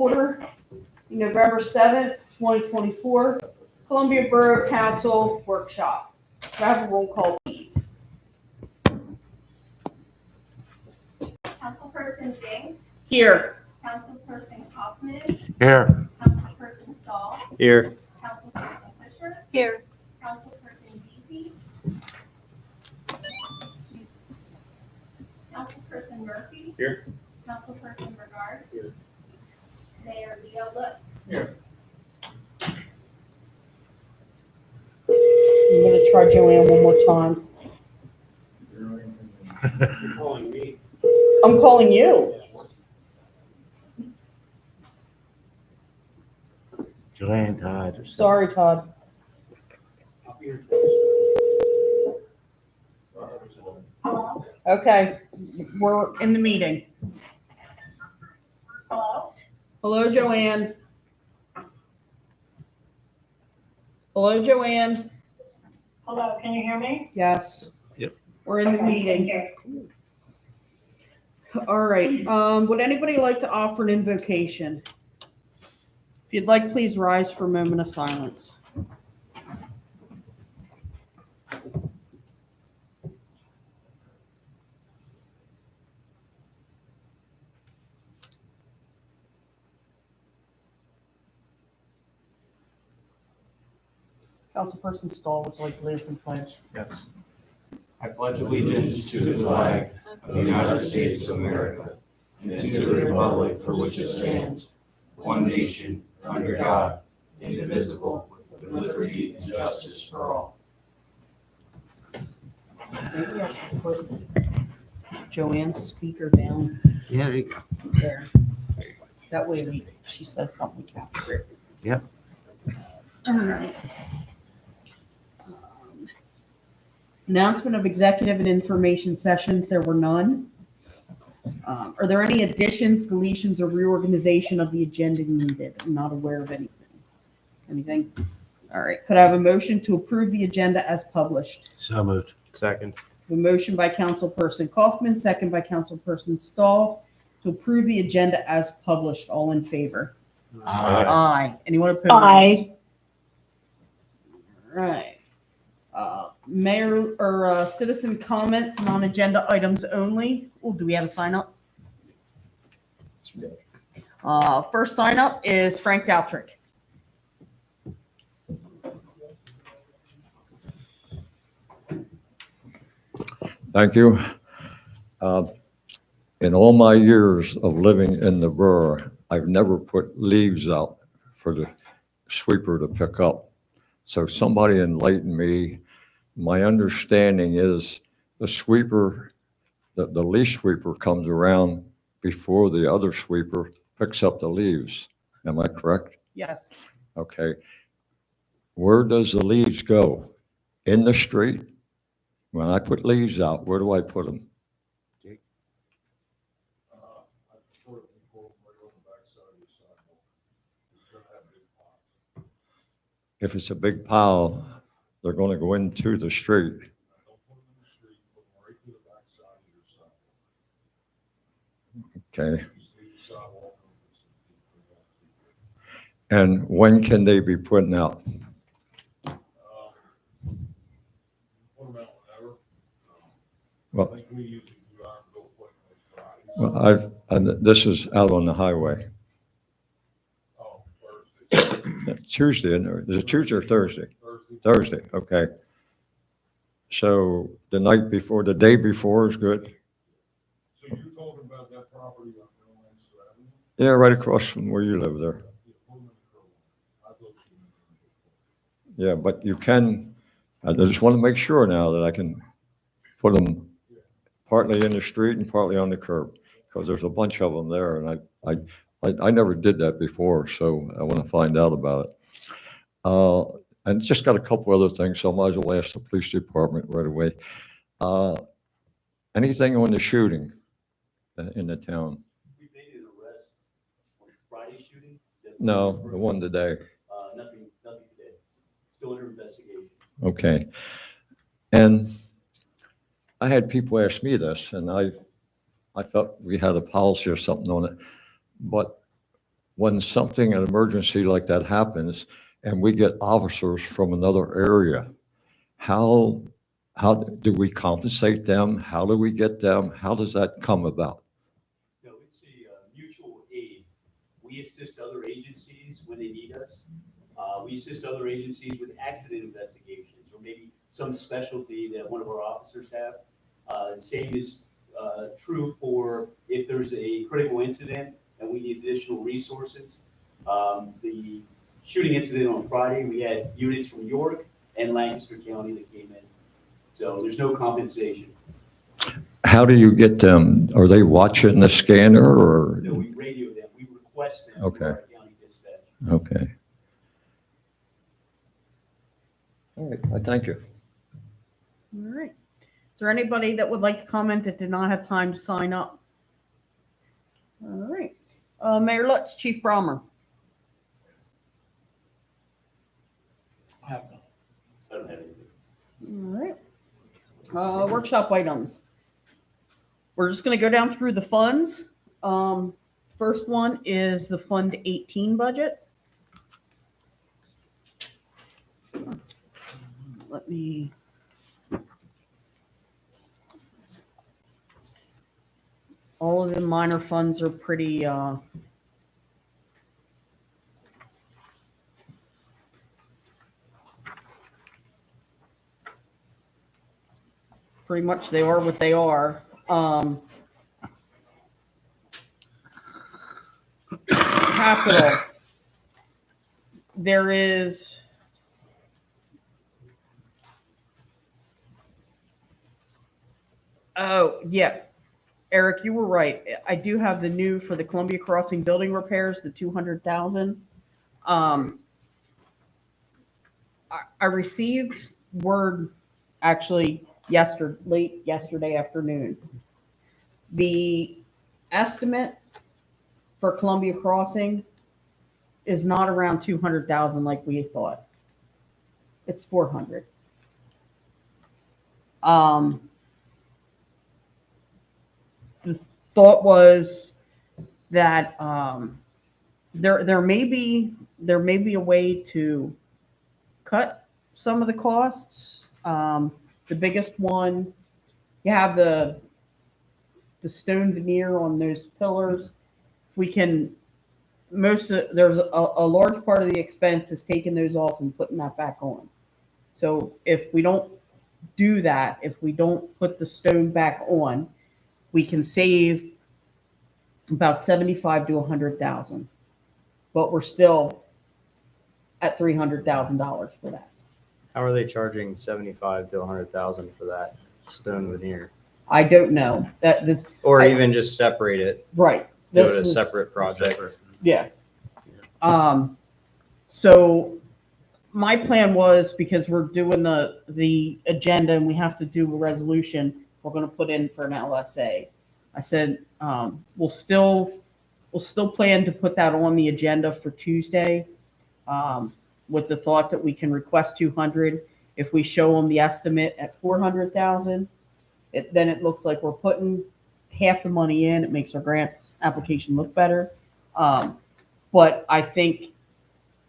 Order, November 7th, 2024, Columbia Borough Council Workshop. Do I have a roll call, please? Councilperson Zing, Here. Councilperson Kaufman, Here. Councilperson Stahl, Here. Councilperson Fisher, Here. Councilperson Deasy, Councilperson Murphy. Here. Councilperson Bernard. Here. Mayor Leo Look. Here. I'm going to try Joanne one more time. You're calling me? I'm calling you. Joanne Todd. Sorry, Todd. I'll be here Hello? Okay, we're in the meeting. Hello? Hello, Joanne. Hello, Joanne. Hello, can you hear me? Yes. Yep. We're in the meeting. All right, would anybody like to offer an invocation? If you'd like, please rise for a moment of silence. Councilperson Stahl, would you like to lead us in pledge? Yes. I pledge allegiance to the flag of the United States of America and to the republic for which it stands, one nation, under God, indivisible, with liberty and justice for all. Maybe I should put Joanne's speaker down Yeah, there you go. there. That way she says something, we capture it. Yep. All right. Announcement of executive and information sessions, there were none. Are there any additions, deletions, or reorganization of the agenda needed? I'm not aware of anything. Anything? All right, could I have a motion to approve the agenda as published? So moved. Second. A motion by Councilperson Kaufman, second by Councilperson Stahl, to approve the agenda as published. All in favor? Aye. Anyone opposed? Aye. All right. Mayor or citizen comments, non-agenda items only. Oh, do we have a sign up? First sign up is Frank Daltrick. Thank you. In all my years of living in the borough, I've never put leaves out for the sweeper to pick up. So somebody enlighten me. My understanding is the sweeper, the leaf sweeper comes around before the other sweeper picks up the leaves. Am I correct? Yes. Okay. Where does the leaves go? In the street? When I put leaves out, where do I put them? If it's a big pile, they're going to go into the street. Okay. And when can they be putting out? Well, this is out on the highway. Tuesday, is it Tuesday or Thursday? Thursday, okay. So the night before, the day before is good? So you're talking about that property on Lancaster Avenue? Yeah, right across from where you live there. Yeah, but you can, I just want to make sure now that I can put them partly in the street and partly on the curb, because there's a bunch of them there, and I never did that before, so I want to find out about it. And just got a couple other things, so I might as well ask the police department right away. Anything on the shooting in the town? We made an arrest on Friday's shooting. No, the one today. Nothing today. Still under investigation. Okay. And I had people ask me this, and I thought we had a policy or something on it, but when something, an emergency like that happens, and we get officers from another area, how do we compensate them? How do we get them? How does that come about? No, it's a mutual aid. We assist other agencies when they need us. We assist other agencies with accident investigations or maybe some specialty that one of our officers have. Same is true for if there's a critical incident and we need additional resources. The shooting incident on Friday, we had units from York and Lancaster County that came in. So there's no compensation. How do you get them? Are they watching the scanner or? No, we radio them, we request them Okay. to our county dispatch. Okay. All right, I thank you. All right. Is there anybody that would like to comment that did not have time to sign up? All right. Mayor Lutz, Chief Brommer. I don't have anything. All right. Workshop items. We're just going to go down through the funds. First one is the Fund 18 budget. Let me. All of the minor funds are pretty, pretty much they are what they are. Capital. There is. Oh, yeah. Eric, you were right. I do have the new for the Columbia Crossing building repairs, the 200,000. I received word actually late yesterday afternoon. The estimate for Columbia Crossing is not around 200,000 like we thought. It's 400. The thought was that there may be a way to cut some of the costs. The biggest one, you have the stone veneer on those pillars. We can there's a large part of the expense is taking those off and putting that back on. So if we don't do that, if we don't put the stone back on, we can save about 75 to 100,000, but we're still at $300,000 for that. How are they charging 75 to 100,000 for that stone veneer? I don't know that this, Or even just separate it, right. do This it a was- separate project. Yeah. So my plan was, because we're doing the agenda and we have to do a resolution, we're going to put in for an LSA. I said, we'll still plan to put that on the agenda for Tuesday, with the thought that we can request 200. If we show them the estimate at 400,000, then it looks like we're putting half the money in. It makes our grant application look better. But I think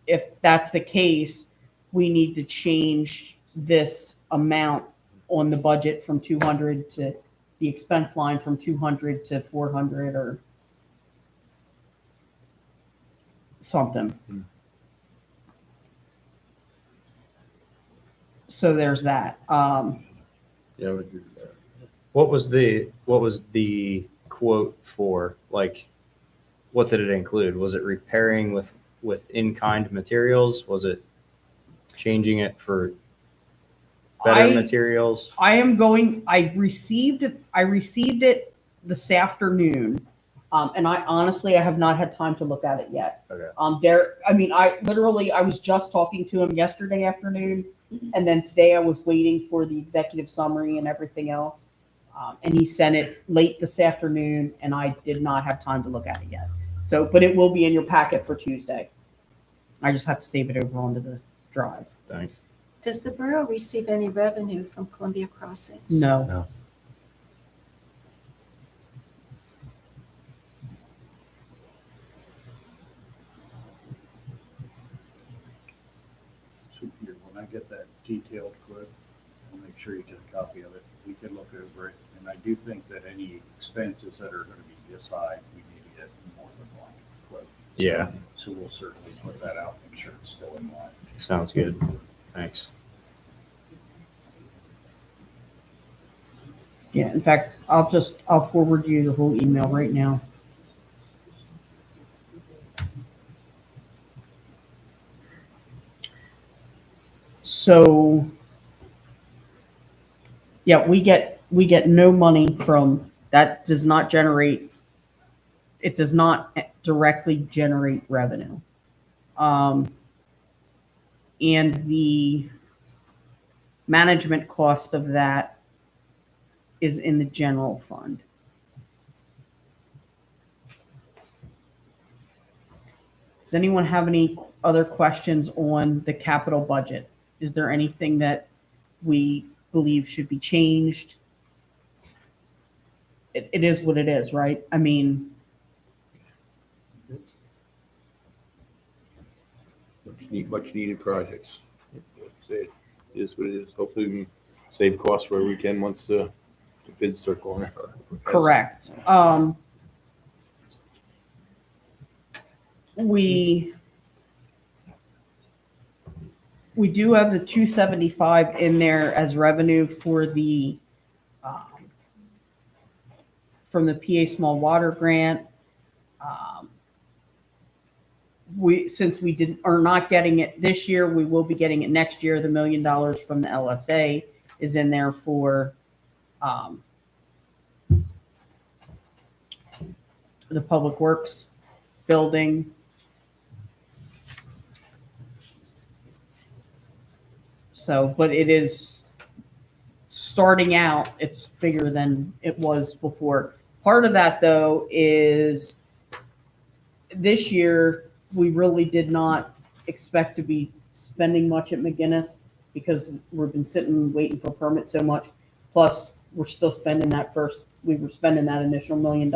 if that's the case, we need to change this amount on the budget from 200 to the expense line from 200 to 400 or something. So there's that. Yeah, we do that. What was the quote for? Like, what did it include? Was it repairing with in-kind materials? Was it changing it for better materials? I received it this afternoon. And I honestly have not had time to look at it yet. Okay. I was just talking to him yesterday afternoon, and then today I was waiting for the executive summary and everything else. And he sent it late this afternoon, and I did not have time to look at it yet. So, but it will be in your packet for Tuesday. I just have to save it over onto the drive. Thanks. Does the borough receive any revenue from Columbia Crossings? No. when I get that detailed quote, I'll make sure you get a copy of it. We can look over it. And I do think that any expenses that are gonna be this high, we need to get more than one quote. Yeah, So we'll certainly put that out, make sure it's still in line. sounds good. Thanks. Yeah, in fact, I'll forward you the whole email right now. So, yeah, we get no money from, that does not generate, it does not directly generate revenue. And the management cost of that is in the general fund. Does anyone have any other questions on the capital budget? Is there anything that we believe should be changed? It is what it is, right? I mean, Much needed projects. It is what it is. Hopefully we can save costs where we can once the bids start going out. correct. We do have the 275 in there as revenue for the from the PA Small Water Grant. Since we are not getting it this year, we will be getting it next year. The $1 million from the LSA is in there for the Public Works building. So, but it is starting out, it's bigger than it was before. Part of that, though, is this year we really did not expect to be spending much at McGinnis because we've been sitting waiting for permits so much. Plus, we're still spending we were spending that initial $1 million.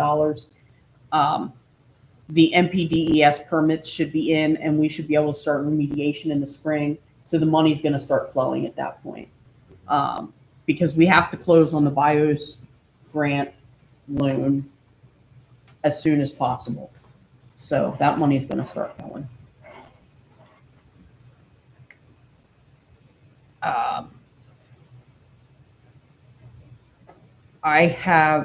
The MPDES permits should be in, and we should be able to start remediation in the spring. So the money's going to start flowing at that point. Because we have to close on the BIOS grant loan as soon as possible. So that money's going to start going.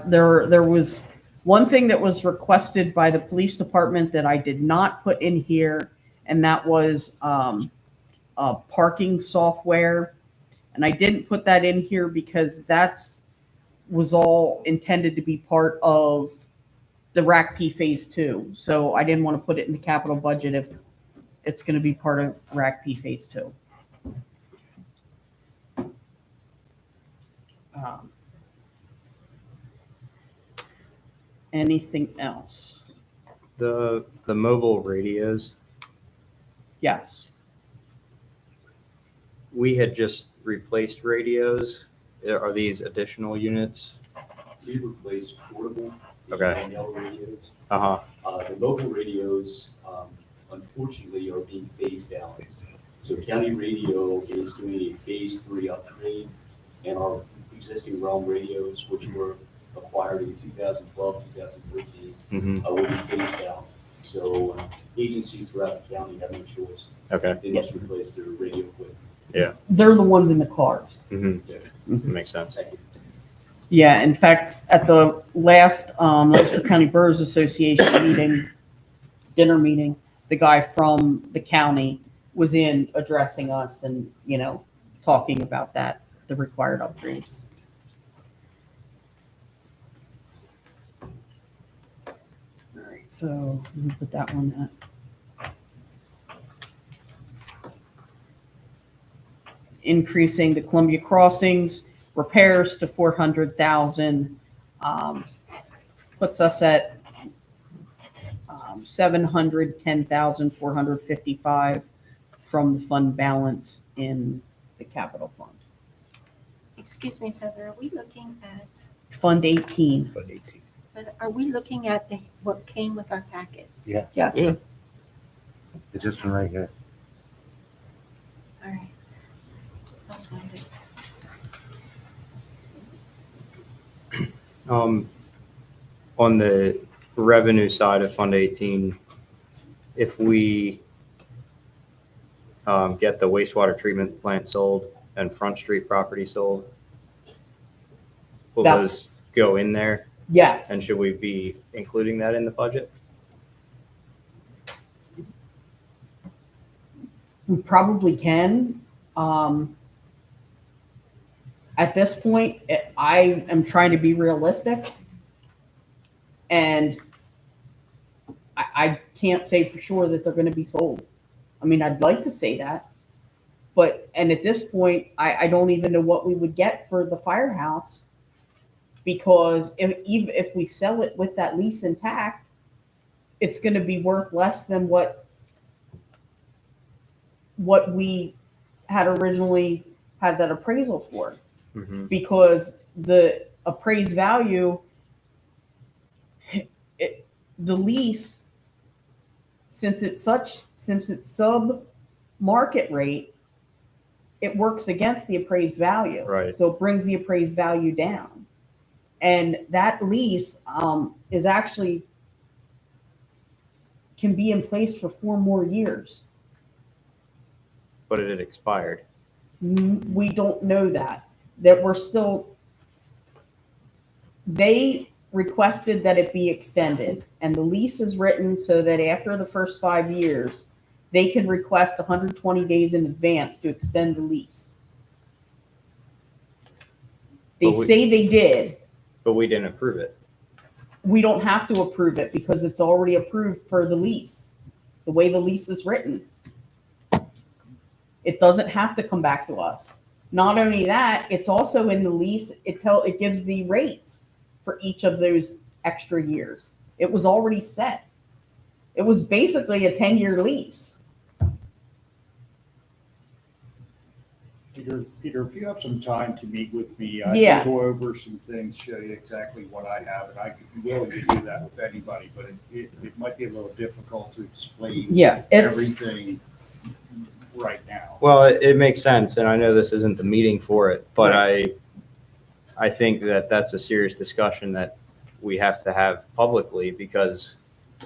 There was one thing that was requested by the police department that I did not put in here, and that was parking software. And I didn't put that in here because was all intended to be part of the RACP Phase 2. So I didn't want to put it in the capital budget if it's going to be part of RACP Phase 2. Anything else? The mobile radios, Yes. we had just replaced radios. Are these additional units? We replace portable Okay. handheld radios. Uh-huh. The mobile radios, unfortunately, are being phased out. So County Radio is doing a Phase 3 upgrade, and our existing realm radios, which were acquired in 2012, 2013, Mm-hmm. will be phased out. So agencies throughout the county have no choice. Okay. They must replace their radio equipment. They're the ones in the cars. Mm-hmm. Makes sense. Thank you. Yeah, in fact, at the last Lancaster County Boroughs Association dinner meeting, the guy from the county was in addressing us and, talking about that, the required upgrades. All right, so let me put that one at. Increasing the Columbia crossings repairs to 400,000, puts us at 710,455 from the fund balance in the capital fund. Excuse me, Heather, are we looking at, Fund 18. but are we looking at what came with our packet? Yes. Yeah. It's this one right here. All right. On the revenue side of Fund 18, if we get the wastewater treatment plant sold and Front Street property sold, will That- those go in there? Yes. And should we be including that in the budget? We probably can. At this point, I am trying to be realistic. And I can't say for sure that they're going to be sold. I mean, I'd like to say that. And at this point, I don't even know what we would get for the firehouse. Because even if we sell it with that lease intact, it's going to be worth less than what we had originally had that appraisal for. Mm-hmm. Because the appraised value, the lease, since it's sub market rate, it works against the appraised value. Right. So it brings the appraised value down. And that lease is actually can be in place for 4 more years. But it had expired. We don't know that we're still, they requested that it be extended, and the lease is written so that after the first 5 years, they can request 120 days in advance to extend the lease. They say they did. But we didn't approve it. We don't have to approve it because it's already approved per the lease, the way the lease is written. It doesn't have to come back to us. Not only that, it's also in the lease. It gives the rates for each of those extra years. It was already set. It was basically a 10-year lease. Peter, if you have some time to meet with me, I Yeah. can go over some things, show you exactly what I have, and I can be willing to do that with anybody, but it might be a little difficult to explain Yeah, it's everything right now. Well, it makes sense, and I know this isn't the meeting for it, but I think that that's a serious discussion that we have to have publicly because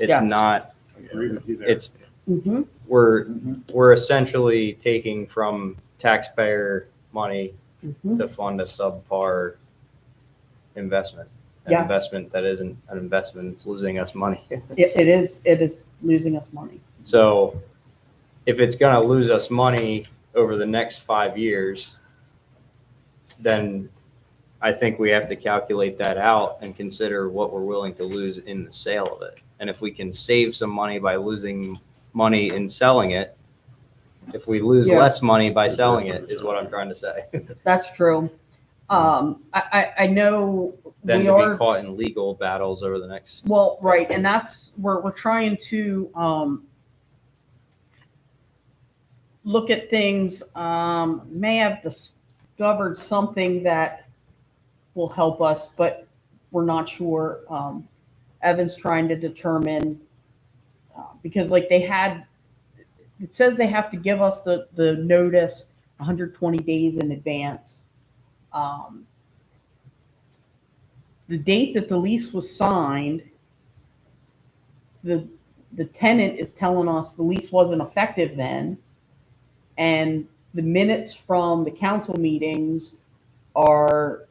it's Yes. not. I agree with you there. It's Mhm. we're essentially taking from taxpayer money Mhm. to fund a subpar investment. An Yes. investment that isn't an investment, it's losing us money. It is losing us money. So if it's going to lose us money over the next 5 years, then I think we have to calculate that out and consider what we're willing to lose in the sale of it. And if we can save some money by losing money in selling it, if we lose Yeah. less money by selling it, is what I'm trying to say. That's true. I know Than we to are be caught in legal battles over the next. well, right, and that's where we're trying to look at things. May have discovered something that will help us, but we're not sure. Evan's trying to determine because like it says they have to give us the notice 120 days in advance. The date that the lease was signed, the tenant is telling us the lease wasn't effective then, and the minutes from the council meetings are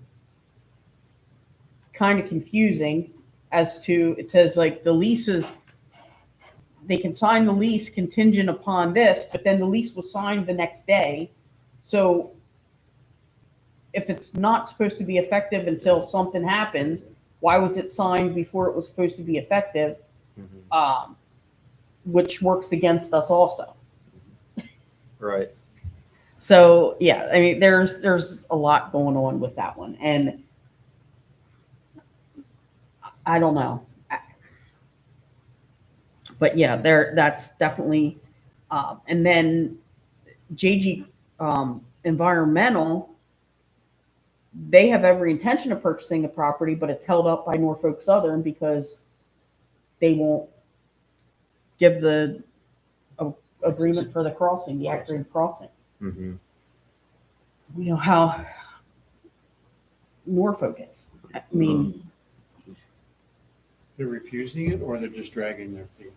kind of confusing as to, it says like the leases, they can sign the lease contingent upon this, but then the lease was signed the next day. So if it's not supposed to be effective until something happens, why was it signed before it was supposed to be effective? Which works against us also. Right. So yeah, I mean, there's a lot going on with that one, and I don't know. But yeah, that's definitely, and then JG Environmental, they have every intention of purchasing the property, but it's held up by Norfolk Southern because they won't give the agreement for the crossing, the accurate crossing. Mm-hmm. We know how Norfolk is. I mean, They're refusing it or they're just dragging their feet?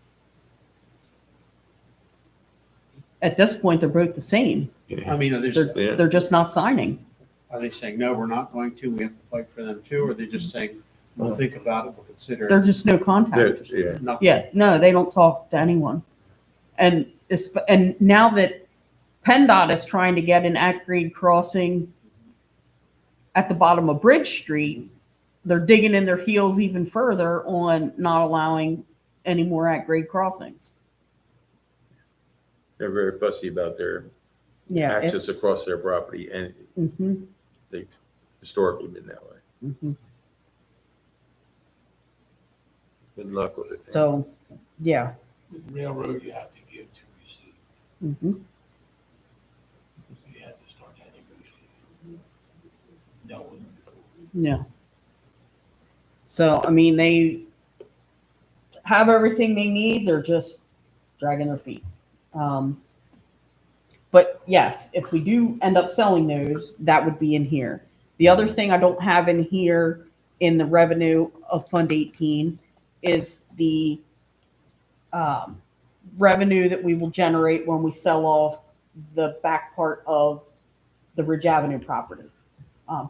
At this point, they're both the same. I mean, Yeah. They're just not signing. are they saying, no, we're not going to, we have to fight for them too? Or are they just saying, we'll think about it, we'll consider There's it? just no contact. Yeah. Nothing. Yeah, no, they don't talk to anyone. And now that PennDOT is trying to get an at-grade crossing at the bottom of Bridge Street, they're digging in their heels even further on not allowing any more at-grade crossings. They're very fussy about their Yeah. access across their property, and Mm-hmm, they've historically been that way. mm-hmm. Good luck with it. So, yeah. With railroad, you have to give to receive. Mm-hmm. You have to start that negotiation. No one before. Yeah. So, I mean, they have everything they need. They're just dragging their feet. But yes, if we do end up selling those, that would be in here. The other thing I don't have in here in the revenue of Fund 18 is the revenue that we will generate when we sell off the back part of the Ridge Avenue property.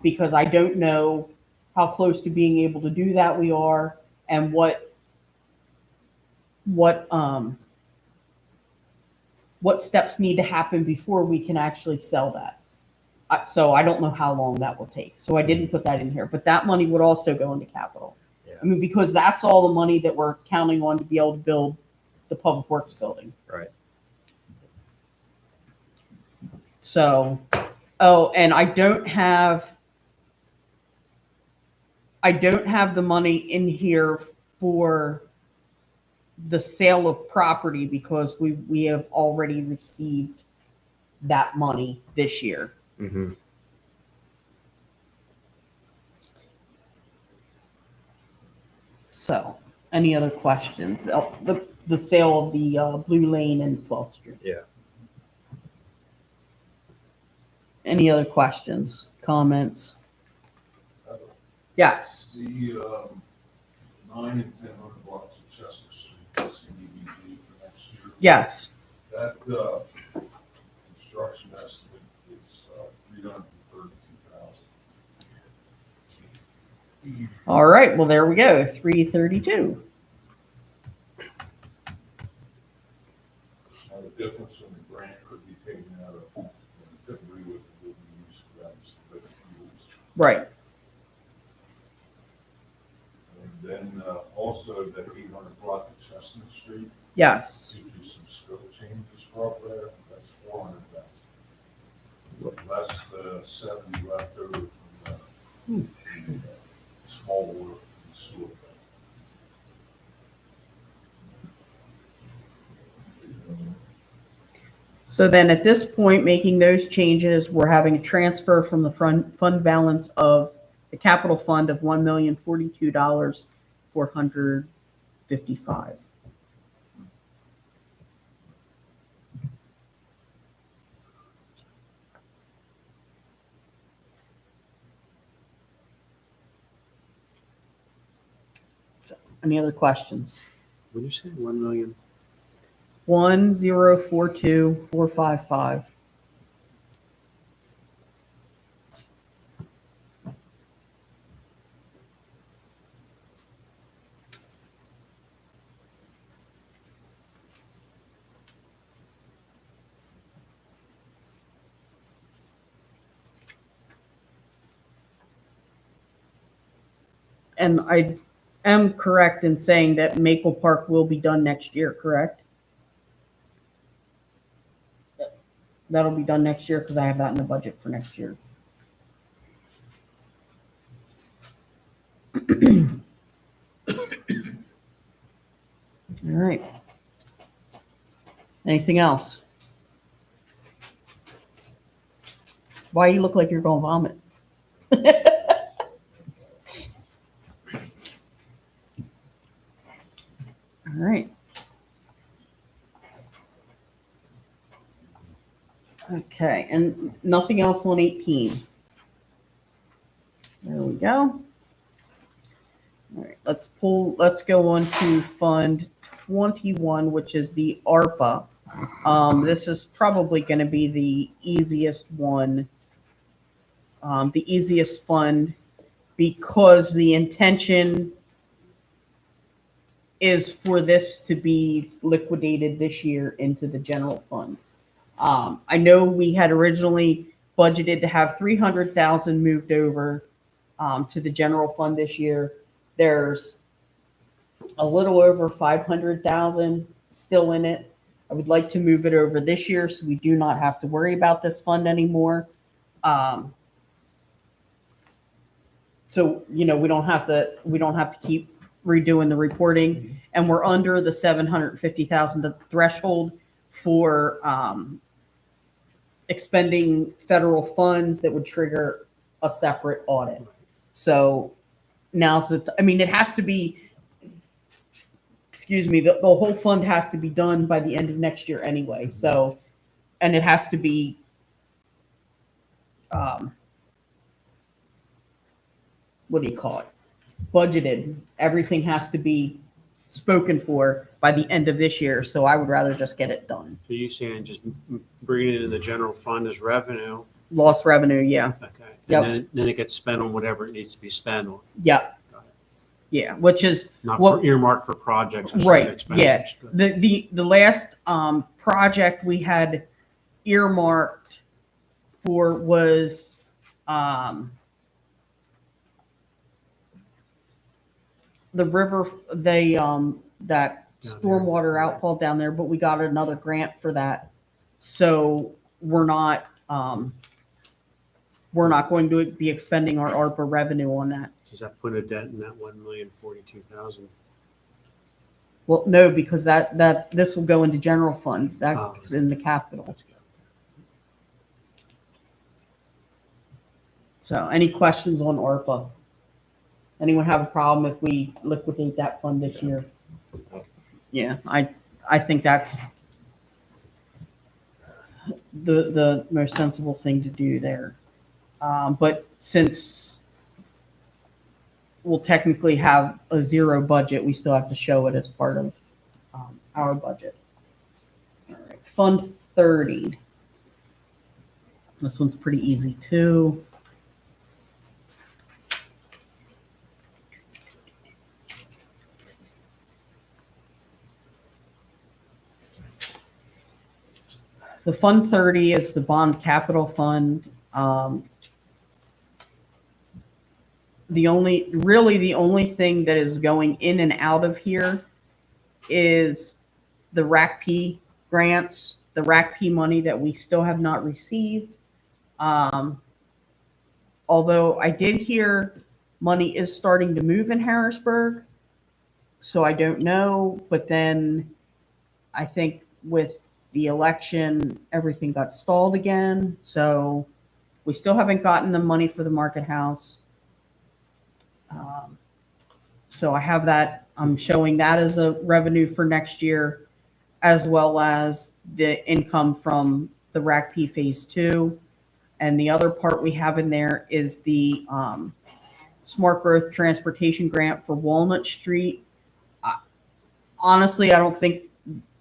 Because I don't know how close to being able to do that we are and what steps need to happen before we can actually sell that. So I don't know how long that will take. So I didn't put that in here, but that money would also go into capital. Yeah. I mean, because that's all the money that we're counting on to be able to build the Public Works building. Right. So, oh, and I don't have the money in here for the sale of property because we have already received that money this year. Mm-hmm. So, any other questions? Oh, the sale of the Blue Lane and 12th Street. Yeah. Any other questions, comments? Yes. The 9 and 1000 blocks of Chestnut Street, CDBG for next year. Yes. That construction estimate is $332,000. All right. Well, there we go. 332. Now, the difference in the grant could be taken out of, typically would be used for that specific fuels. Right. And then also that 800 block of Chestnut Street, Yes. due to some scope changes for up there, that's 400,000. Less the 70 left over from the small water and sewer. So then at this point, making those changes, we're having a transfer from the fund balance of the capital fund of $1,042,455. So, any other questions? What did you say? 1 million? 1,042,455. And I am correct in saying that Maple Park will be done next year, correct? That'll be done next year because I have that in the budget for next year. All right. Anything else? Why you look like you're going to vomit? All right. Okay, and nothing else on 18. There we go. All right. let's go on to Fund 21, which is the ARPA. This is probably going to be the easiest one, the easiest fund, because the intention is for this to be liquidated this year into the general fund. I know we had originally budgeted to have 300,000 moved over to the general fund this year. There's a little over 500,000 still in it. I would like to move it over this year so we do not have to worry about this fund anymore. So, we don't have to keep redoing the reporting, and we're under the 750,000 threshold for expending federal funds that would trigger a separate audit. So now's it has to be, the whole fund has to be done by the end of next year anyway. So, and it has to be, what do you call it? Budgeted. Everything has to be spoken for by the end of this year. So I would rather just get it done. So you saying just bring it into the general fund as revenue? Lost revenue, yeah. Okay. Yep. And then it gets spent on whatever it needs to be spent on. Yeah. Got it. Yeah, which is Not what, for earmarked for projects or right. certain Yeah. expenditures. Good. The last project we had earmarked for was the river, that stormwater outfall down there, but we got another grant for that. So we're not going to be expending our ARPA revenue on that. Does that put a dent in that 1,042,000? Well, no, because that this will go into general fund. That's in the capital. So any questions on ARPA? Anyone have a problem if we liquidate that fund this year? Yeah, I think that's the most sensible thing to do there. But since we'll technically have a zero budget, we still have to show it as part of our budget. All right, Fund 30. This one's pretty easy too. The Fund 30 is the bond capital fund. The only thing that is going in and out of here is the RACP grants, the RACP money that we still have not received. Although I did hear money is starting to move in Harrisburg, so I don't know. But then I think with the election, everything got stalled again. So we still haven't gotten the money for the market house. So I have that. I'm showing that as a revenue for next year, as well as the income from the RACP Phase 2. And the other part we have in there is the Smart Growth Transportation Grant for Walnut Street. Honestly, I don't think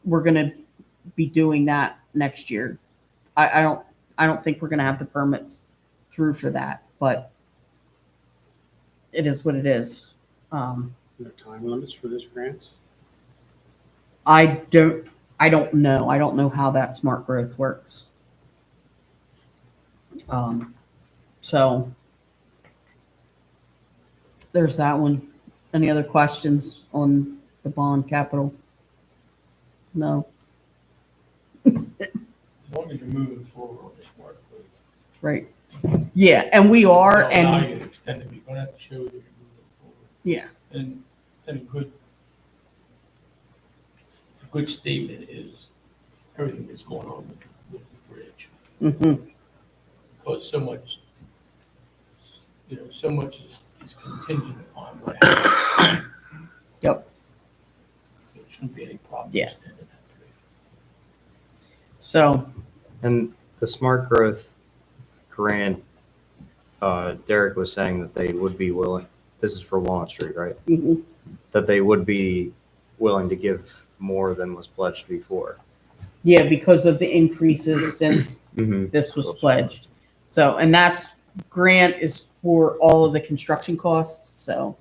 we're going to be doing that next year. I don't think we're going to have the permits through for that, but it is what it is. Are there time limits for this grants? I don't know. I don't know how that smart growth works. So there's that one. Any other questions on the bond capital? No. As long as you're moving forward on this smart growth. Right. Yeah, and we are, Allow and you to extend it. You're gonna have to show that you're moving forward. yeah, And a good statement is everything that's going on with the bridge. mhm, Because so much is contingent upon what happens. yep. So it shouldn't be any problem. Yeah. extending that bridge. So And the smart growth grant, Derek was saying that they would be willing, this is for Walnut Street, right? Mhm. That they would be willing to give more than was pledged before. Yeah, because of the increases since Mm-hmm. this was pledged. So, and that's grant is for all of the construction costs, so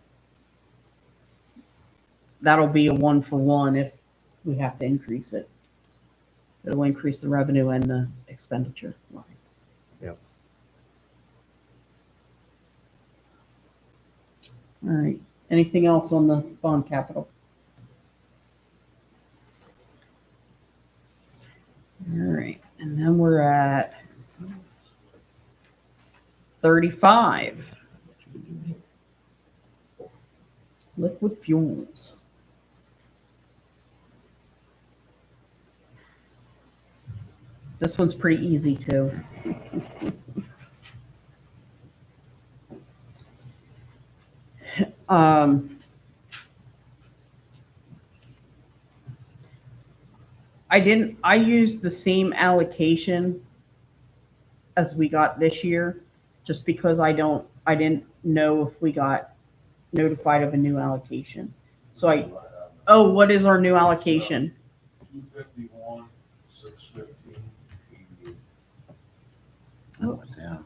that'll be a 1-for-1 if we have to increase it. It'll increase the revenue and the expenditure line. Yep. All right. Anything else on the bond capital? All right. And then we're at 35. Liquid fuels. This one's pretty easy too. I used the same allocation as we got this year, just because I didn't know if we got notified of a new allocation. So what is our new allocation? 251, 615, 88. Oh, Yeah.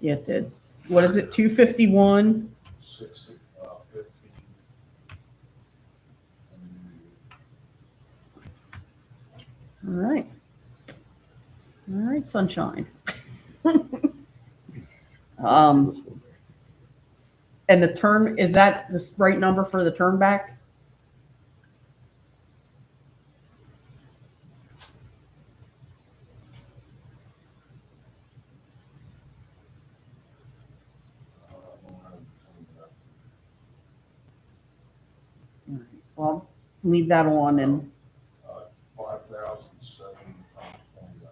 yeah, it did. What is it? 251? 15. All right. All right, sunshine. And the term, is that the right number for the turn back? All right. Well, leave that on and, 5,007 times $20.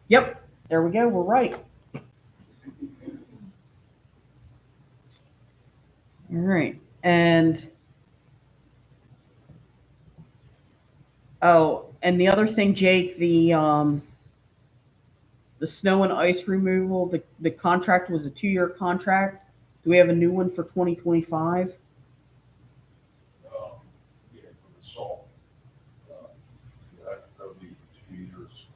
yep, there we go. We're right. All right. And and the other thing, Jake, the snow and ice removal, the contract was a 2-year contract. Do we have a new one for 2025? Yeah, for the salt. That would be for 2 years.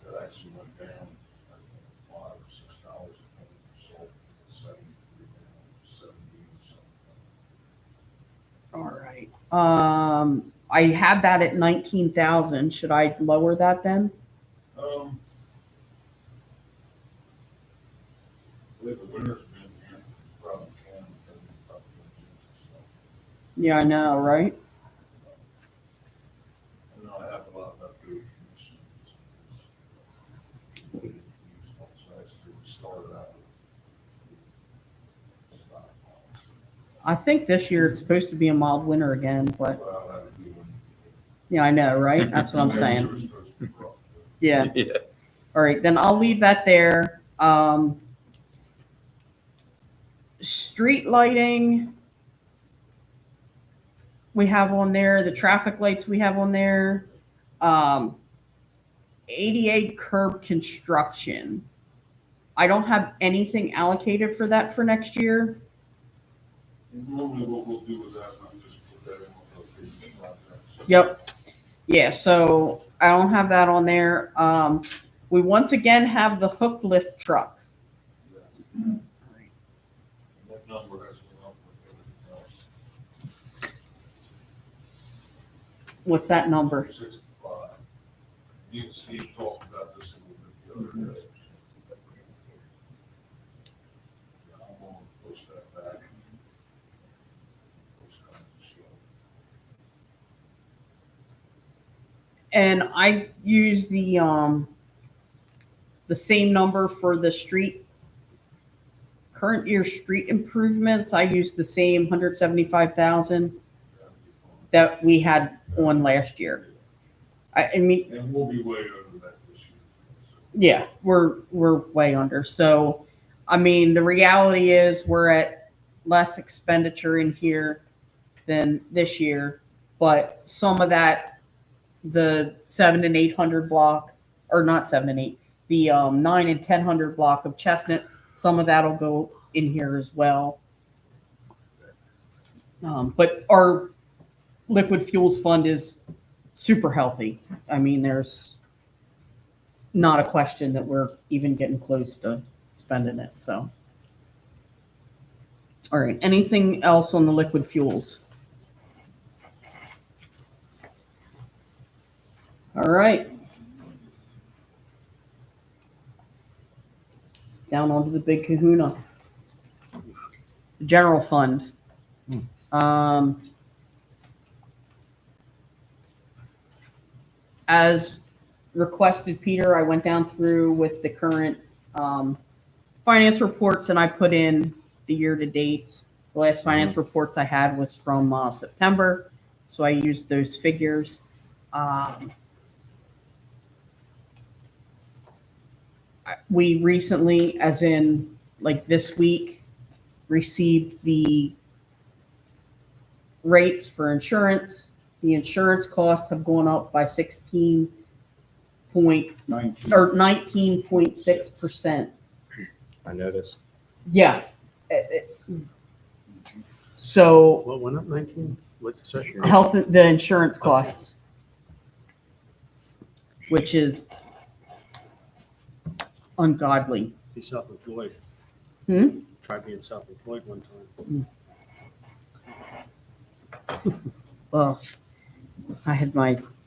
That actually went down, I think, $5 or $6 a ton for salt, 73 down, 70 or something. All right. I had that at 19,000. Should I lower that then? The way the winter's been here, you probably can, because it's up to the snow. Yeah, I know, right? I know I have a lot left over from this year. We didn't use much last year. We started out with stockpiles. I think this year it's supposed to be a mild winter again, but Well, that would be when. yeah, I know, right? That's what I'm Last year saying. was supposed to be rough. Yeah. Yeah. All right, then I'll leave that there. Street lighting we have on there, the traffic lights we have on there. 88 curb construction. I don't have anything allocated for that for next year. Normally what we'll do with that, I'll just put that in with those basic projects. Yep. Yeah, so I don't have that on there. We once again have the hook lift truck. And that number has went up with everything else. What's that number? 65. You and Steve talked about this a little bit the other day. I'm going to push that back. Push kinds of shit. And I use the same number for the current year street improvements. I use the same 175,000 that we had on last year. I mean, And we'll be way over that this year. So, yeah, we're way under. So, I mean, the reality is we're at less expenditure in here than this year, but some of that, the 700 and 800 block, or not 7 and 8, the 9 and 1000 block of Chestnut, some of that'll go in here as well. But our liquid fuels fund is super healthy. I mean, there's not a question that we're even getting close to spending it, so. All right, anything else on the liquid fuels? All right. Down onto the big kahuna. The general fund. As requested, Peter, I went down through with the current finance reports and I put in the year-to-dates. The last finance reports I had was from September, so I used those figures. We recently, as in like this week, received the rates for insurance. The insurance costs have gone up by 19.6%. I noticed. Yeah. So What went up 19? What's the second? the insurance costs, which is ungodly. Be self-employed. Try being self-employed one time. Well,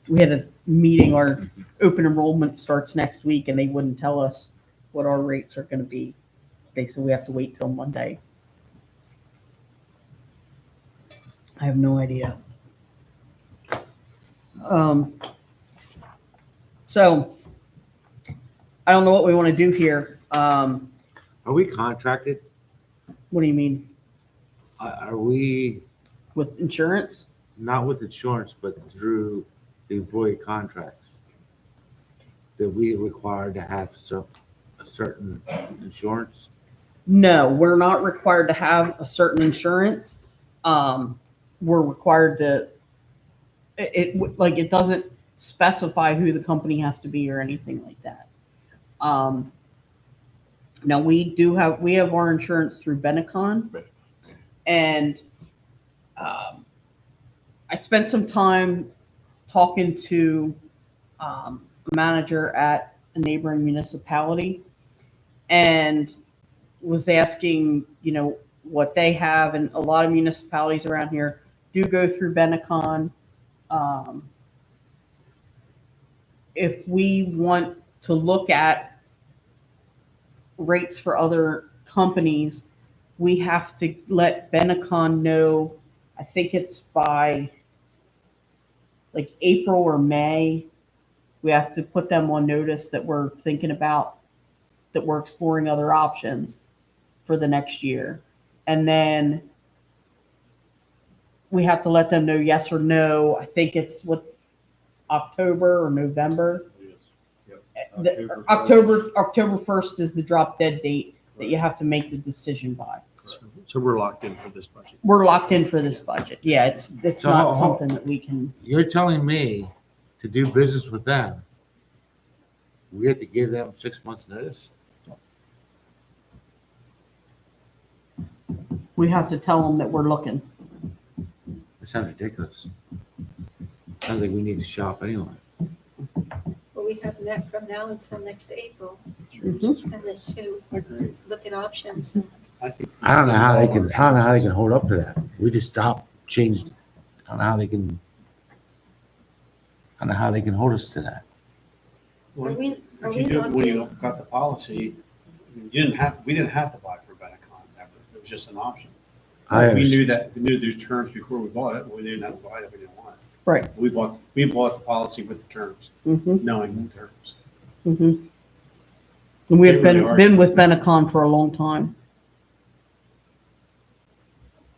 we had a meeting, our open enrollment starts next week and they wouldn't tell us what our rates are going to be. They said we have to wait till Monday. I have no idea. So I don't know what we want to do here. Are we contracted? What do you mean Are we with insurance? not with insurance, but through the employee contracts? That we required to have a certain insurance? No, we're not required to have a certain insurance. We're required to, it doesn't specify who the company has to be or anything like that. Now we have our insurance through Benecon, and I spent some time talking to a manager at a neighboring municipality and was asking, what they have. And a lot of municipalities around here do go through Benecon. If we want to look at rates for other companies, we have to let Benecon know, I think it's by like April or May. We have to put them on notice that we're thinking about, that we're exploring other options for the next year. And then we have to let them know yes or no. I think it's October or November. Yep. October 1st is the drop dead date that you have to make the decision by. So we're locked in for this budget. We're locked in for this budget. Yeah, it's So not something that we can. You're telling me to do business with them, we have to give them 6 months notice? We have to tell them that we're looking. That sounds ridiculous. Sounds like we need to shop anyway. Well, we have net from now until next April, Mhm. and then to look at options. I think. I don't know how they can hold up to that. We just stopped, changed. I don't know how they can hold us to that. Are we If you do, locked when in? you got the policy, we didn't have to buy for Benecon ever. It was just an option. We knew those terms before we bought it, but we didn't have to buy it if we didn't want it. Right. We bought the policy with the terms, Mm-hmm. knowing the terms. Mm-hmm. And we have They really been are. with Benecon for a long time.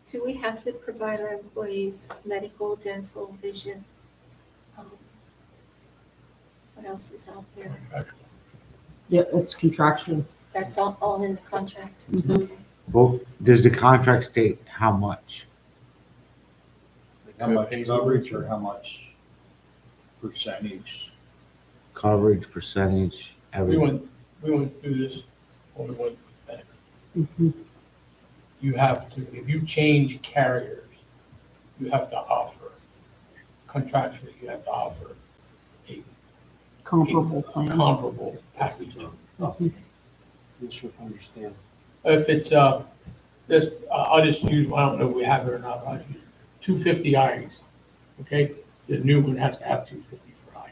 Do we have to provide our employees medical, dental, vision? What else is out there? Yeah, it's contractual. That's all in the contract. Well, does the contract state how much? How much coverage or how much percentage? Coverage, percentage, We everything? went through this when we went back. Mhm. You have to, if you change carriers, you have to offer, contractually, you have to offer a Comparable plan. comparable package. I'm not sure if I understand. If it's, this, I'll just use, I don't know if we have it or not, but I'll use 250 IEs, okay? The new one has to have 250 for eye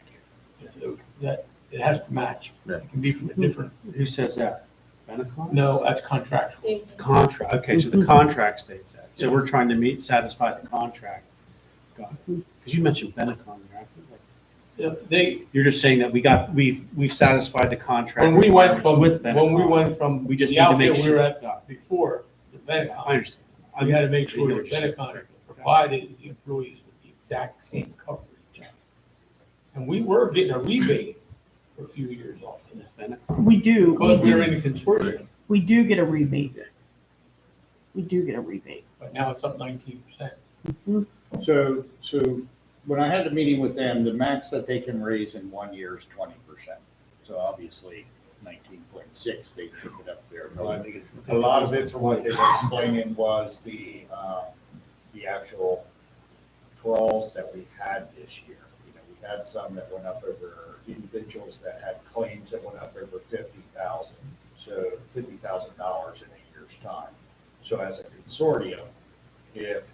care. That, it has to match. It can be from a different, Who says that? Benetcon? no, that's contractual. Contract, okay, so the contract states that. So we're trying to satisfy the contract. Got it. Because you mentioned Benetcon, right? They, You're just saying that we've satisfied the contract. when we went requirements from, with when we Benetcon. went from We just the need to make outfit we were sure. at before, the I Benetcon, understand. we had to make I sure get that what you're saying. Benetcon provided the employees with the exact same coverage. And we were getting a rebate for a few years off of that, Benetcon. We do, because we were in the consortium, we do get a rebate. We do get a rebate. but now it's up 19%. So when I had the meeting with them, the max that they can raise in 1 year is 20%. So obviously 19.6, they took it up there. But a lot of it, from what they were explaining, was the actual draws that we had this year. You know, we had some that went up over individuals that had claims that went up over 50,000. So $50,000 in a year's time. So as a consortium, if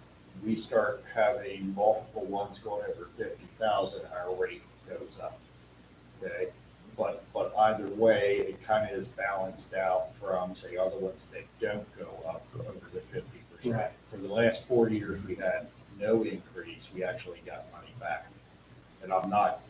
we start having multiple ones going over 50,000, our rate goes up. Okay, but either way, it kind of is balanced out from, say, other ones that don't go up over the 50%. Right. For the last 4 years, we had no increase. We actually got money back. And I'm not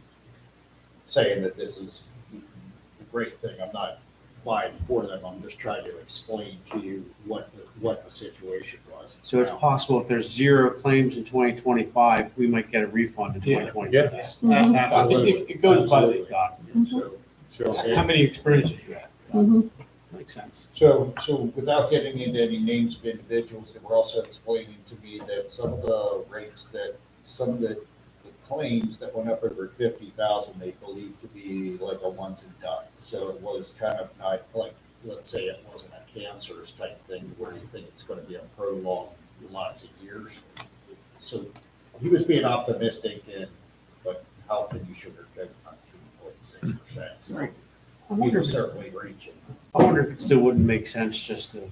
saying that this is a great thing. I'm not lying for them. I'm just trying to explain to you what the situation was. So it's possible if there's 0 claims in 2025, we might get a refund in Yeah. 2026. Mhm. Absolutely. It goes by the, Absolutely. So how many experiences you have. Mhm. Makes sense. So without getting into any names of individuals, they were also explaining to me that some of the rates that, some of the claims that went up over 50,000, they believed to be like a once and done. So it was kind of not like, let's say it wasn't a cancerous type thing where you think it's going to be a prolonged lots of years. So he was being optimistic, but how can you sugarcoat 19.6%? So Right. I he wonder, was if it's- certainly reaching. I wonder if it still wouldn't make sense just to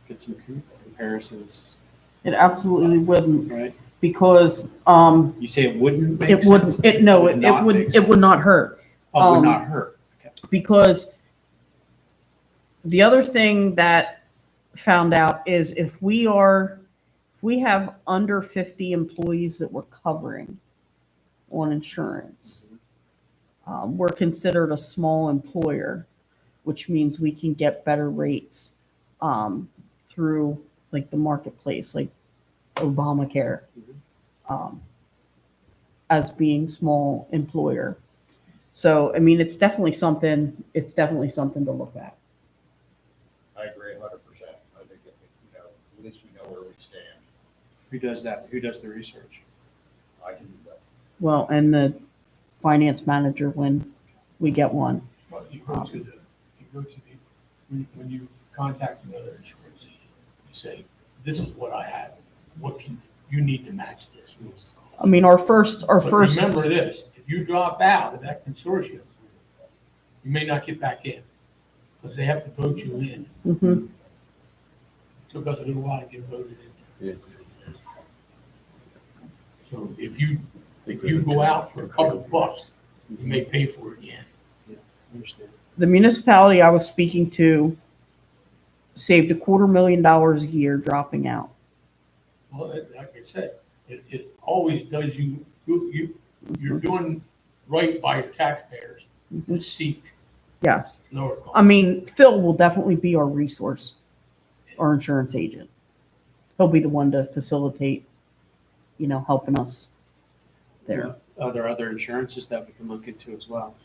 get some comparisons, It absolutely wouldn't, right? because, You say it wouldn't make it sense? wouldn't, it, no, it not would, make it would sense? not hurt. Oh, it would um, not hurt. Okay. Because the other thing that found out is if we have under 50 employees that we're covering on insurance, we're considered a small employer, which means we can get better rates through like the marketplace, like Obamacare, as being small employer. So, I mean, it's definitely something to look at. I agree 100%. I think, at least we know where we stand. Who does that? Who does the research? I can do that. Well, and the finance manager when we get one. Well, you go to when you contact another insurance agent, you say, this is what I have. What can, you need to match this. What's the cost? I mean, our first, But remember this, if you drop out of that consortium, you may not get back in, because they have to vote you in. Mhm. Took us a little while to get voted in. Yeah. So if you go out for a couple bucks, you may pay for it again. I understand. The municipality I was speaking to saved $250,000 a year dropping out. Well, like I said, it always does you're doing right by your taxpayers to seek Yes. lower costs. I mean, Phil will definitely be our resource, our insurance agent. He'll be the one to facilitate, helping us there. Are there other insurances that we can look into as well?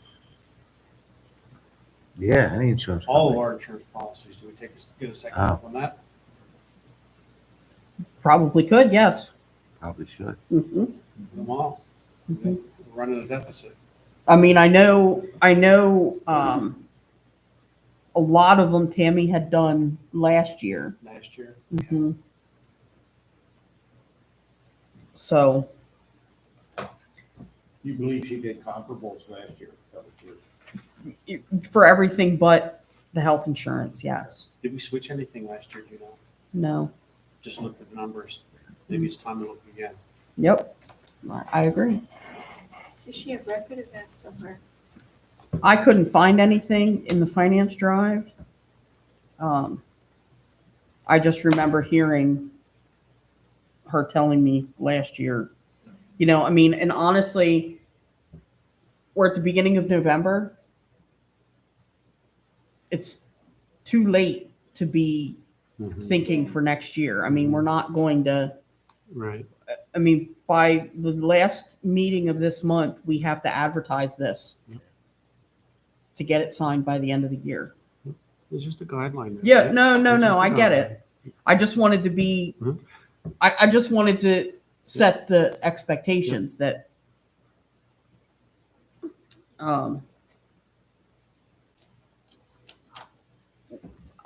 Yeah, any insurance. All of company. our insurance policies, do we get a second Oh. look on that? Probably could, yes. Probably should. Mhm. Them all. Mhm. We're running a deficit. I mean, I know, a lot of them Tammy had done last year. Last year. Mhm. So, You believe she did comparables last year? That was your- for everything but the health insurance, yes. Did we switch anything last year, do you know? No. Just looked at the numbers. Maybe it's time to look again. Yep. I agree. Does she have record of that somewhere? I couldn't find anything in the finance drive. I just remember hearing her telling me last year, I mean, and honestly, we're at the beginning of November. It's too late to be thinking for next year. I mean, we're not going to, Right. I mean, by the last meeting of this month, we have to advertise this to get it signed by the end of the year. It's just a guideline. Yeah, right? no, It's just a I get guideline. it. I just wanted to be, Mhm. I just wanted to set the expectations that,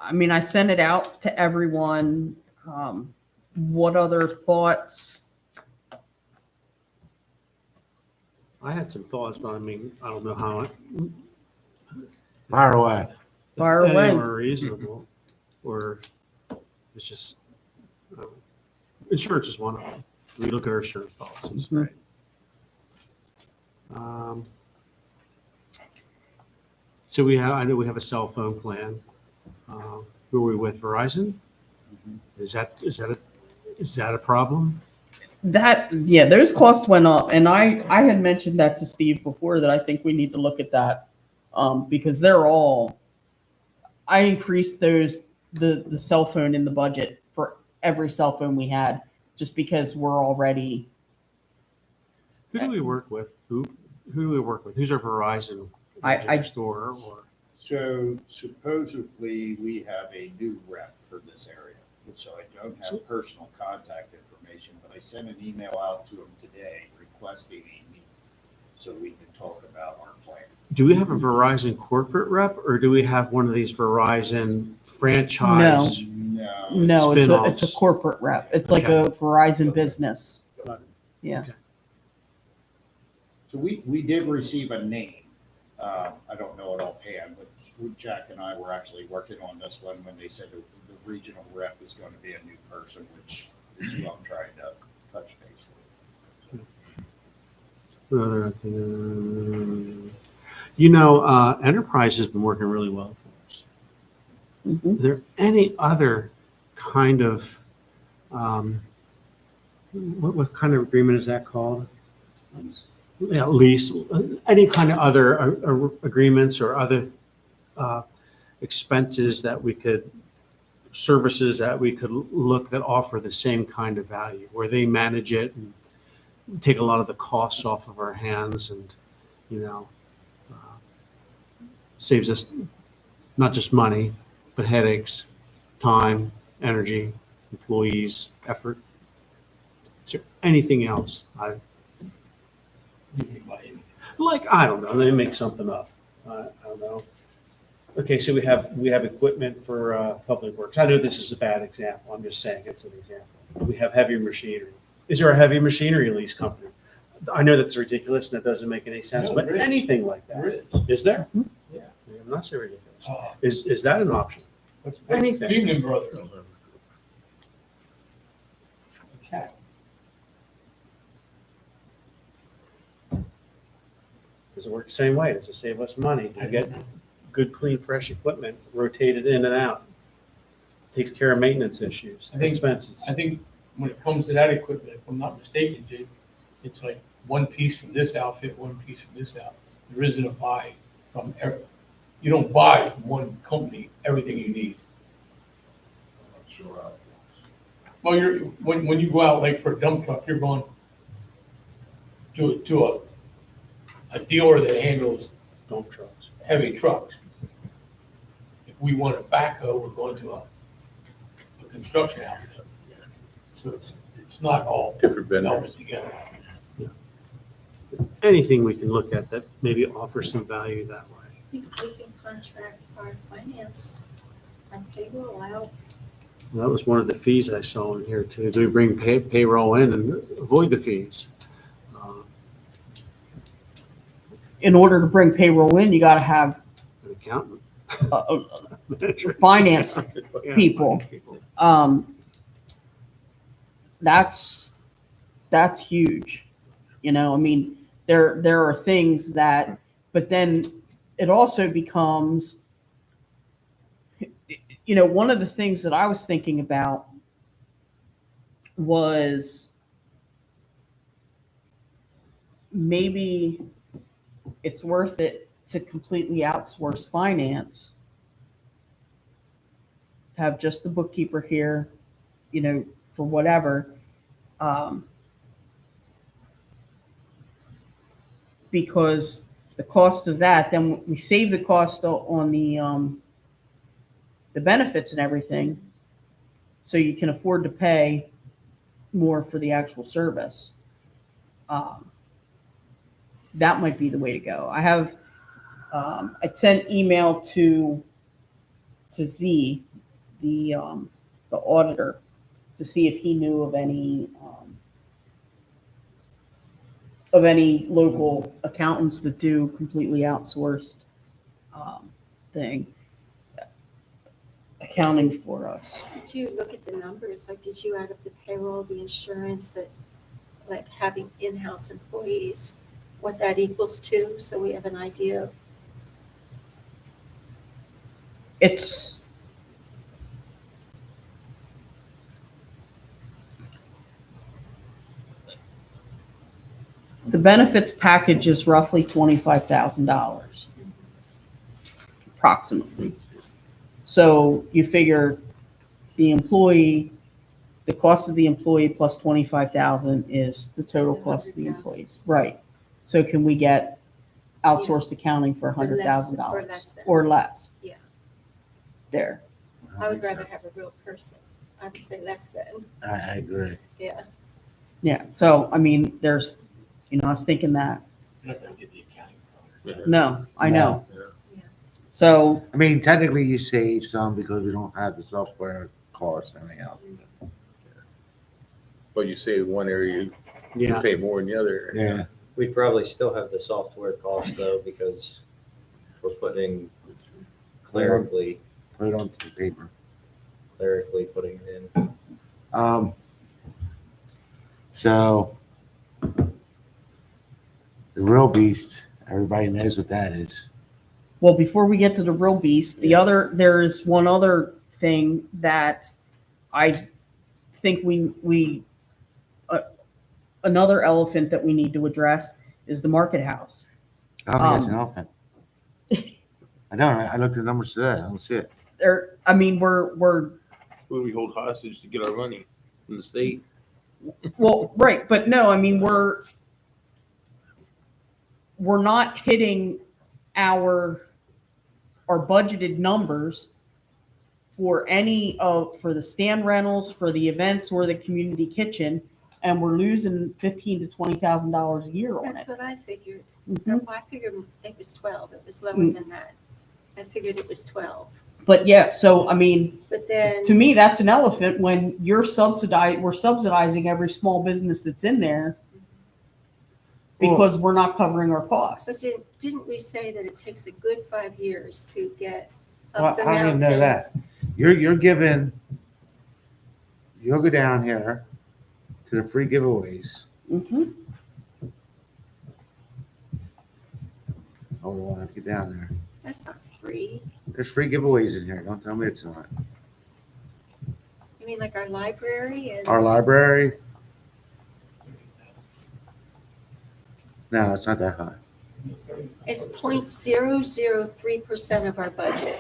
I mean, I sent it out to everyone. What other thoughts? I had some thoughts, but I mean, I don't know how it. Fire away. Fire If any away. of them are reasonable, or it's just, insurance is one of them. We look at our insurance policies, Mhm. right? So I know we have a cell phone plan. Who are we with, Verizon? Is that a problem? Yeah, those costs went up, and I had mentioned that to Steve before, that I think we need to look at that, because I increased the cell phone in the budget for every cell phone we had, just because we're already, Who do we work with? Who do we work with? Who's our Verizon I- store or? So supposedly, we have a new rep for this area, so I don't have personal contact information, but I sent an email out to him today requesting a meeting so we can talk about our plan. Do we have a Verizon corporate rep, or do we have one of these Verizon franchise? No. no, it's a Spin-offs. corporate rep. It's like a Verizon business. Yeah. Okay. So we did receive a name. I don't know it offhand, but Jack and I were actually working on this one when they said the regional rep is going to be a new person, which is who I'm trying to touch base with. Another thing, Enterprise has been working really well for us. Mhm. Is there any other kind of, what kind of agreement is that called? Yeah, lease, any kind of other agreements or other expenses that we could, services that we could look that offer the same kind of value, where they manage it and take a lot of the costs off of our hands and, saves us not just money, but headaches, time, energy, employees, effort. Is there anything else? I don't know, they make something up. I don't know. Okay, so we have equipment for public works. I know this is a bad example. I'm just saying it's an example. We have heavy machinery. Is there a heavy machinery lease company? I know that's ridiculous and it doesn't make any sense, No, but there is. anything like that. There is. Is there? Yeah. I'm not saying ridiculous. Uh, Is that an option? Anything. Cleveland Brothers. Okay. Does it work the same way? Does it save us money? Do you get good, clean, fresh equipment rotated in and out? Takes care of maintenance issues, I think- expenses. I think when it comes to that equipment, if I'm not mistaken, Jake, it's like one piece from this outfit, one piece from this outfit. There isn't a buy from you don't buy from one company everything you need. I'm not sure how it Well, when you go out like for a dump truck, you're going to a dealer that handles Dump trucks. heavy trucks. If we want a backhoe, we're going to a construction outfit. So it's not all Different vendors. melded together. Anything we can look at that maybe offers some value that way. We can contract our finance and payroll out That was one of the fees I saw in here too. Do we bring payroll in and avoid the fees? In order to bring payroll in, you gotta have An accountant. finance Yeah, people. That's huge. You know, I mean, there are things that, but then it also becomes, you know, one of the things that I was thinking about was maybe it's worth it to completely outsource finance, to have just the bookkeeper here, you know, for whatever. Because the cost of that, then we save the cost on the benefits and everything, so you can afford to pay more for the actual service. That might be the way to go. I have I sent email to Z, the auditor, to see if he knew of any local accountants that do completely outsourced thing accounting for us. Did you look at the numbers? Like, did you add up the payroll, the insurance, that, like having in-house employees, what that equals to, so we have an idea of? It's the benefits package is roughly $25,000, approximately. So you figure the cost of the employee plus 25,000 is the total cost of the 100,000. employees, right? So can we get outsourced accounting for For less- $100,000 or less than. or less? Yeah. There. I would rather have a real person. I'd say less than, I agree. yeah. Yeah. So I mean, there's, you know, I was thinking that. You're not gonna get the accounting. No, I know. Yeah. So I mean, technically you save some because we don't have the software costs and everything else. But you say one area, you Yeah. pay more than the other. Yeah. We'd probably still have the software cost though, because we're putting clerically Put it onto the paper. putting it in. So the real beast, everybody knows what that is. well, before we get to the real beast, there is one other thing that I think another elephant that we need to address is the market house. I don't think it's an elephant. I don't. I looked at the numbers today. I don't see it. I mean, we're Who do we hold hostage to get our money from the state? well, right, but no, I mean, we're not hitting our budgeted numbers for for the stand rentals, for the events, or the community kitchen, and we're losing $15,000 to $20,000 a year on That's it. what I figured. Mhm. Well, I figured it was 12. It was lower Mm. than that. I figured it was 12. But yeah, so I mean, But then, to me, that's an elephant when we're subsidizing every small business that's in there because we're not covering our but costs. didn't we say that it takes a good 5 years to get Well, up the how do you mountain? know that? You're given. You'll go down here to the free giveaways. Mhm. Hold on, get down there. That's not free. There's free giveaways in here. Don't tell me it's not. You mean like our library and? Our library. No, it's not that high. It's 0.003% of our budget,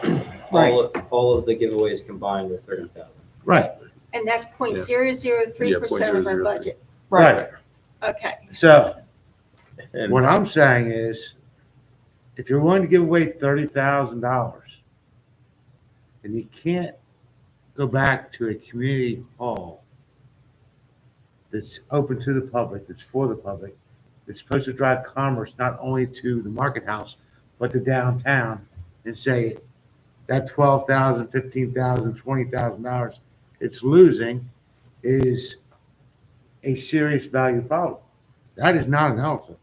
Right. All of the giveaways combined are 30,000. Right. and that's 0.003% of our 0.003. budget. Right. Okay, So And what I'm saying is, if you're willing to give away $30,000, and you can't go back to a community hall that's open to the public, that's for the public, that's supposed to drive commerce not only to the market house, but to downtown, and say that $12,000, $15,000, $20,000 it's losing is a serious value problem. That is not an elephant.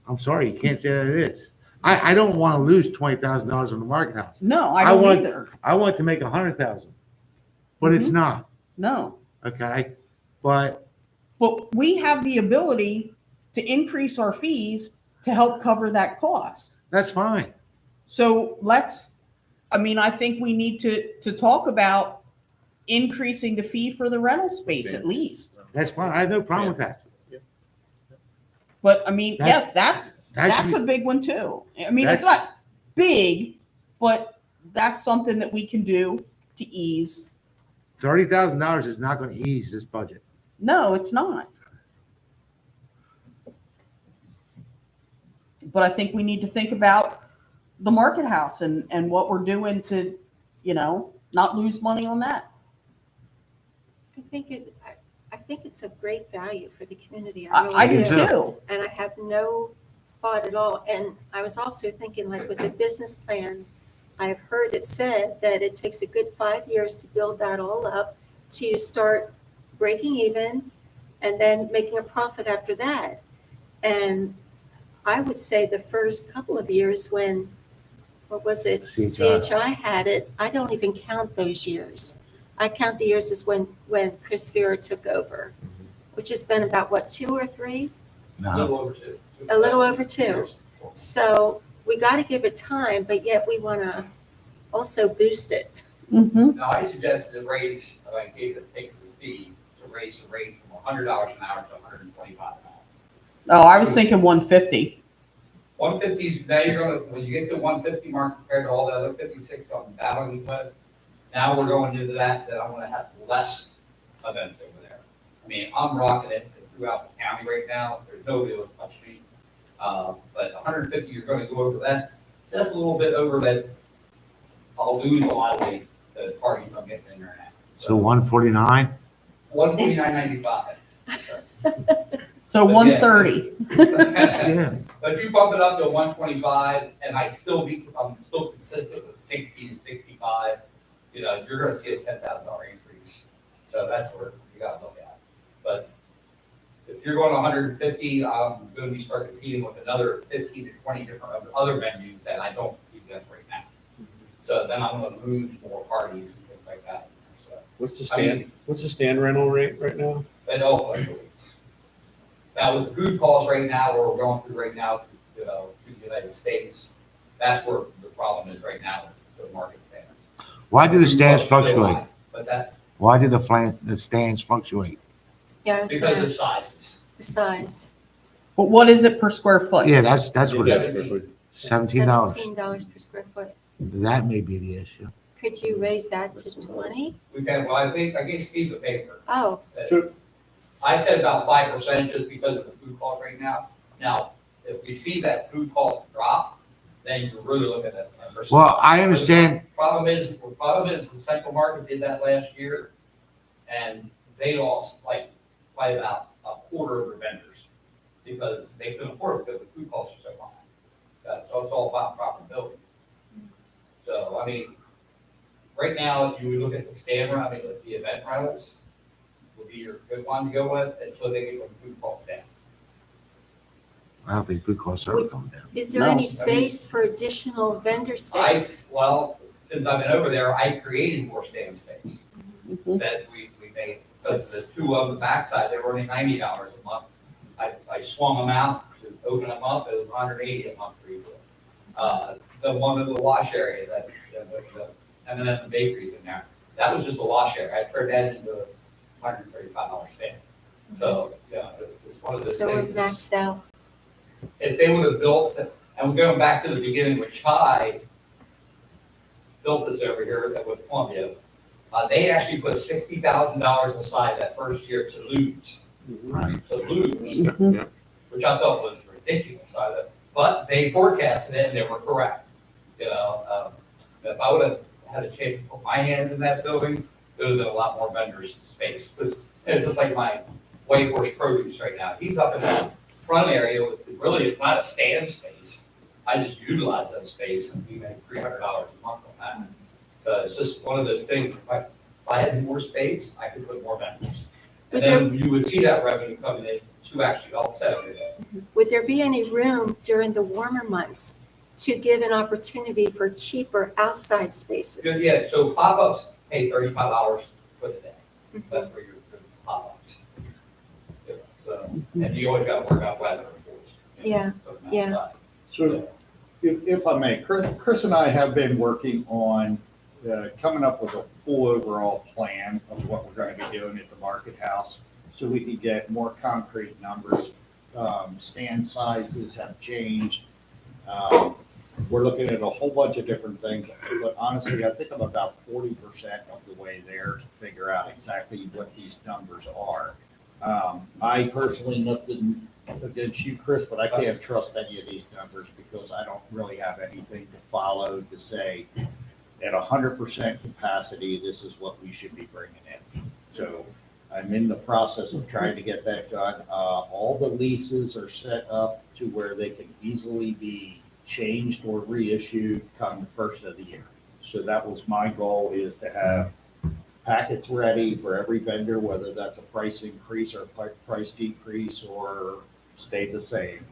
I'm sorry, you can't say that it is. I don't want to lose $20,000 on the market house. No, I I don't want- either. I want to make 100,000, but it's not, No. okay? But But we have the ability to increase our fees to help cover that cost. that's fine. So I think we need to talk about increasing the fee for the rental space at least. That's fine. I have no problem with that. But I mean, That- yes, that's That should a big one too. I mean, That's- it's not big, but that's something that we can do to ease. $30,000 is not going to ease this budget. No, it's not. But I think we need to think about the market house and what we're doing to, not lose money on that. I think it's of great value for the community. I do do too. too. And I have no thought at all. And I was also thinking, like, with the business plan, I've heard it said that it takes a good 5 years to build that all up, to start breaking even and then making a profit after that. And I would say the first couple of years when, what was it? CHI had it, I don't even count those years. I count the years as when Chris Vera took over, which has been about, what, 2 or 3? A little over 2. A little over 2. So we got to give it time, but yet we want to also boost it. Mm-hmm. Now, I suggested a raise, I gave the fee to raise the rate from $100 an hour to $125 an hour. Oh, I was thinking 150. 150 is, now you're gonna, when you get to 150 mark compared to all the other 56 I'm battling with, now we're going into that I'm gonna have less events over there. I mean, I'm rocking it throughout the county right now, there's nobody who will touch me. But 150, you're gonna go over that, just a little bit over that, I'll lose a lot of the parties I'm getting in there now. So 149? 149.95. So But 130. Yeah. But if you bump it up to 125, and I'm still consistent with 60 to 65, you're gonna see a $10,000 increase. So that's where you gotta look at. But if you're going 150, I'm gonna be starting competing with another 15 to 20 different other venues that I don't compete with right now. So then I'm gonna lose more parties and things like that. So, What's the stand rental rate right now? it all fluctuates. Now with food costs right now, where we're going through right now, to the United States, that's where the problem is right now with the market standards. Why do the stands Food costs are so fluctuate? high. What's that? Why do the stands fluctuate? Yeah, I was Because gonna of sizes. the size. But what is it per square foot? Yeah, that's what it is. $17. $17 per square foot. That may be the issue. Could you raise that to 20? We can, well, I gave Steve the paper. Oh, I said about 5% just because of the food cost right now. Now, if we see that food cost drop, then you're really looking at 10%. Well, I understand. Problem is the central market did that last year, and they lost by about a quarter of their vendors because they couldn't afford it because the food costs are so high. So it's all about profitability. So, I mean, right now, if you look at the the event rentals would be your good one to go with until they get the food costs down. I don't think food costs are coming down. is there No. any space for additional vendor space? Well, since I've been over there, I created more stand space Mhm. that we made. So the two on the backside, they were only $90 a month. I swung them out to open them up, it was $180 a month for each one. The one in the wash area, and then the bakeries in there, that was just a wash area. I turned that into a $135 stand. So, it's just one of those So we're things. maxed out. If they would have built, and we're going back to the beginning with Chai, built this over here with Columbia, they actually put $60,000 aside that first year to lose. To lose, Yeah. which I thought was ridiculous. But they forecasted it and they were correct. If I would have had a chance to put my hands in that building, there would have been a lot more vendors space. Because it's just like my White Horse Produce right now. He's up in the front area with, really, it's not a stand space. I just utilize that space and we make $300 a month on that. So it's just one of those things, if I had more space, I could put more vendors. Would And then you would see that revenue coming in to actually offset it. Would there be any room during the warmer months to give an opportunity for cheaper outside Because, spaces? yeah, so pop-ups pay $35 for the day. That's for your pop-ups. Yeah, so, and you always gotta work out weather, of course. Yeah, yeah. Outside. So if I may, Chris and I have been working on coming up with a full overall plan of what we're going to be doing at the market house so we can get more concrete numbers. Stand sizes have changed. We're looking at a whole bunch of different things, but honestly, I think I'm about 40% of the way there to figure out exactly what these numbers are. I personally, nothing against you, Chris, but I can't trust any of these numbers because I don't really have anything to follow to say at 100% capacity, this is what we should be bringing in. So I'm in the process of trying to get that done. All the leases are set up to where they can easily be changed or reissued come the first of the year. So that was my goal, is to have packets ready for every vendor, whether that's a price increase or price decrease or stay the same.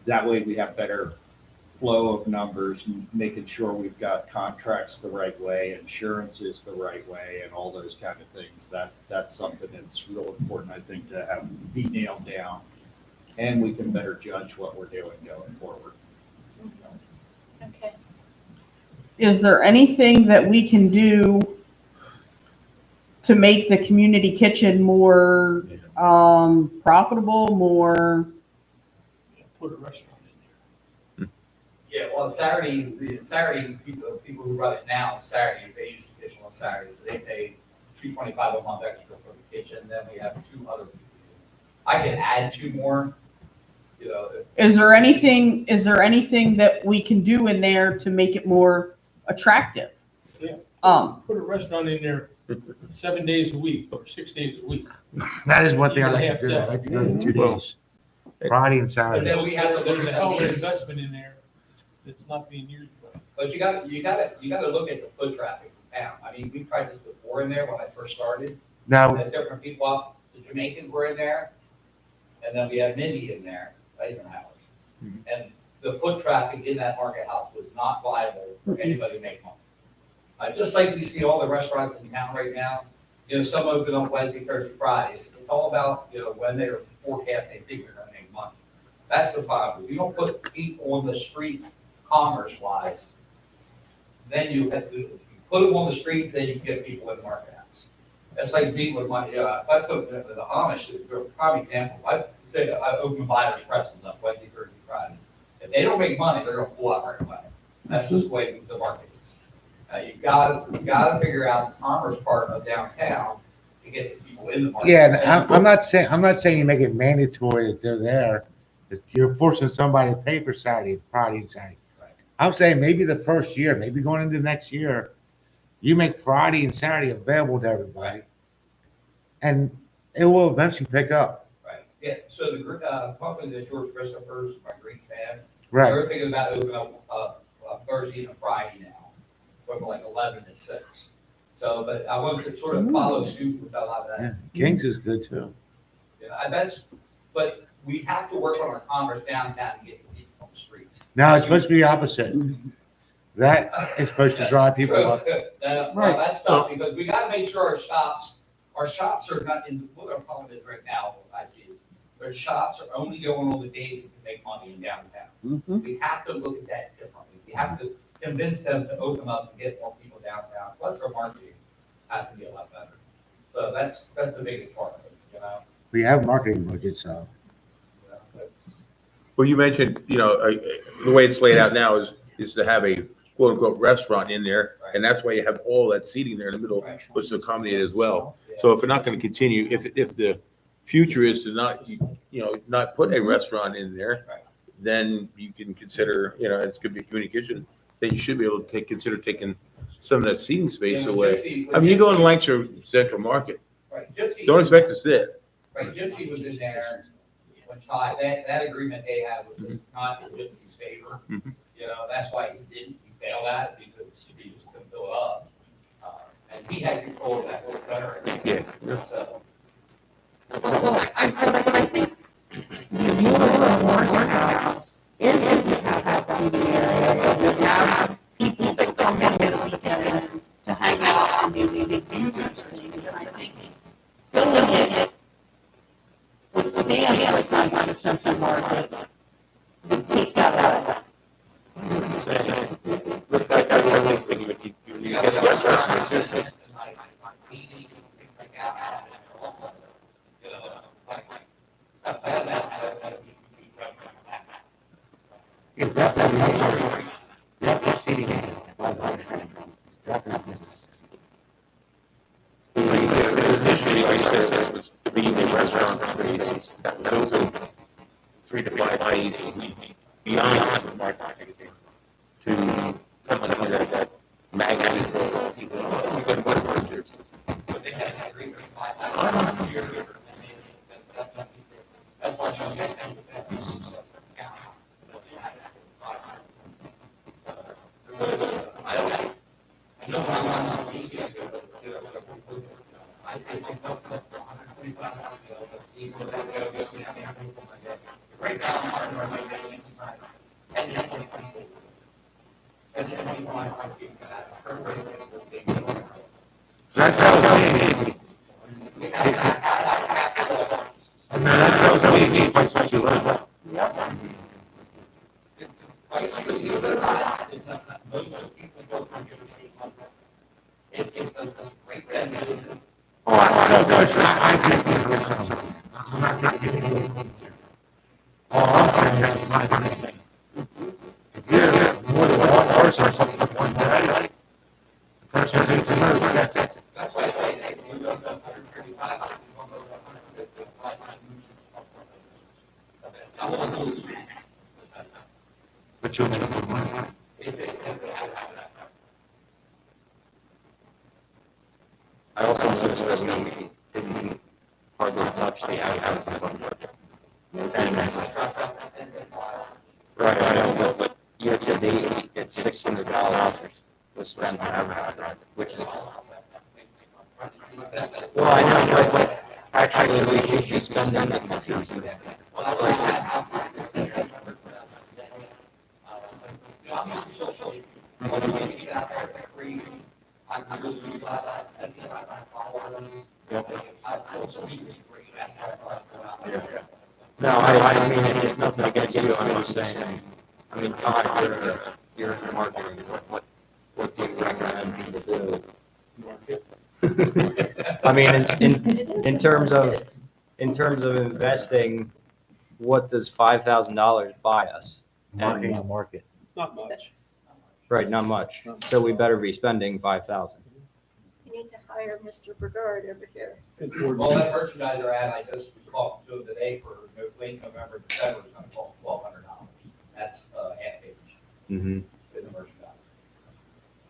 That way we have better flow of numbers, and making sure we've got contracts the right way, insurance is the right way, and all those kind of things. That's something that's real important, I think, to have be nailed down, and we can better judge what we're doing going forward. Okay. Is there anything that we can do to make the community kitchen more profitable, more? Put a restaurant in there. Yeah, well, Saturday, people who run it now, Saturdays, they use the kitchen on Saturdays, so they pay $225 a month extra for the kitchen, then we have 2 other people. I can add 2 more, you know. Is there anything that we can do in there to make it more attractive? Yeah. Um, Put a restaurant in there 7 days a week or 6 days a week. That is one thing I Even like half to do. I day. like to go to 2 Well, days, Friday and And Saturday. then we have to look There's a at hell of an these. investment in there that's not being used right. But you gotta look at the foot traffic in town. I mean, we tried this before in there when I first started. Now, Had different people up, the Jamaicans were in there, and then we had Mindy in there, Eisenhower. And the foot traffic in that market house was not viable for anybody to make money. Just like we see all the restaurants in town right now, you know, some open up Wednesday, Thursday, Fridays. It's all about, you know, when they're forecasting, they think they're gonna make money. That's the problem. If you don't put people on the streets commerce-wise, then you have to, you put them on the streets, then you can get people in the market house. That's like being with my, if I put the Amish, for a prime example, I say I open buyers pretzels up Wednesday, Thursday, Friday. If they don't make money, they're gonna pull out right away. That's just the way the market is. You gotta figure out the commerce part of downtown to get the people in the market. yeah, and I'm not saying you make it mandatory that they're there. That you're forcing somebody to pay for Saturday, Friday, and Saturday. Right. I'm saying maybe the first year, maybe going into next year, you make Friday and Saturday available to everybody, and it will eventually pick up. Right, yeah, so the company that George Christopher's, my Greek fan, Right. they're thinking about opening up Thursday and a Friday now, from like 11 to 6. So, but I wanted to sort of follow suit with a lot of Yeah. that. Kings is good too. Yeah, but we have to work on our commerce downtown to get the people on the streets. No, it's supposed to be the opposite. That is supposed to drive people up. Well, Right. that's tough, because we gotta make sure our shops are not in, what our problem is right now, I see is, our shops are only going on the days that can make money in downtown. mhm. We have to look at that differently. We have to convince them to open up and get more people downtown, plus our marketing has to be a lot better. So that's the biggest part of it, you know? We have marketing budget, so. You know, that's- Well, you mentioned, the way it's laid out now is to have a quote unquote restaurant in there. And that's why you have all that seating there in the middle, was to accommodate as well. So if we're not going to continue, if the future is to not put a restaurant in there, then you can consider, it's going to be a community kitchen, then you should be able to consider taking some of that seating space Yeah, away. Gypsy- I mean, you go in Lancaster Central Market, Right, Gypsy. don't expect to sit. Right, Gypsy was in there, when that agreement they had was just not in Gypsy's favor. Mhm. You know, that's why he failed at it, because he was Definitely. Definitely seating. Definitely business. Initially, like you said, it was to be a restaurant space that was open 3 to 5 days beyond the market to come under that magnitude for people. We couldn't put it there. But they had an agreement. That's why you don't get I don't know. I know I'm not easy, but I think right now, That tells me. And that tells me he thinks what you learn. Oh, I get it. I'm not getting it. Oh, I'm saying that's my thing. If you're more than one person or something with one day, the person needs to move, that's it. That's why I say, we don't go 135, we won't go 155. I won't lose. But you'll make more money. I also noticed that we didn't hardly touch the advertising budget. And, right, I know, but year to date, it's $600 was spent on advertising, which is, well, I know, but actually, we should be spending that much. No, I mean, it's nothing against you, I'm just saying, I mean, Todd, you're in marketing, what do you recommend people do? I mean, in terms of investing, what does $5,000 buy us? Marketing and market. Not much. Right, not much, so we better be spending 5,000. You need to hire Mr. Brigard over here. Well, that merchandiser ad, I just talked to him today for late November, December, it's gonna cost $1,200. That's, half page Mm-hmm. in the merchandiser.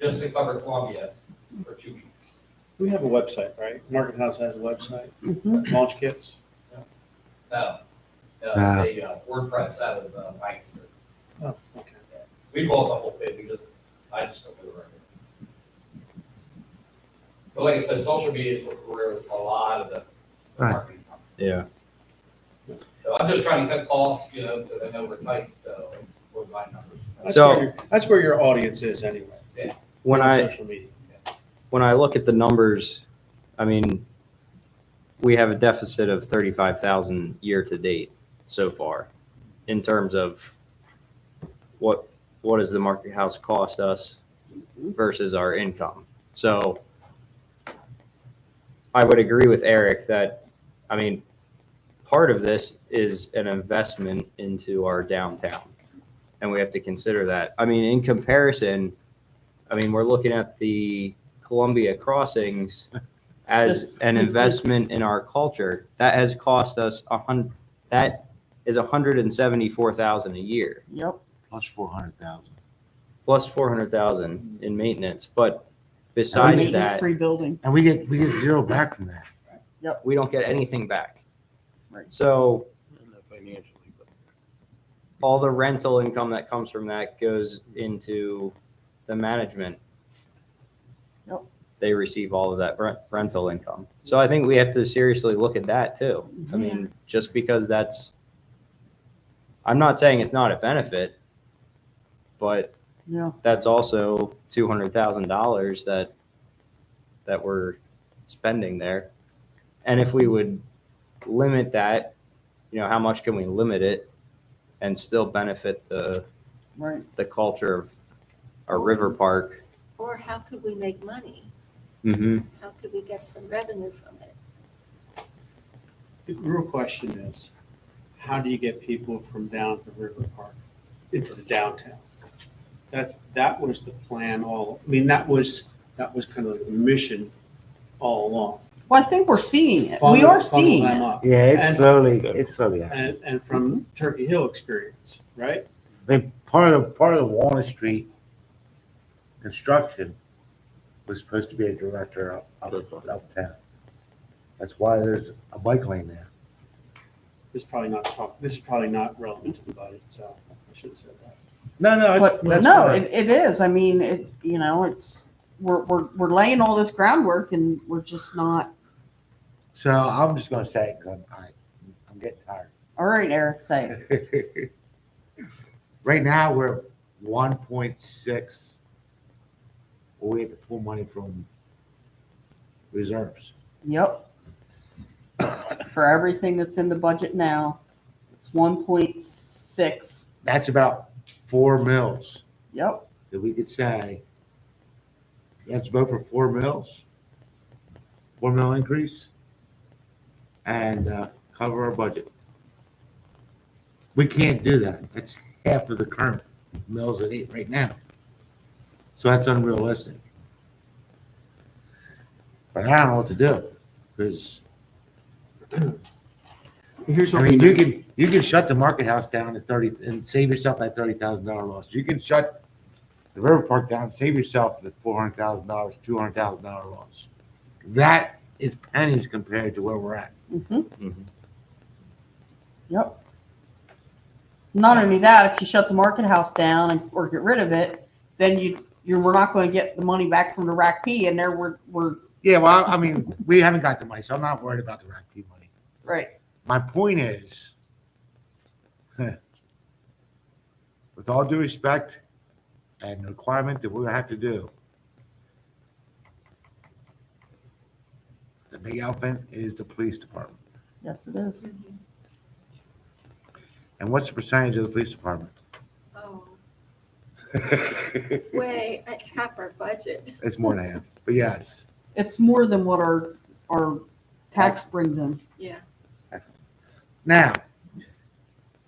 Just to cover Columbia for 2 weeks. We have a website, right? Market House has a website. Mhm. Launch kits. No, it's a WordPress out of Lancaster. Oh, okay. We bought the whole thing, I just don't do it right here. But like I said, social media is where a lot of the Right. marketing comes. Yeah. So I'm just trying to cut costs, because I know we're tight, so we're my numbers. That's where your audience is anyway. Yeah. When on I social media. look at the numbers, I mean, we have a deficit of 35,000 year to date so far in terms of what does the market house cost us versus our income. So I would agree with Eric that, I mean, part of this is an investment into our downtown. And we have to consider that. I mean, in comparison, I mean, we're looking at the Columbia crossings as an investment in our culture. That has cost us that is $174,000 a year. Yep. Plus 400,000. Plus 400,000 in maintenance. But besides Maintenance that, free building. And we get zero back from that. we don't get anything back. Right. So Not financially, but. all the rental income that comes from that goes into the management. Yep. They receive all of that rental income. So I think we have to seriously look at that too. I mean, just because I'm not saying it's not a benefit, but Yeah. that's also $200,000 that we're spending there. And if we would limit that, how much can we limit it and still benefit the Right. culture of our river park? Or how could we make money? Mm-hmm. How could we get some revenue from it? The real question is, how do you get people from down to River Park? into the downtown. That was the plan I mean, that was kind of like the mission all along. Well, I think we're seeing it. We Funnel- are funnel seeing them it. up. Yeah, And- it's slowly happening. And from Turkey Hill experience, right? I mean, part of Walnut Street construction was supposed to be a director uptown. That's why there's a bike lane there. This is probably not relevant to the budget, so I should have said that. No, But that's no, fine. it is. I mean, we're laying all this groundwork and we're just not. So I'm just gonna say it because I'm getting tired. All right, Eric, say it. Right now, we're 1.6. Well, we have to pull money from reserves. Yep. For everything that's in the budget now, it's 1.6. That's about 4 mills Yep. that we could say, let's vote for 4 mills, 4 mil increase, and cover our budget. We can't do that. That's half of the current mills at 8 right now. So that's unrealistic. But I don't know what to do because Here's I what mean, we you can shut the market house down at 30 and save yourself that $30,000 loss. You can shut the river park down and save yourself the $400,000, $200,000 loss. That is pennies compared to where we're at. Mm-hmm. Yep. Not only that, if you shut the market house down or get rid of it, then we're not going to get the money back from the RAC P, and there we're Yeah, well, I mean, we haven't got the money, so I'm not worried about the RAC P money. right. My point is, with all due respect and the requirement that we're gonna have to do, the big elephant is the police department. Yes, it is. And what's the percentage of the police department? Oh, way, it's half our budget. It's more than half, but yes. It's more than what our tax brings in. Yeah. Now,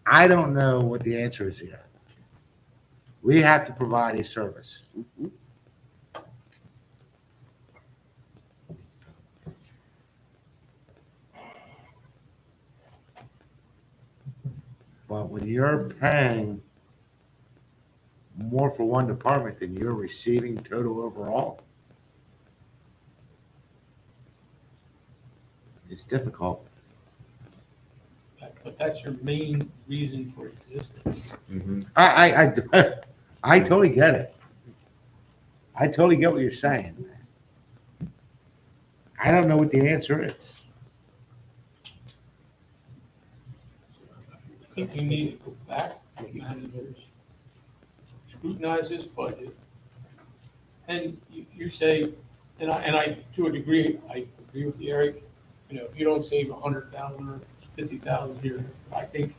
I don't know what the answer is here. We have to provide a service. But when you're paying more for one department than you're receiving total overall, it's difficult. But that's your main reason for existence. I totally get it. I totally get what you're saying. I don't know what the answer is. I think you need to go back to managers, scrutinize this budget. And you say, and I, to a degree, I agree with you, Eric, if you don't save 100,000 or 50,000 here, I think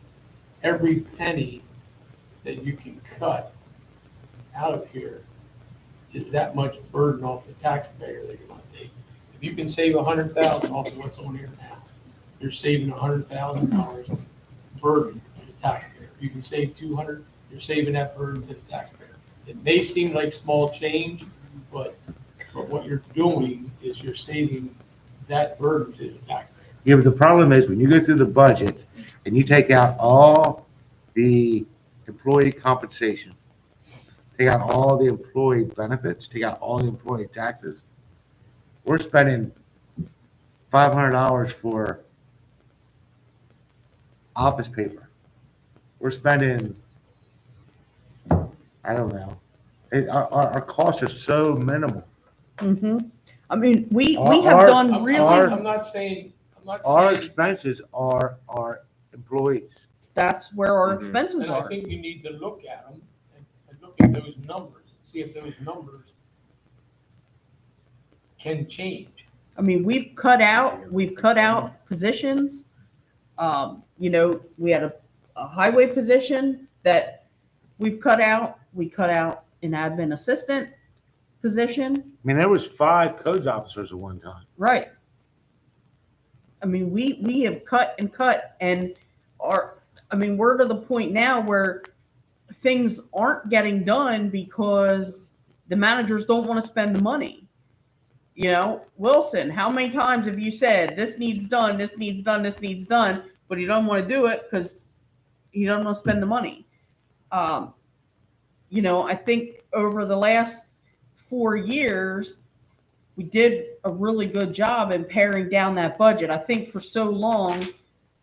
every penny that you can cut out of here is that much burden off the taxpayer that you're going to take. If you can save 100,000 off of what's on here now, you're saving $100,000 of burden to the taxpayer. You can save 200, you're saving that burden to the taxpayer. It may seem like small change, but what you're doing is you're saving that burden to the taxpayer. Yeah, but the problem is when you go through the budget and you take out all the employee compensation, take out all the employee benefits, take out all the employee taxes, we're spending $500 for office paper. We're spending, I don't know. Our costs are so minimal. Mm-hmm. I mean, we Our- have done I'm really. not saying, Our expenses are our employees. That's where our Mhm. expenses and I are. think you need to look at them and look at those numbers, and see if those numbers can change. I mean, we've cut out positions. We had a highway position that we've cut out. We cut out an admin assistant position. I mean, there was 5 codes officers at one time. Right. I mean, we have cut and cut, and we're to the point now where things aren't getting done because the managers don't want to spend the money. You know, Wilson, how many times have you said this needs done, this needs done, this needs done, but he doesn't want to do it because he doesn't want to spend the money. You know, I think over the last 4 years, we did a really good job in paring down that budget. I think for so long,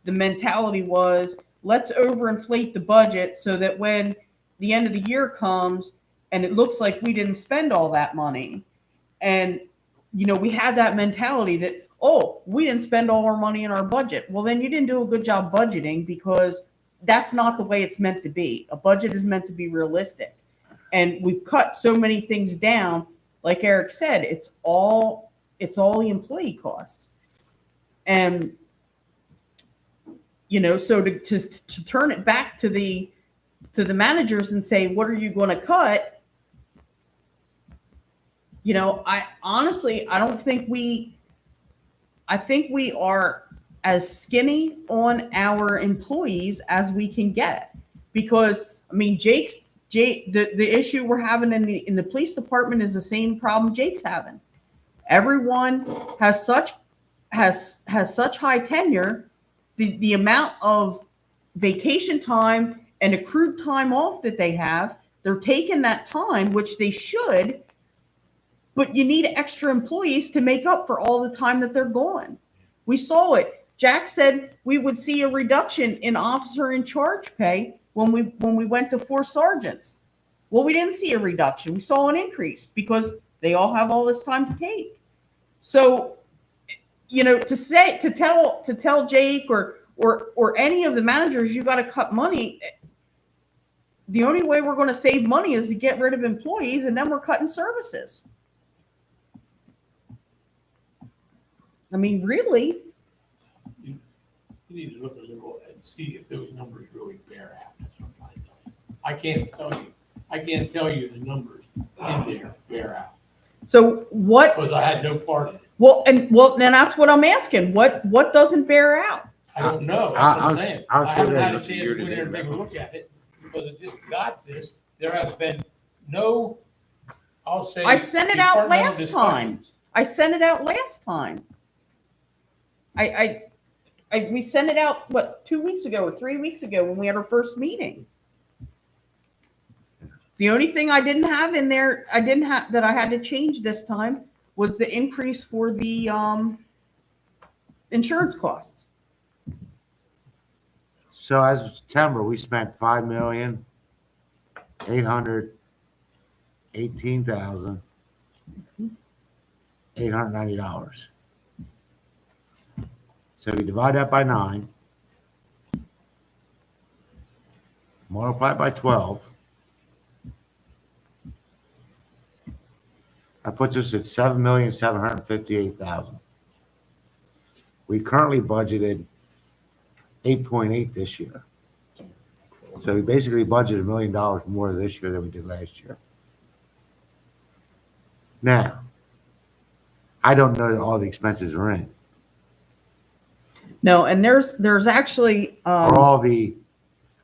the mentality was let's overinflate the budget so that when the end of the year comes and it looks like we didn't spend all that money. And, you know, we had that mentality that, oh, we didn't spend all our money in our budget. Well, then you didn't do a good job budgeting, because that's not the way it's meant to be. A budget is meant to be realistic. And we've cut so many things down. Like Eric said, it's all the employee costs. And, you know, so to turn it back to the managers and say, what are you going to cut? You know, I think we are as skinny on our employees as we can get, because I mean, the issue we're having in the police department is the same problem Jake's having. Everyone has such high tenure. The amount of vacation time and accrued time off that they have, they're taking that time, which they should, but you need extra employees to make up for all the time that they're gone. We saw it. Jack said we would see a reduction in officer in charge pay when we went to 4 sergeants. Well, we didn't see a reduction. We saw an increase because they all have all this time to take. So, you know, to tell Jake or any of the managers you got to cut money, the only way we're going to save money is to get rid of employees, and then we're cutting services. I mean, really. You need to look a little and see if those numbers really bear out. That's what I'm trying to tell you. I can't tell you the numbers in there bear out, So what? because I had no part in it. Well, then that's what I'm asking. What doesn't bear out? I don't know. That's what I'm saying. I haven't had a chance to go in there and take a look at it, because I just got this. There has been no, I'll say. I sent it out departmental last time. discussions. I sent it out last time. We sent it out, what, 2 weeks ago or 3 weeks ago when we had our first meeting. The only thing I didn't have in there, that I had to change this time, was the increase for the insurance costs. So as of September, we spent $5,818,890. So we divide that by 9, multiply it by 12. That puts us at $7,758,000. We currently budgeted 8.8 this year. So we basically budgeted $1 million more this year than we did last year. Now, I don't know that all the expenses are in. No, and there's actually Or all the,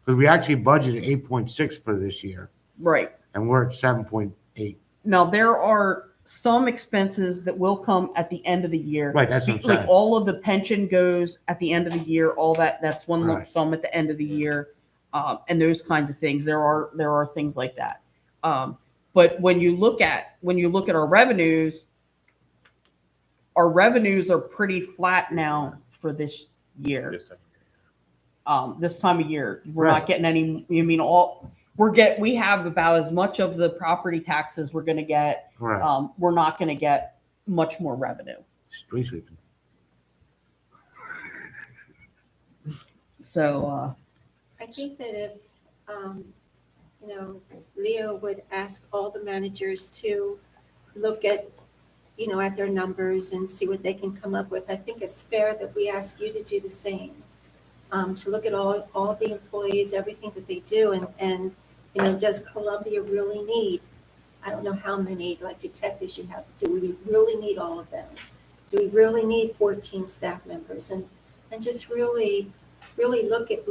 because we actually budgeted 8.6 for this year, right. and we're at 7.8. Now there are some expenses that will come at the end of the year. Right, that's what I'm Like saying. all of the pension goes at the end of the year. All that's one lump Right. sum at the end of the year, and those kinds of things. There are things like that. But when you look at our revenues are pretty flat now for this year. This time of year, we're Right. not getting any. I mean, we have about as much of the property taxes we're going to get. Right. We're not going to get much more revenue. Street sweeping. So, I think that if, Leo would ask all the managers to look at, at their numbers and see what they can come up with, I think it's fair that we ask you to do the same. To look at all the employees, everything that they do, and does Columbia really need, I don't know how many like detectives you have, do we really need all of them? Do we really need 14 staff members? And just really look at,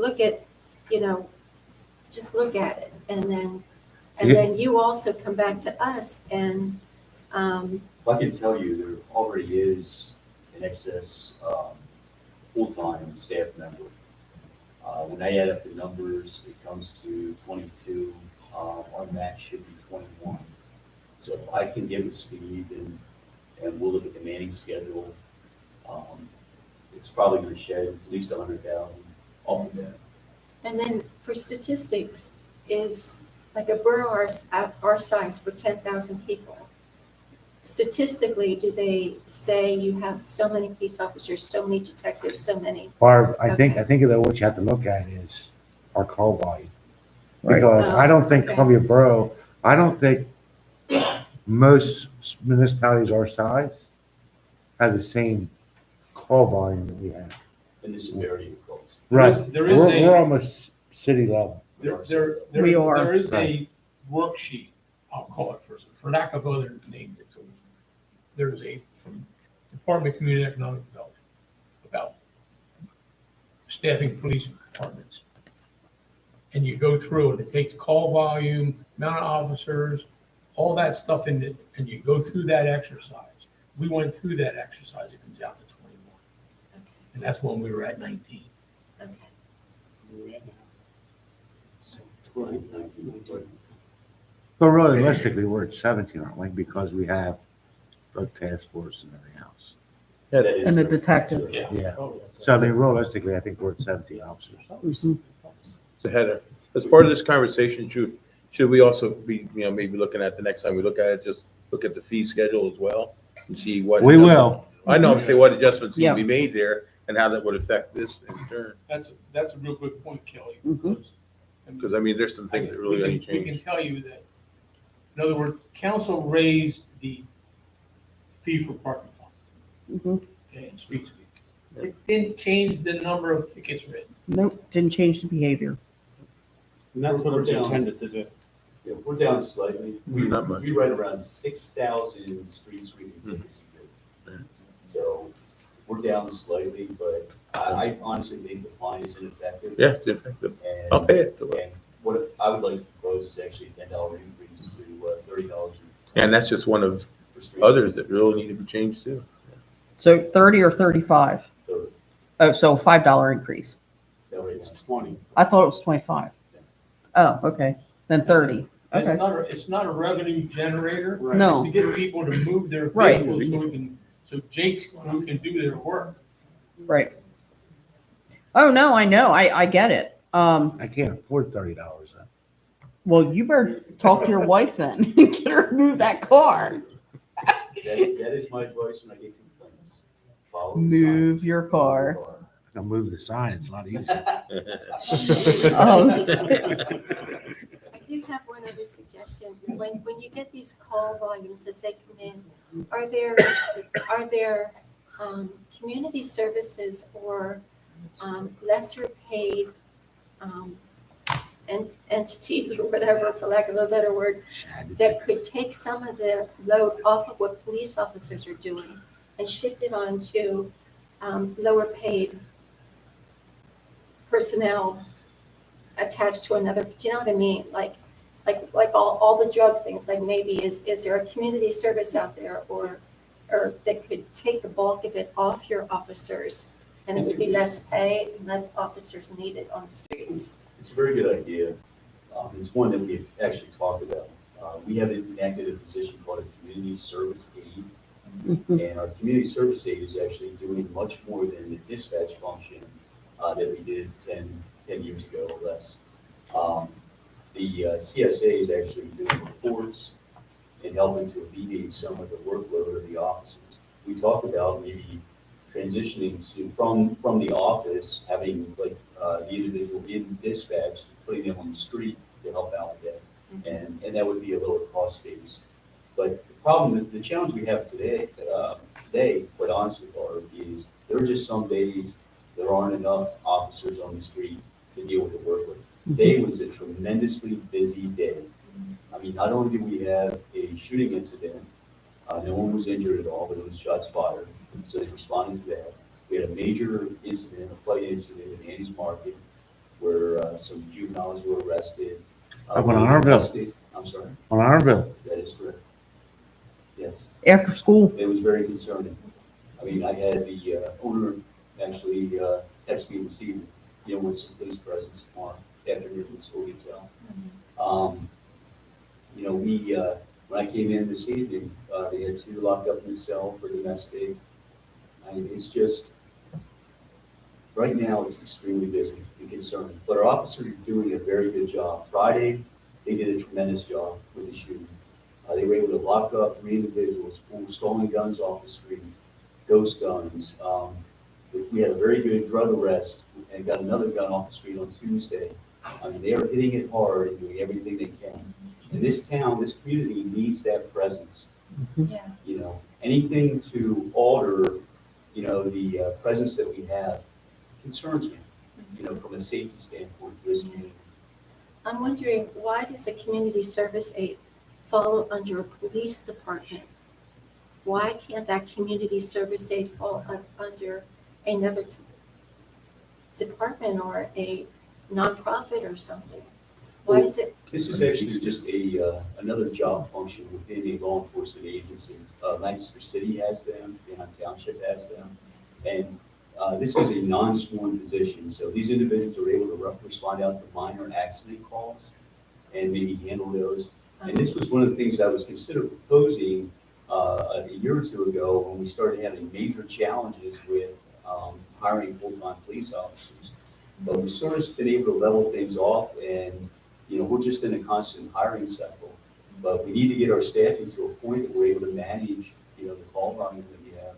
just look at it and then you also come back to us and, I can tell you, there already is an excess full-time staff member. When I add up the numbers, it comes to 22. Our max should be 21. So I can get with Steve and we'll look at the manning schedule. It's probably going to shed at least 100,000 off of that. and then for statistics is like a borough our size for 10,000 people. Statistically, do they say you have so many police officers, so many detectives, so many? Barb, I think Okay. that what you have to look at is our call volume. Right. Because I don't think Okay. Columbia Borough, I don't think most municipalities our size have the same call volume that we have. And the severity of calls. There is We're a, almost city level. We are. there is a Right. worksheet, I'll call it for lack of other name. There's a, from Department of Community and Economic Development about staffing police departments. And you go through it, it takes call volume, amount of officers, all that stuff in it, and you go through that exercise. We went through that exercise, it comes out to 21. And that's when we were at 19. Okay. But realistically, we're at 17, aren't we? Because we have drug task force and everything else. That is And the correct. detective. Yeah. Yeah. So I mean, realistically, I think we're at 17 officers. Mhm. So Heather, as part of this conversation, should we also be, maybe looking at the next time we look at it, just look at the fee schedule as well and see what. We will. I know, I'm saying what adjustments need Yeah. to be made there and how that would affect this in turn. That's a real good point, Kelly. Mhm. Because I mean, there's some things that really We only can- We can change. tell you that, in other words, council raised the fee for parking fines Mhm. and street sweep. It didn't change the number of tickets written. Nope, didn't change the behavior. And that's what We're it's down. intended to do. Yeah, we're down slightly. Not much. We write around 6,000 street sweeping Hmm. tickets a year. So we're down slightly, but I honestly think the fine is ineffective. Yeah, it's effective. And- I'll pay it. And what I would like to propose is actually a $10 increase to $30 And that's just one of for street. others that really need to be changed too. So 30 or 35? So Oh, so $5 increase. that way It's 20. I thought it was 25. Oh, okay. Then 30. And Okay. it's not a revenue generator. Right. No. It's to get people to move their Right. vehicles so Jake's crew can do their work. Right. Oh, no, I know. I get it. I can't afford $30 then. Well, you better talk to your wife then and get her to move that car. that is my advice when I get complaints. Follow the Move signs. your car. I'll move the sign, it's a lot easier. I do have one other suggestion. When you get these call volumes as they come in, are there community services or lesser paid entities or whatever, for lack of a better word, that could take some of the load off of what police officers are doing and shift it on to lower paid personnel attached to another, do you know what I mean? Like all the drug things, like maybe is there a community service out there or that could take the bulk of it off your officers and it would be less pay and less officers needed on the streets? It's a very good idea. It's one that we've actually talked about. We have enacted a position called a community service aide. And our community service aide is actually doing much more than the dispatch function that we did 10 years ago or less. The CSA is actually doing reports and helping to alleviate some of the workload of the officers. We talked about maybe transitioning from the office, having like the individual in dispatch, putting them on the street to help out with that. And that would be a lower cost base. But the problem, the challenge we have today, quite honestly, Barb, is there are just some days there aren't enough officers on the street to deal with the workload. Today was a tremendously busy day. I mean, not only did we have a shooting incident, no one was injured at all, but it was shots fired, so they responded to that. We had a major incident, a fight incident in Andy's Market. where some juveniles were arrested. Up on Honorville. I'm sorry, On Honorville. that is correct. Yes, After school? it was very concerning. I mean, I had the owner actually text me this evening, with some police presence tomorrow afternoon when school gets out. When I came in this evening, they had 2 locked up in the cell for domestic. I mean, it's just, right now, it's extremely busy and concerning, but our officers are doing a very good job. Friday, they did a tremendous job with the shooting. They were able to lock up 3 individuals, pull stolen guns off the street, ghost guns. We had a very good drug arrest and got another gun off the street on Tuesday. I mean, they are hitting it hard and doing everything they can. And this town, this community needs that presence. Yeah. Anything to alter, the presence that we have concerns me, from a safety standpoint for this community. I'm wondering, why does a community service aide fall under a police department? Why can't that community service aide fall under another department or a nonprofit or something? Why does it? This is actually just another job function within a law enforcement agency. Lancaster City has them, Anaheim Township has them, and this is a non-sworn position. So these individuals are able to respond out to minor accident calls and maybe handle those. And this was one of the things I was considering proposing a year or 2 ago when we started having major challenges with hiring full-time police officers. But we've sort of been able to level things off, and we're just in a constant hiring cycle. But we need to get our staffing to a point that we're able to manage, the call volume that we have.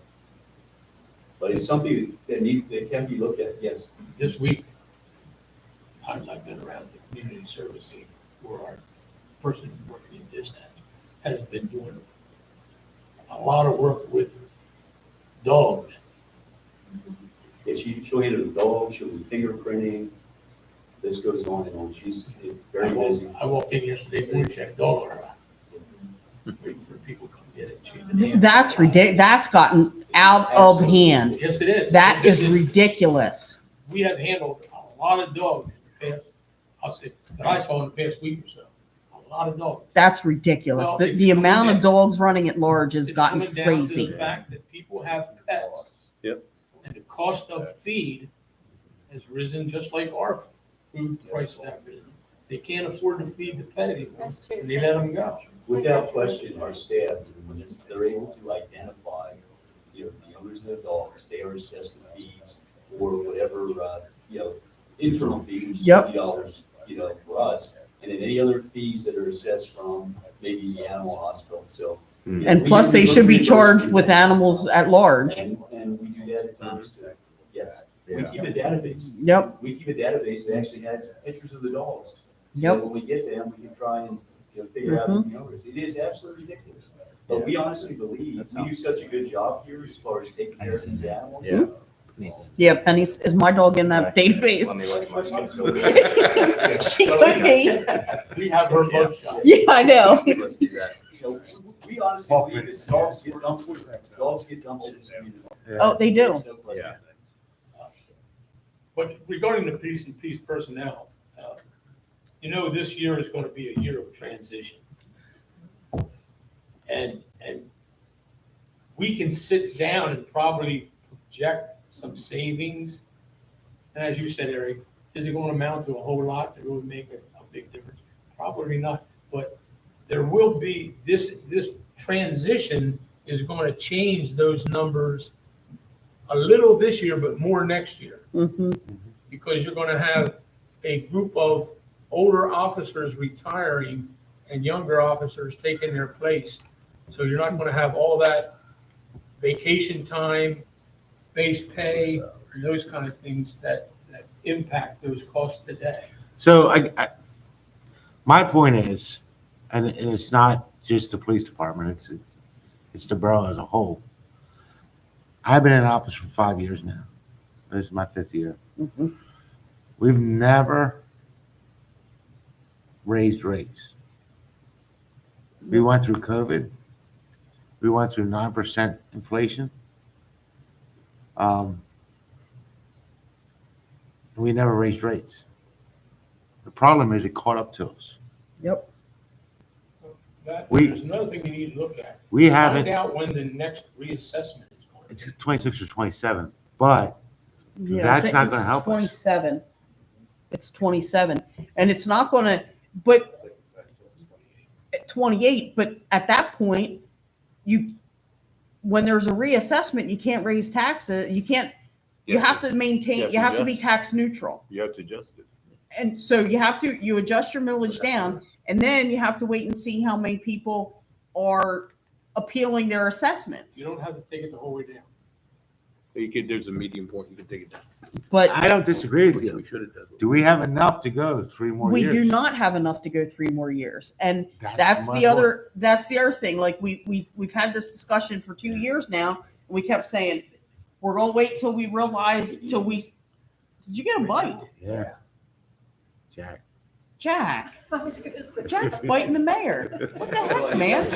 But it's something that can be looked at, yes. This week, times I've been around the community servicing, where our person working in dispatch has been doing a lot of work with dogs. Yeah, she'll handle the dog, she'll do fingerprinting, this goes on and on. She's very busy. I walked in yesterday morning, she had a dog on her lap, waiting for people to come get it. She's been handling That's it. ridiculous. That's gotten out of hand. Yes, it is. That is It's- ridiculous. We have handled a lot of dogs in the past, I'll say, that I saw in the past week or so. A lot of dogs. That's ridiculous. Well, The, it's the coming amount of down. dogs running at large has It's gotten coming down to crazy. the fact that people have pets. Yep. And the cost of feed has risen just like our food prices have risen. They can't afford to feed the pet anymore, That's true. and they let them go. Without question, our staff, when they're able to identify, the owners of the dogs, they are assessed the fees or whatever, internal fee, which is Yep. $50, for us. And then any other fees that are assessed from maybe the animal hospital, so. And we plus, they usually should be look charged at with animals at large. And we do that at times too, yes. We Yeah. keep a database. Yep. We keep a database that actually has pictures of the dogs. So Yep. when we get them, we can try and, figure out who the owner is. It is absolutely ridiculous. But we honestly believe, we do such a good job here as far as taking care of these animals. Yeah. Yeah, Penny, is my dog in that database? Let me let my kids go. She could be. We have her bug shot. Yeah, I know. Let's do that. We honestly believe that dogs get dumped in this community. Oh, they do. There's no question. Yeah. But regarding the police and police personnel, this year is going to be a year of transition. And we can sit down and probably project some savings. And as you said, Eric, is it going to amount to a whole lot to really make a big difference? Probably not, but there will be, this transition is going to change those numbers a little this year, but more next year. Mhm. Because you're going to have a group of older officers retiring and younger officers taking their place. So you're not going to have all that vacation time, base pay, and those kind of things that impact those costs today. So my point is, and it's not just the police department, it's the borough as a whole. I've been in office for 5 years now. This is my 5th year. Mhm. We've never raised rates. We went through COVID. We went through 9% inflation. We never raised rates. The problem is it caught up to us. Yep. There's another thing you need to look at. We Find haven't, out when the next reassessment is going. it's 26 or 27, but Yeah, I That's think not it's gonna help us. 27. It's 27, and it's not gonna, but at 28, but at that point, when there's a reassessment, you can't raise taxes, you have to maintain, you have to be tax neutral. You have to adjust it. And so you adjust your millage down, and then you have to wait and see how many people are appealing their assessments. You don't have to take it the whole way down. There's a medium point, you can take it down. But I don't disagree with We you. should have done it. Do we have enough to go 3 more we years? do not have enough to go 3 more years. And That's my that's the other thing. Like we've had this discussion for 2 years now. And we kept saying, we're going to wait till we realize, did you get a bite? Yeah. Jack. I was gonna say. Jack's biting the mayor. What the heck, man?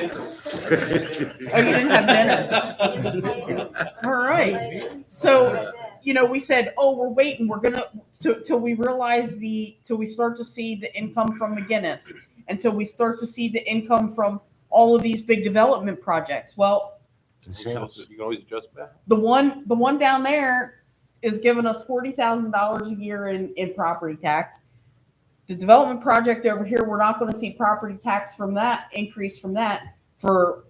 Oh, you didn't have dinner? All right. So, we said, oh, we're waiting. We're going to, till we realize till we start to see the income from McGinnis, until we start to see the income from all of these big development projects. Well, You can always adjust back. the one down there is giving us $40,000 a year in property tax. The development project over here, we're not going to see property tax from that increase from that for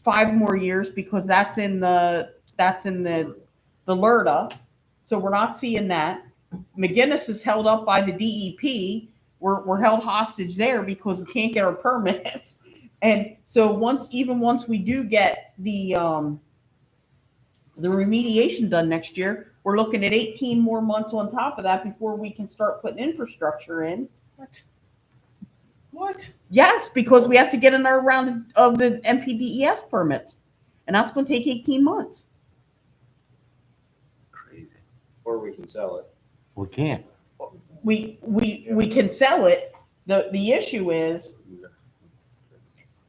5 more years because that's in the LERTA. So we're not seeing that. McGinnis is held up by the DEP. We're held hostage there because we can't get our permits. And so once we do get the remediation done next year, we're looking at 18 more months on top of that before we can start putting infrastructure in. What? Yes, because we have to get another round of the MPDES permits, and that's going to take 18 months. Crazy. Or we can sell it. We can't. We can sell it. The issue is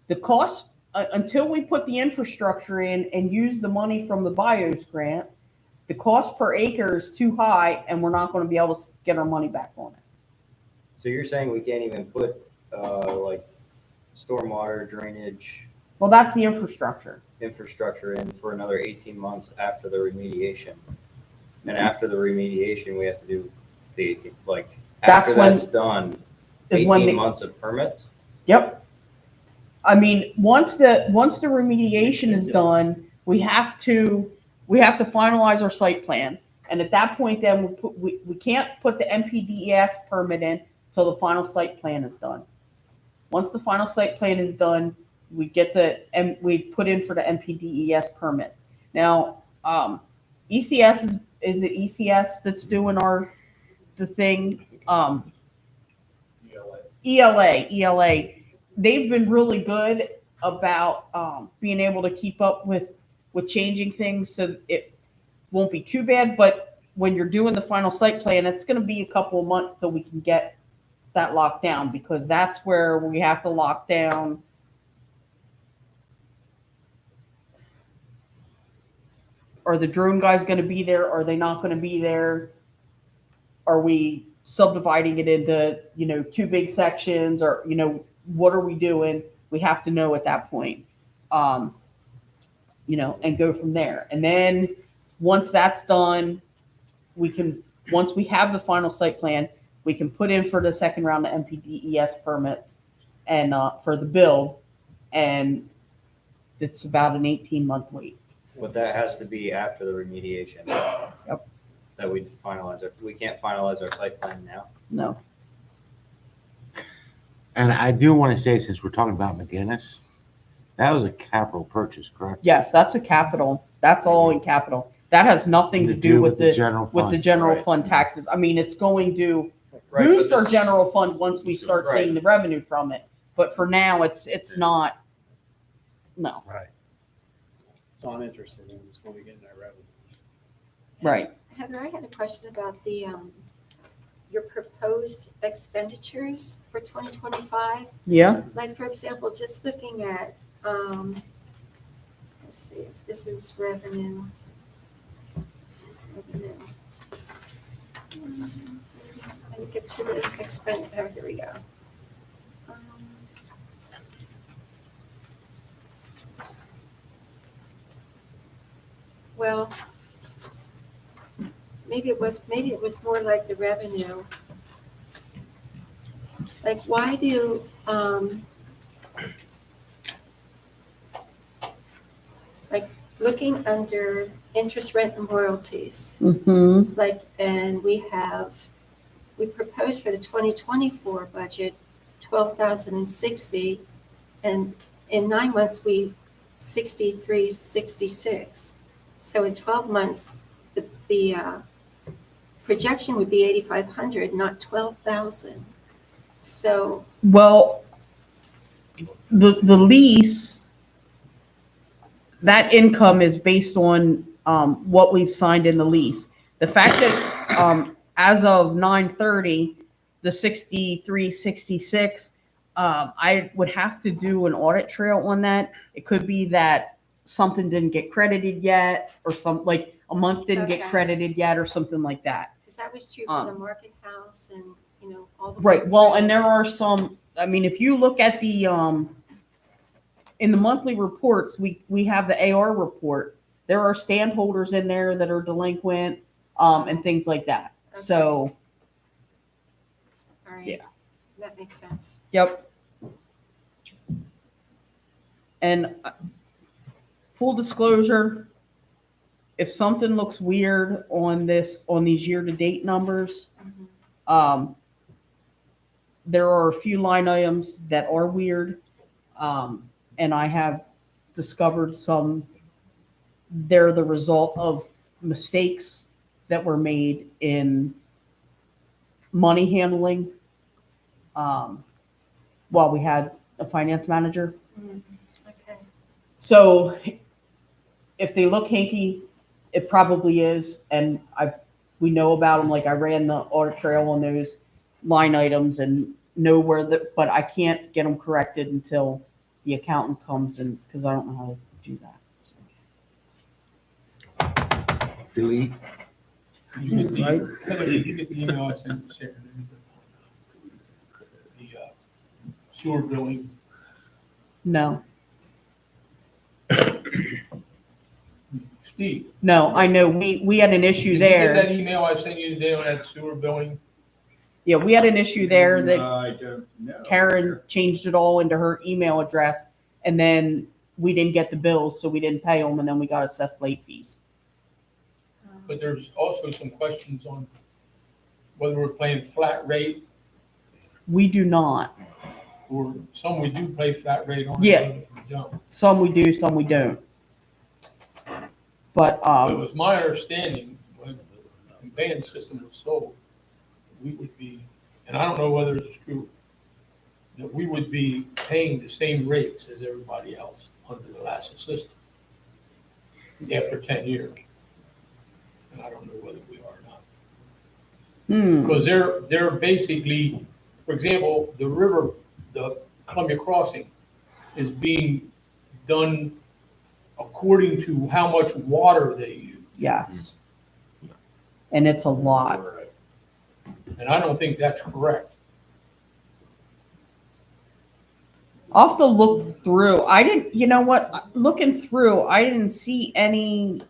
the cost until we put the infrastructure in and use the money from the BIOS grant. The cost per acre is too high, and we're not going to be able to get our money back on it. So you're saying we can't even put like stormwater drainage Well, that's the infrastructure. infrastructure in for another 18 months after the remediation. And after the remediation, we have to do the 18, like, That's after when- that's done, is 18 when months of permits? Yep. I mean, once the remediation is done, we have to finalize our site plan. And at that point, then we can't put the MPDES permit in till the final site plan is done. Once the final site plan is done, we put in for the MPDES permits. Now, ECS is it ECS that's doing the thing? ELA. They've been really good about being able to keep up with changing things so it won't be too bad. But when you're doing the final site plan, it's going to be a couple of months till we can get that locked down, because that's where we have to lock down. Are the drone guys going to be there? Are they not going to be there? Are we subdividing it into, 2 big sections, or, what are we doing? We have to know at that point, and go from there. And then once that's done, once we have the final site plan, we can put in for the second round of MPDES permits and for the build. And it's about an 18-month wait. But that has to be after the remediation. Yep. That we finalize it. We can't finalize our site plan now. No. And I do want to say, since we're talking about McGinnis, that was a capital purchase, correct? Yes, that's a capital. That's all in capital. That has nothing to do with the general fund. with the general Right. fund taxes. I mean, it's going to Right, boost but our this- general fund once we start Right. seeing the revenue from it. But for now, it's not. No. Right. So I'm interested in it's going to get in that revenue. Right. Heather, I had a question about your proposed expenditures for 2025. Yeah. Like, for example, just looking at, let's see, this is revenue. This is revenue. Let me get to the expense, oh, here we go. Um, Well, maybe it was more like the revenue. Like, why do, like, looking under interest, rent, and royalties, Mm-hmm. like, and we proposed for the 2024 budget, 12,060, and in 9 months, 6366. So in 12 months, the projection would be 8,500, not 12,000. So, Well, the lease, that income is based on what we've signed in the lease. The fact that as of 9/30, the 6366, I would have to do an audit trail on that. It could be that something didn't get credited yet, or like a month didn't get Okay. credited yet, or something like that. because that was true for the market house and, all the. Right. Well, and there are some, I mean, if you look at the in the monthly reports, we have the AR report. There are stand holders in there that are delinquent, and things like that. Okay. So, All right. yeah. That makes sense. Yep. And full disclosure, if something looks weird on these year-to-date numbers, Mhm. there are a few line items that are weird, and I have discovered some. They're the result of mistakes that were made in money handling while we had a finance manager. Okay. So if they look hanky, it probably is, and we know about them. Like, I ran the audit trail on those line items and know but I can't get them corrected until the accountant comes in, because I don't know how to do that. Delete. You get the, Heather, you get the email I sent you, Sarah, the sewer billing. No, Steve. no, I know we had an issue Did you get there. that email I sent you today on that sewer billing? Yeah, we had an issue there that I don't know. Karen changed it all into her email address, and then we didn't get the bills, so we didn't pay them, and then we got assessed late fees. But there's also some questions on whether we're paying flat rate, We do not. or some we do pay flat rate on. Yeah. others we don't. Some we do, some we don't. But But it was my understanding when the conveyance system was sold, we would be, and I don't know whether it's true, that we would be paying the same rates as everybody else under the last system after 10 years. And I don't know whether we are or not. Because they're basically, for example, the Columbia Crossing is being done according to how much water they use. yes. And it's a lot. And I don't think that's correct. I'll have to look through. You know what? Looking through, I didn't see any.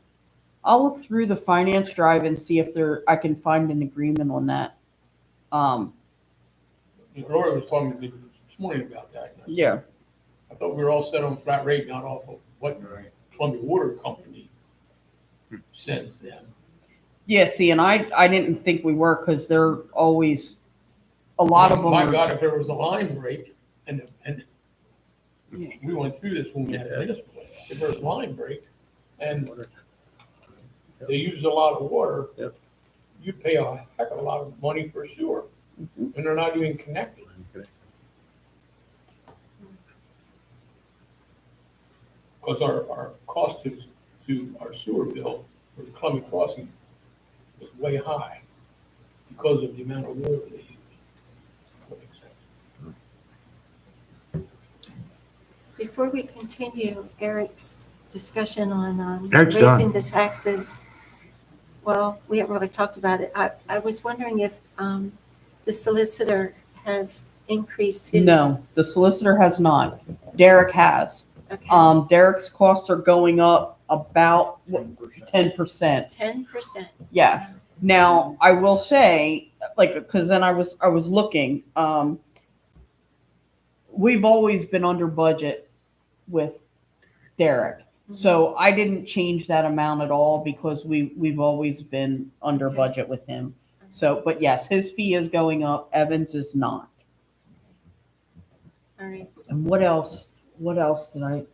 I'll look through the finance drive and see if I can find an agreement on that. Roy was talking to me this morning about that. And Yeah. I thought we were all set on flat rate, not off of what Columbia Water Company sends them. Yeah, see, and I didn't think we were, because they're always, a lot of them My are. God, if there was a line break, and we went through this when we had this place, if there's a line break, and they use a lot of water, Yep. you pay a heck of a lot of money for sewer, and they're not even connected. Because our cost to our sewer bill for the Columbia Crossing was way high because of the amount of water they use. That makes sense. Before we continue Eric's discussion on Eric's raising done. the taxes, well, we haven't really talked about it. I was wondering if the the solicitor has increased his. No, the solicitor has not. Derek has. Okay, Derek's costs are going up about 10%. 10%. Yes. Now, I will say, like, because then I was looking, we've always been under budget with Derek. So I didn't change that amount at all because we've always been under Okay. budget with him. So, but yes, his fee is going up. Evans is not. All right. And what else? What else did I?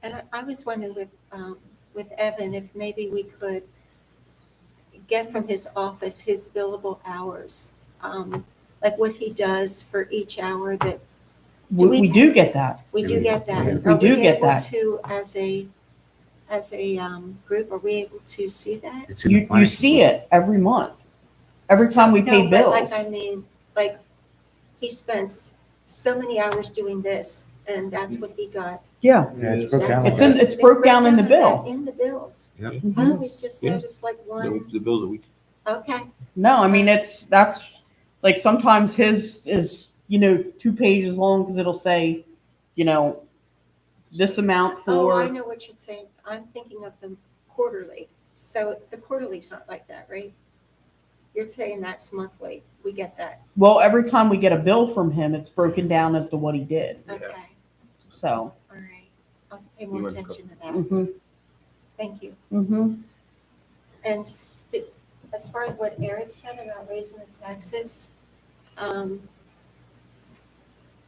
And I was wondering with Evan, if maybe we could get from his office his billable hours, like what he does for each hour that. We do get that. We do get that. We Are do get able that. to, as a group, are we able to see that? It's in the You plan. see it every month. Every time we pay No, but bills. like, I mean, like, he spends so many hours doing this, and that's what he got. Yeah. Yeah, it's broke down. It's in, it's broke down in the bill. In the bills. Yep. I always just Yeah. noticed like one, The bills that we. okay, No, I mean, that's like sometimes his is, 2 pages long because it'll say, this amount oh, I for, know what you're saying, I'm thinking of them quarterly, so the quarterly's not like that, right? You're saying that's monthly, we get that, well, every time we get a bill from him, it's broken down as to what he did. okay, So. all right, I'll have to pay more You wanna attention to that, Mm-hmm, thank you. mm-hmm. And as far as what Eric said about raising the taxes,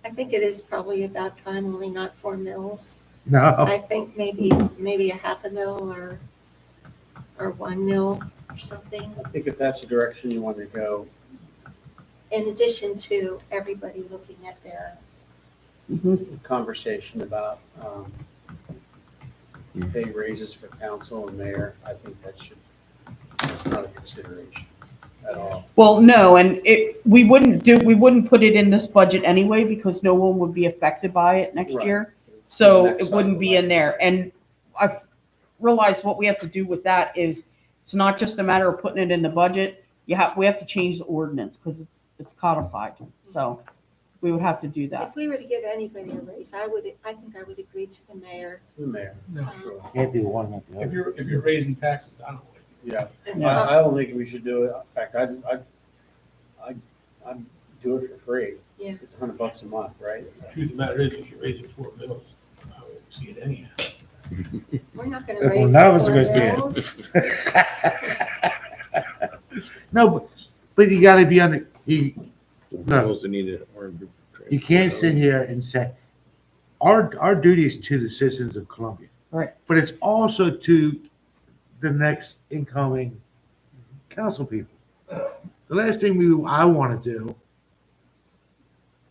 I think it is probably about time, only not 4 mils. No, I think maybe a half a mil or 1 mil or something, I think if that's the direction you want to go, in addition to everybody looking at their, conversation about pay raises for council and mayor, I think that's not a consideration at all. Well, no, and we wouldn't put it in this budget anyway because no one would be affected by it next Right. year. So Next it wouldn't cycle, be in like there. And I've realized what we have to do with that is it's not just a matter of putting it in the budget. We have to change the ordinance because it's codified. So we would have to do that. if we were to give anybody a raise, I think I would agree to the mayor. The mayor, No. sure. can't do one with the If other. you're raising taxes, I don't know. Yeah, And Yeah. I don't think we should do it. In fact, I'd do it for free. Yeah. It's $100 a month, right? The truth of the matter is, if you're raising 4 mils, I won't see it anyhow. We're not gonna Well, raise none of the us are 4 gonna see it. mils. No, but you gotta be under, no, Bills that need it. you can't sit here and say, our duty is to the citizens of Columbia. Right. But it's also to the next incoming council people. The last thing I want to do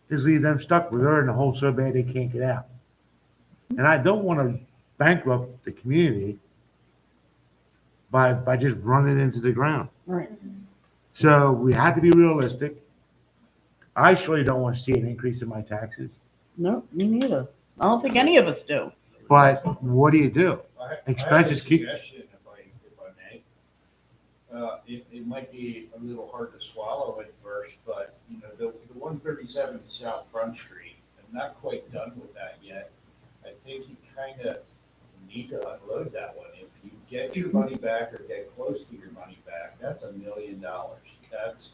is leave them stuck where they're in a hole so bad they can't get out. And I don't want to bankrupt the community by just running into the ground. Right. So we have to be realistic. I surely don't want to see an increase in my taxes, No, me neither. I don't think any of us do. but what do you do? I have Expenses a keep- suggestion, if I may. It might be a little hard to swallow at first, but, the 137 South Front Street, I'm not quite done with that yet. I think you kind of need to unload that one. If you get your money back or get close to your money back, that's $1 million.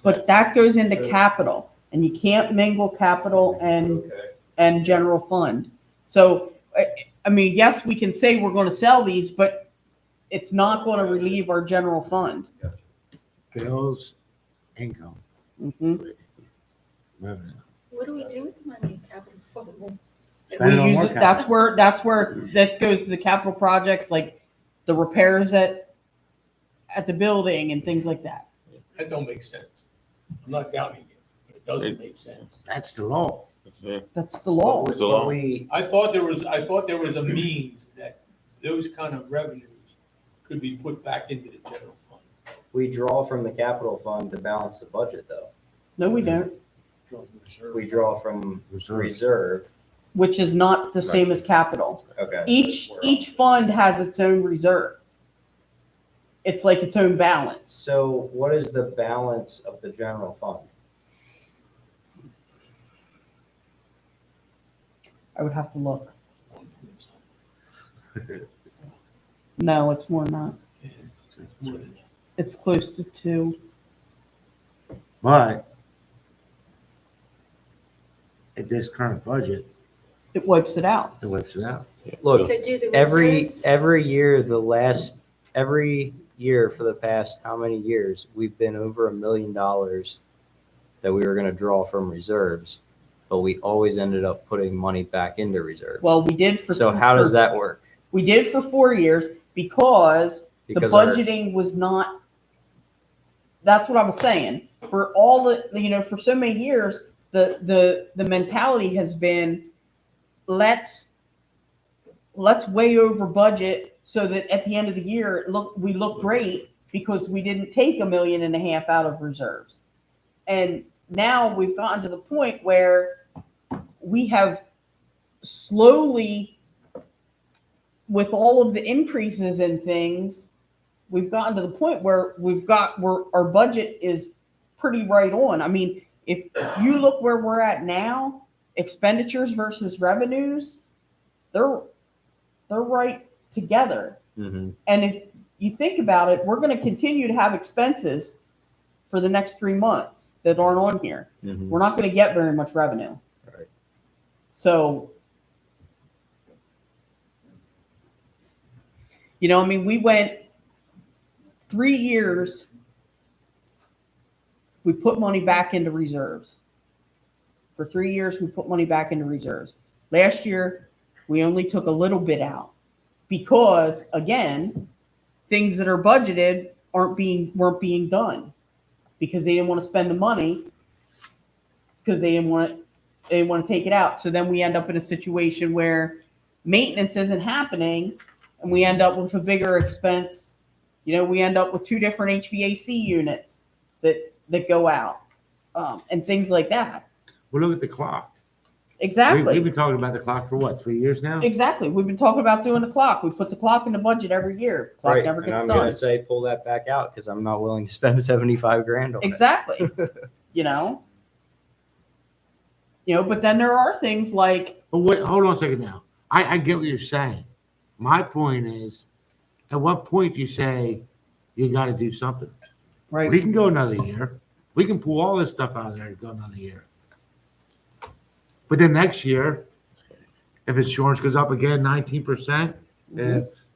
But that goes into capital and you can't mingle capital Okay. and general fund. So, I mean, yes, we can say we're going to sell these, but it's not going to relieve our general fund. Bills, income, Mhm. revenue. What do we do with the money in capital fund? Spend it on We use more it, that's where that goes to the capital projects, like the repairs at the building and things like that. That don't make sense. I'm not doubting it, but it doesn't make sense. That's the law. That's the law. It's a law. I thought there was a means that those kind of revenues could be put back into the general fund. We draw from the capital fund to balance the budget, though. No, we don't, We draw from reserve. which is not the same as capital. Okay. Each fund has its own reserve. It's like its own balance. So what is the balance of the general fund? I would have to look. No, it's more than that. It's close to 2. But at this current budget, It wipes it out. it wipes it out. Look, So do the every reserves. every year for the past how many years, we've been over $1 million that we were going to draw from reserves, but we always ended up putting money back into reserves. Well, we did for. So how does that work? We did for 4 years because the Because our- budgeting was not, that's what I was saying. For all the, for so many years, the mentality has been, let's way over budget so that at the end of the year, we look great because we didn't take $1.5 million out of reserves. And now we've gotten to the point where we have slowly, with all of the increases in things, we've gotten to the point where our budget is pretty right on. I mean, if you look where we're at now, expenditures versus revenues, they're right together. Mm-hmm. And if you think about it, we're going to continue to have expenses for the next 3 months that aren't on here. Mm-hmm. We're not going to get very much revenue. Right. So, I mean, we went 3 years, we put money back into reserves. For 3 years, we put money back into reserves. Last year, we only took a little bit out because, again, things that are budgeted weren't being done because they didn't want to spend the money because they didn't want to take it out. So then we end up in a situation where maintenance isn't happening and we end up with a bigger expense. We end up with 2 different HVAC units that go out and things like that. Well, look at the clock. Exactly. We've been talking about the clock for what, 3 years now? Exactly. We've been talking about doing the clock. We put the clock in the budget every year. Clock Right. never And gets I'm done. going to say pull that back out because I'm not willing to spend 75 grand on Exactly. But then there are things like, But wait, hold on a second now. I get what you're saying. My point is, at what point do you say you got to do something? right. We can go another year. We can pull all this stuff out of there and go another year. But then next year, if insurance goes up again 19%, if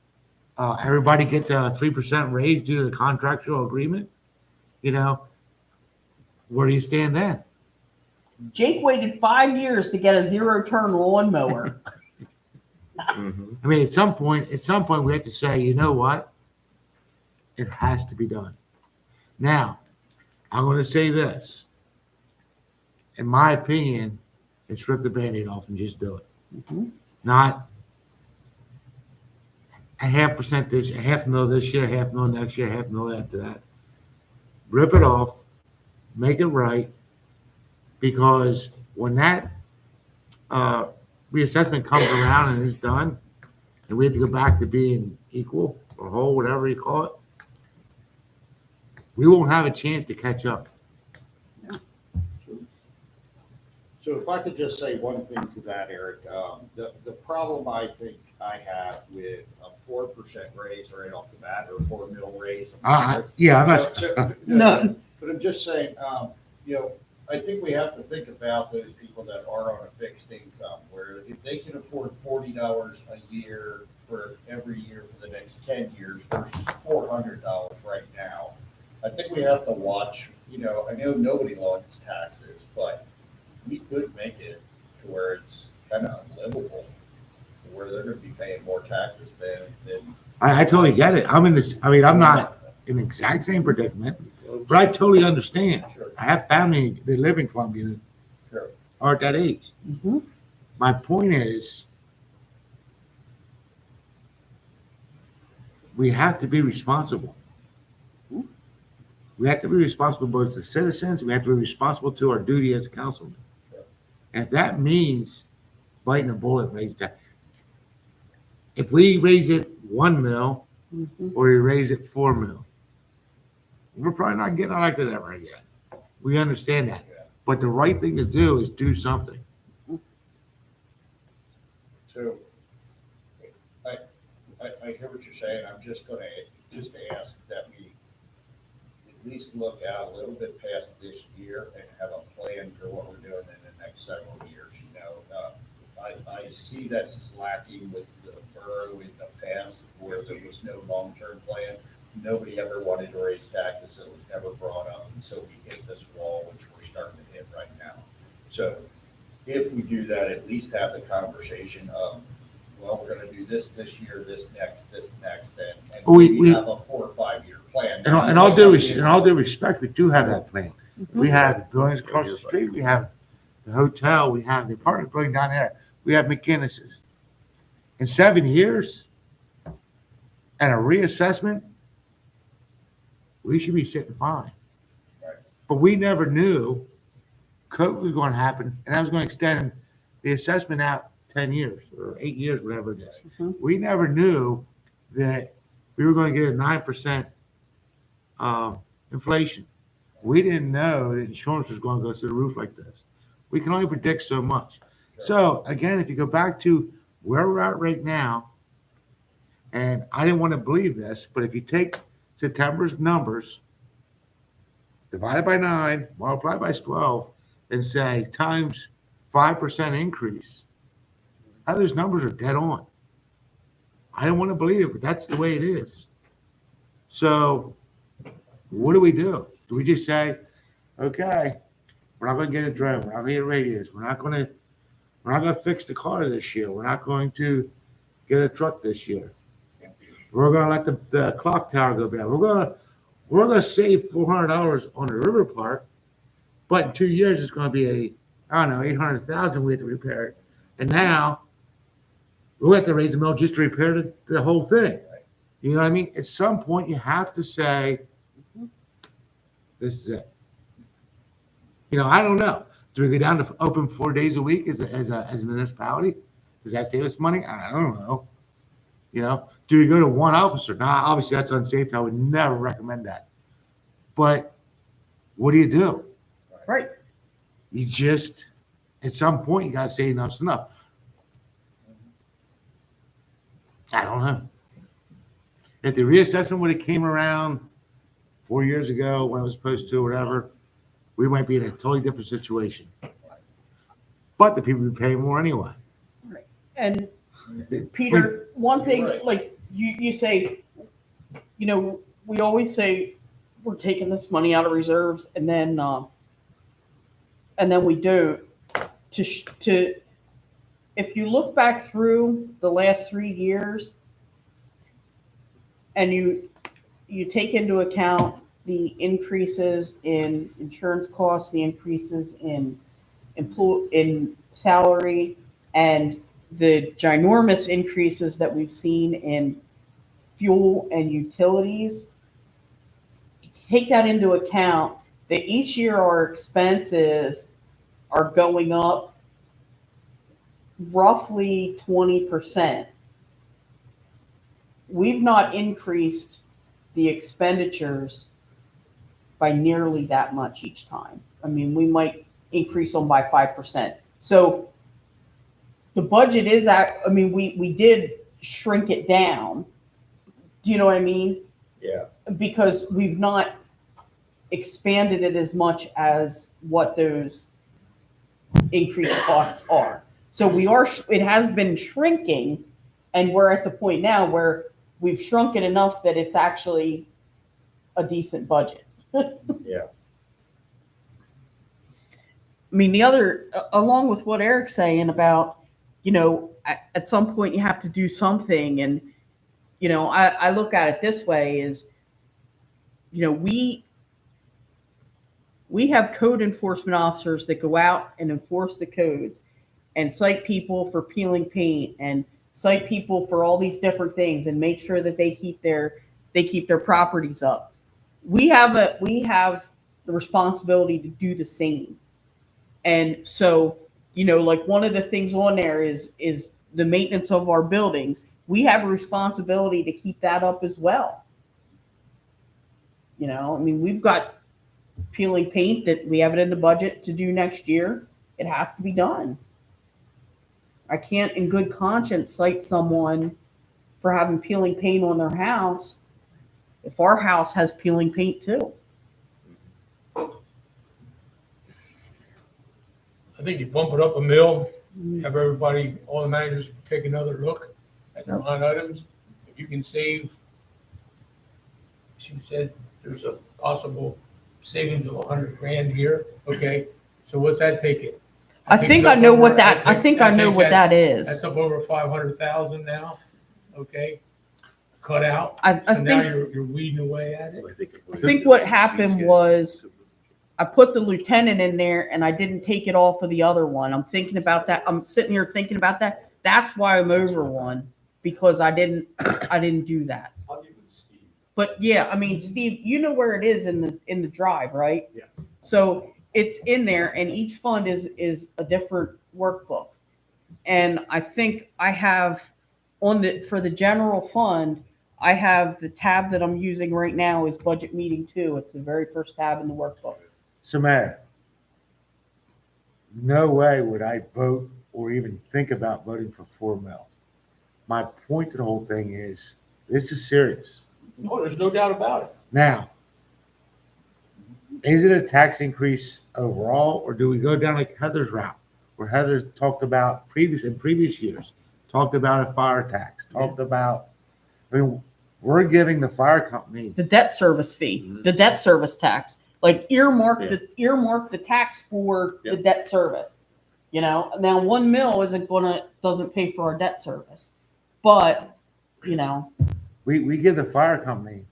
everybody gets a 3% raise due to the contractual agreement, where do you stand then? Jake waited 5 years to get a 0-turn lawnmower. Mm-hmm. I mean, at some point, we have to say, you know what? It has to be done. Now, I'm going to say this. In my opinion, it's rip the Band-Aid off and just do it. Mhm. Not a 0.5% this, a $500,000 this year, $500,000 next year, $500,000 after that. Rip it off, make it right, because when that reassessment comes around and is done, and we have to go back to being equal or whole, whatever you call it, we won't have a chance to catch up. So if I could just say one thing to that, Eric, the problem I think I have with a 4% raise right off the bat or 4 mil raise. Yeah, I'm not. No. But I'm just saying, I think we have to think about those people that are on a fixed income, where if they can afford $40 a year for every year for the next 10 years versus $400 right now, I think we have to watch, I know nobody likes taxes, but we could make it to where it's kind of unlivable, where they're going to be paying more taxes than. I totally get it. I'm in this. I mean, I'm not in the exact same predicament, but I totally understand. Sure. I have family that live in Columbia that Sure. are at that age. Mhm. My point is, we have to be responsible. We have to be responsible both to citizens. We have to be responsible to our duty as a councilman. And if that means biting a bullet, raise that. If we raise it 1 mil Mhm. or we raise it 4 mil, we're probably not getting elected ever again. We understand that. But the right thing to do is do something. So I hear what you're saying. I'm just gonna, just ask that we at least look out a little bit past this year and have a plan for what we're doing in the next several years, you know? I see that's lacking with the borough in the past where there was no long-term plan. Nobody ever wanted to raise taxes. It was never brought up until we hit this wall, which we're starting to hit right now. So if we do that, at least have the conversation of, well, we're gonna do this year, this next, and we have a 4 or 5 year plan. In all due respect, we do have that plan. We have the buildings across the street, we have the hotel, we have the apartment building down there, we have McKinnis's. In 7 years and a reassessment, we should be sitting fine. Right. But we never knew COVID was going to happen, and that was going to extend the assessment out 10 years or 8 years, whatever it is. We never knew that we were going to get a 9% inflation. We didn't know that insurance was going to go through the roof like this. We can only predict so much. So again, if you go back to where we're at right now, and I didn't want to believe this, but if you take September's numbers, divide it by 9, multiply by 12, and say times 5% increase, how those numbers are dead on. I don't want to believe it, but that's the way it is. So what do? Do we just say, okay, we're not going to get a drone, we're not going to get radios, we're not going to fix the car this year, we're not going to get a truck this year, we're going to let the clock tower go bad, we're going to save $400 on the river park, but in 2 years it's going to be $800,000 we have to repair it, and now we'll have to raise the mill just to repair the whole thing. You know what I mean? At some point, you have to say, this is it. You know, I don't know. Do we go down to open 4 days a week as a municipality? Does that save us money? I don't know. You know, do we go to one officer? Nah, obviously that's unsafe. I would never recommend that. But what do you do? Right. You just, at some point, you got to say enough's enough. I don't know. If the reassessment would have came around 4 years ago when it was supposed to, or whatever, we might be in a totally different situation. But the people would pay more anyway. Right. And Peter, one thing, like you say, you know, we always say we're taking this money out of reserves, and then we do to. If you look back through the last 3 years, and you take into account the increases in insurance costs, the increases in salary, and the ginormous increases that we've seen in fuel and utilities, take that into account that each year our expenses are going up roughly 20%. We've not increased the expenditures by nearly that much each time. I mean, we might increase them by 5%. So the budget is we did shrink it down. Do you know what I mean? Yeah. Because we've not expanded it as much as what those increased costs are. So it has been shrinking, and we're at the point now where we've shrunk it enough that it's actually a decent budget. Yeah. I mean, the other, along with what Eric's saying about, you know, at some point you have to do something. And, you know, I look at it this way is, you know, we have code enforcement officers that go out and enforce the codes and cite people for peeling paint and cite people for all these different things and make sure that they keep their properties up. We have the responsibility to do the same. And so, you know, like one of the things on there is the maintenance of our buildings. We have a responsibility to keep that up as well. You know, I mean, we've got peeling paint that we have it in the budget to do next year. It has to be done. I can't in good conscience cite someone for having peeling paint on their house if our house has peeling paint too. I think you bump it up a mill, have everybody, all the managers take another look at the line items. If you can save, she said there's a possible savings of 100 grand here. Okay, so what's that take it? I think I know what that, I think I know what that That's is. up over 500,000 now. Okay, cut out. I So now think, you're weeding away at it. I think what happened was I put the lieutenant in there and I didn't take it off of the other one. I'm thinking about that. I'm sitting here thinking about that. That's why I'm over one, because I didn't do that. I'll give it to Steve. But yeah, I mean, Steve, you know where it is in the drive, right? Yes. So it's in there and each fund is a different workbook. And I think I have for the general fund, I have the tab that I'm using right now is budget meeting 2. It's the very first tab in the workbook. So Mayor, no way would I vote or even think about voting for 4 mil. My point to the whole thing is, this is serious. No, there's no doubt about it. Now, is it a tax increase overall, or do we go down like Heather's route, where Heather talked about in previous years, talked about a fire tax, talked about, I mean, we're giving the fire company, The debt service fee, the debt service tax, like earmark the tax for the debt service. You know, now 1 mil doesn't pay for our debt service, but you know, we give the fire company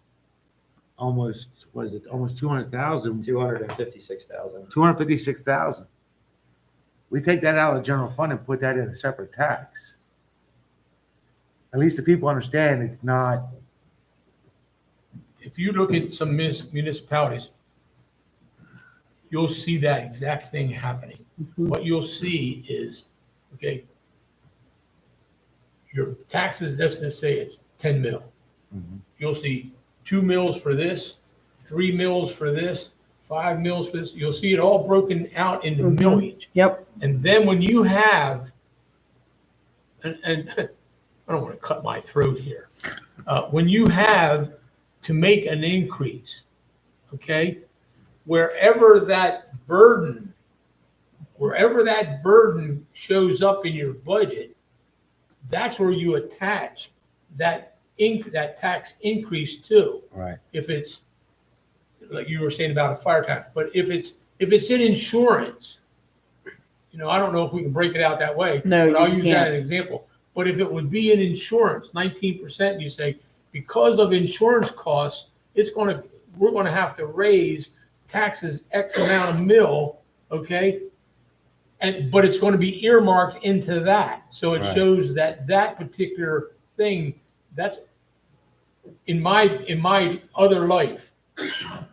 almost 200,000, 256,000. 256,000. We take that out of the general fund and put that in a separate tax. At least the people understand it's not. If you look at some municipalities, you'll see that exact thing happening. What you'll see is, okay, your taxes, let's just say it's 10 mil. You'll see 2 mils for this, 3 mils for this, 5 mils for this. You'll see it all broken out into millage. Yep. And then when you have, and I don't want to cut my throat here. When you have to make an increase, okay, wherever that burden shows up in your budget, that's where you attach that tax increase to. Right. If it's like you were saying about a fire tax, but if it's in insurance, you know, I don't know if we can break it out that way. No, but I'll you use that can't. as an example. But if it would be in insurance, 19%, you say, because of insurance costs, we're going to have to raise taxes X amount of mil, okay? But it's going to be earmarked into that. So it Right. shows that particular thing, that's in my other life,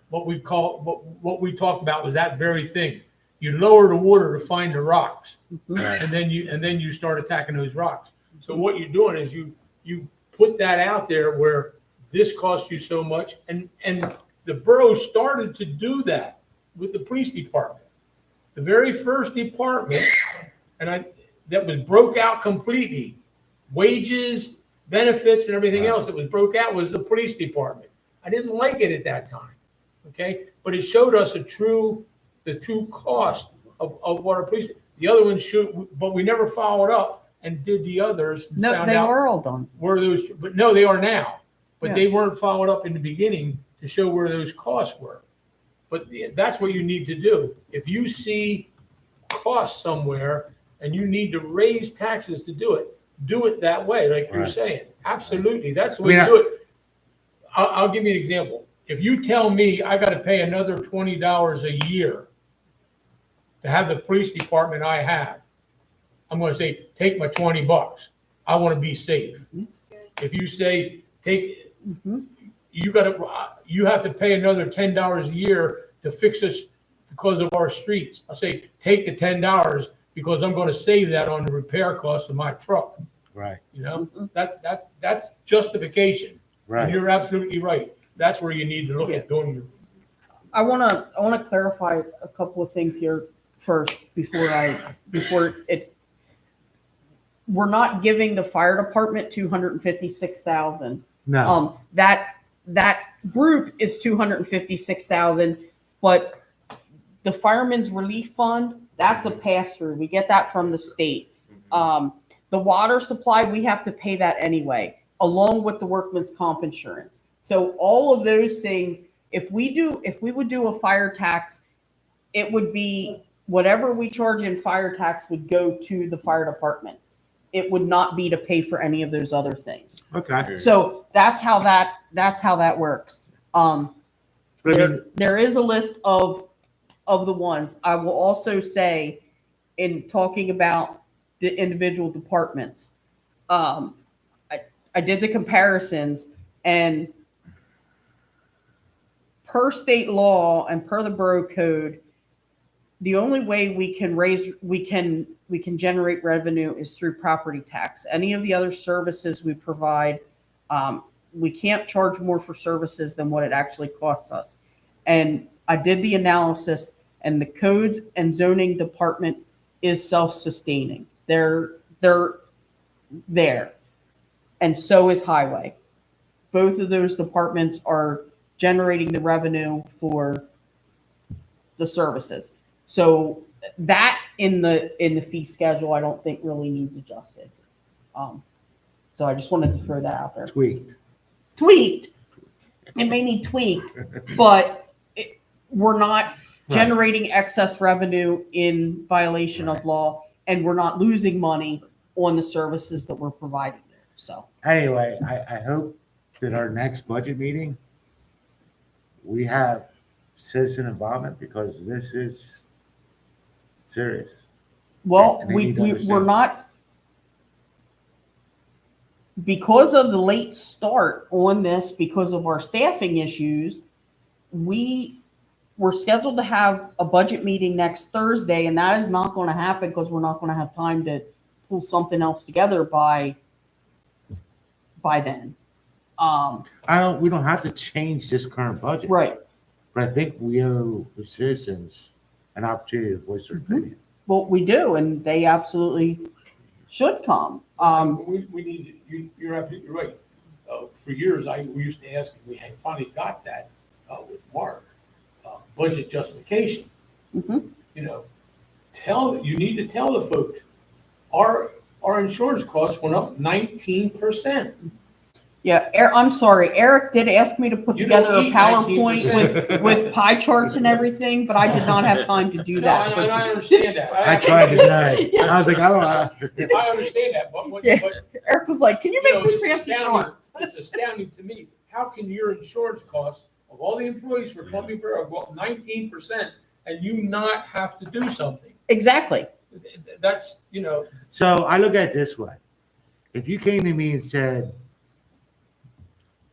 what we talked about was that very thing. You lower the water to find the rocks, and then you start attacking those rocks. So what you're doing is you put that out there where this costs you so much, and the borough started to do that with the police department. The very first department, that was broke out completely, wages, benefits, and everything else that was broke out was the police department. I didn't like it at that time, okay? But it showed us the true cost of what our police. The other ones but we never followed up and did the others. No, they are all done. Where those, but no, they are now. But Yeah. they weren't followed up in the beginning to show where those costs were. But that's what you need to do. If you see costs somewhere and you need to raise taxes to do it that way, like you're Right. saying. Absolutely, that's the way I to mean, do it. I'll give you an example. If you tell me I got to pay another $20 a year to have the police department I have, I'm going to say, take my $20. I want to be safe. That's good. If you say, you have to pay another $10 a year to fix us because of our streets. I'll say, take the $10 because I'm going to save that on the repair costs of my truck. Right. You know, that's justification. And Right. you're absolutely right. That's where you need to look at doing your. I want to clarify a couple of things here first before it. we're not giving the fire department 256,000. No, That group is 256,000, but the fireman's relief fund, that's a pass through. We get that from the state. The water supply, we have to pay that anyway, along with the workman's comp insurance. So all of those things, if we would do a fire tax, it would be whatever we charge in fire tax would go to the fire department. It would not be to pay for any of those other things. okay. So that's how that works. But I mean, There is a list of the ones. I will also say, in talking about the individual departments, I did the comparisons, and per state law and per the borough code, the only way we can generate revenue is through property tax. Any of the other services we provide, we can't charge more for services than what it actually costs us. And I did the analysis, and the codes and zoning department is self-sustaining. They're there. And so is highway. Both of those departments are generating the revenue for the services. So that in the fee schedule, I don't think really needs adjusted. So I just wanted to throw that out there. tweaked. It may need tweaked, but we're not generating excess revenue in violation of law, and we're not losing money on the services that we're providing there. So Anyway, I hope that our next budget meeting, we have citizen involvement, because this is serious. well, And they need to we're understand. not, because of the late start on this, because of our staffing issues, we were scheduled to have a budget meeting next Thursday, and that is not going to happen because we're not going to have time to pull something else together by then. We don't have to change this current budget. Right. But I think we owe the citizens an opportunity to voice their opinion. Well, we do, and they absolutely should come. We need, you're absolutely right. For years, we used to ask, and we had finally got that with Mark, budget justification. Mhm. You know, you need to tell the folks, our insurance costs went up 19%. Yeah, I'm sorry. Eric did ask me to put You don't together a need PowerPoint 19%. with pie charts and everything, but I did not have time to do No, that. I understand that. I tried today. I was like, I don't know. I understand that, but Yeah. Eric was like, "Can you You make know, me it's fancy astounding. charts?" It's astounding to me. How can your insurance costs of all the employees for Columbia Borough go up 19% and you not have to do something? Exactly. That's, you know, So I look at it this way. If you came to me and said,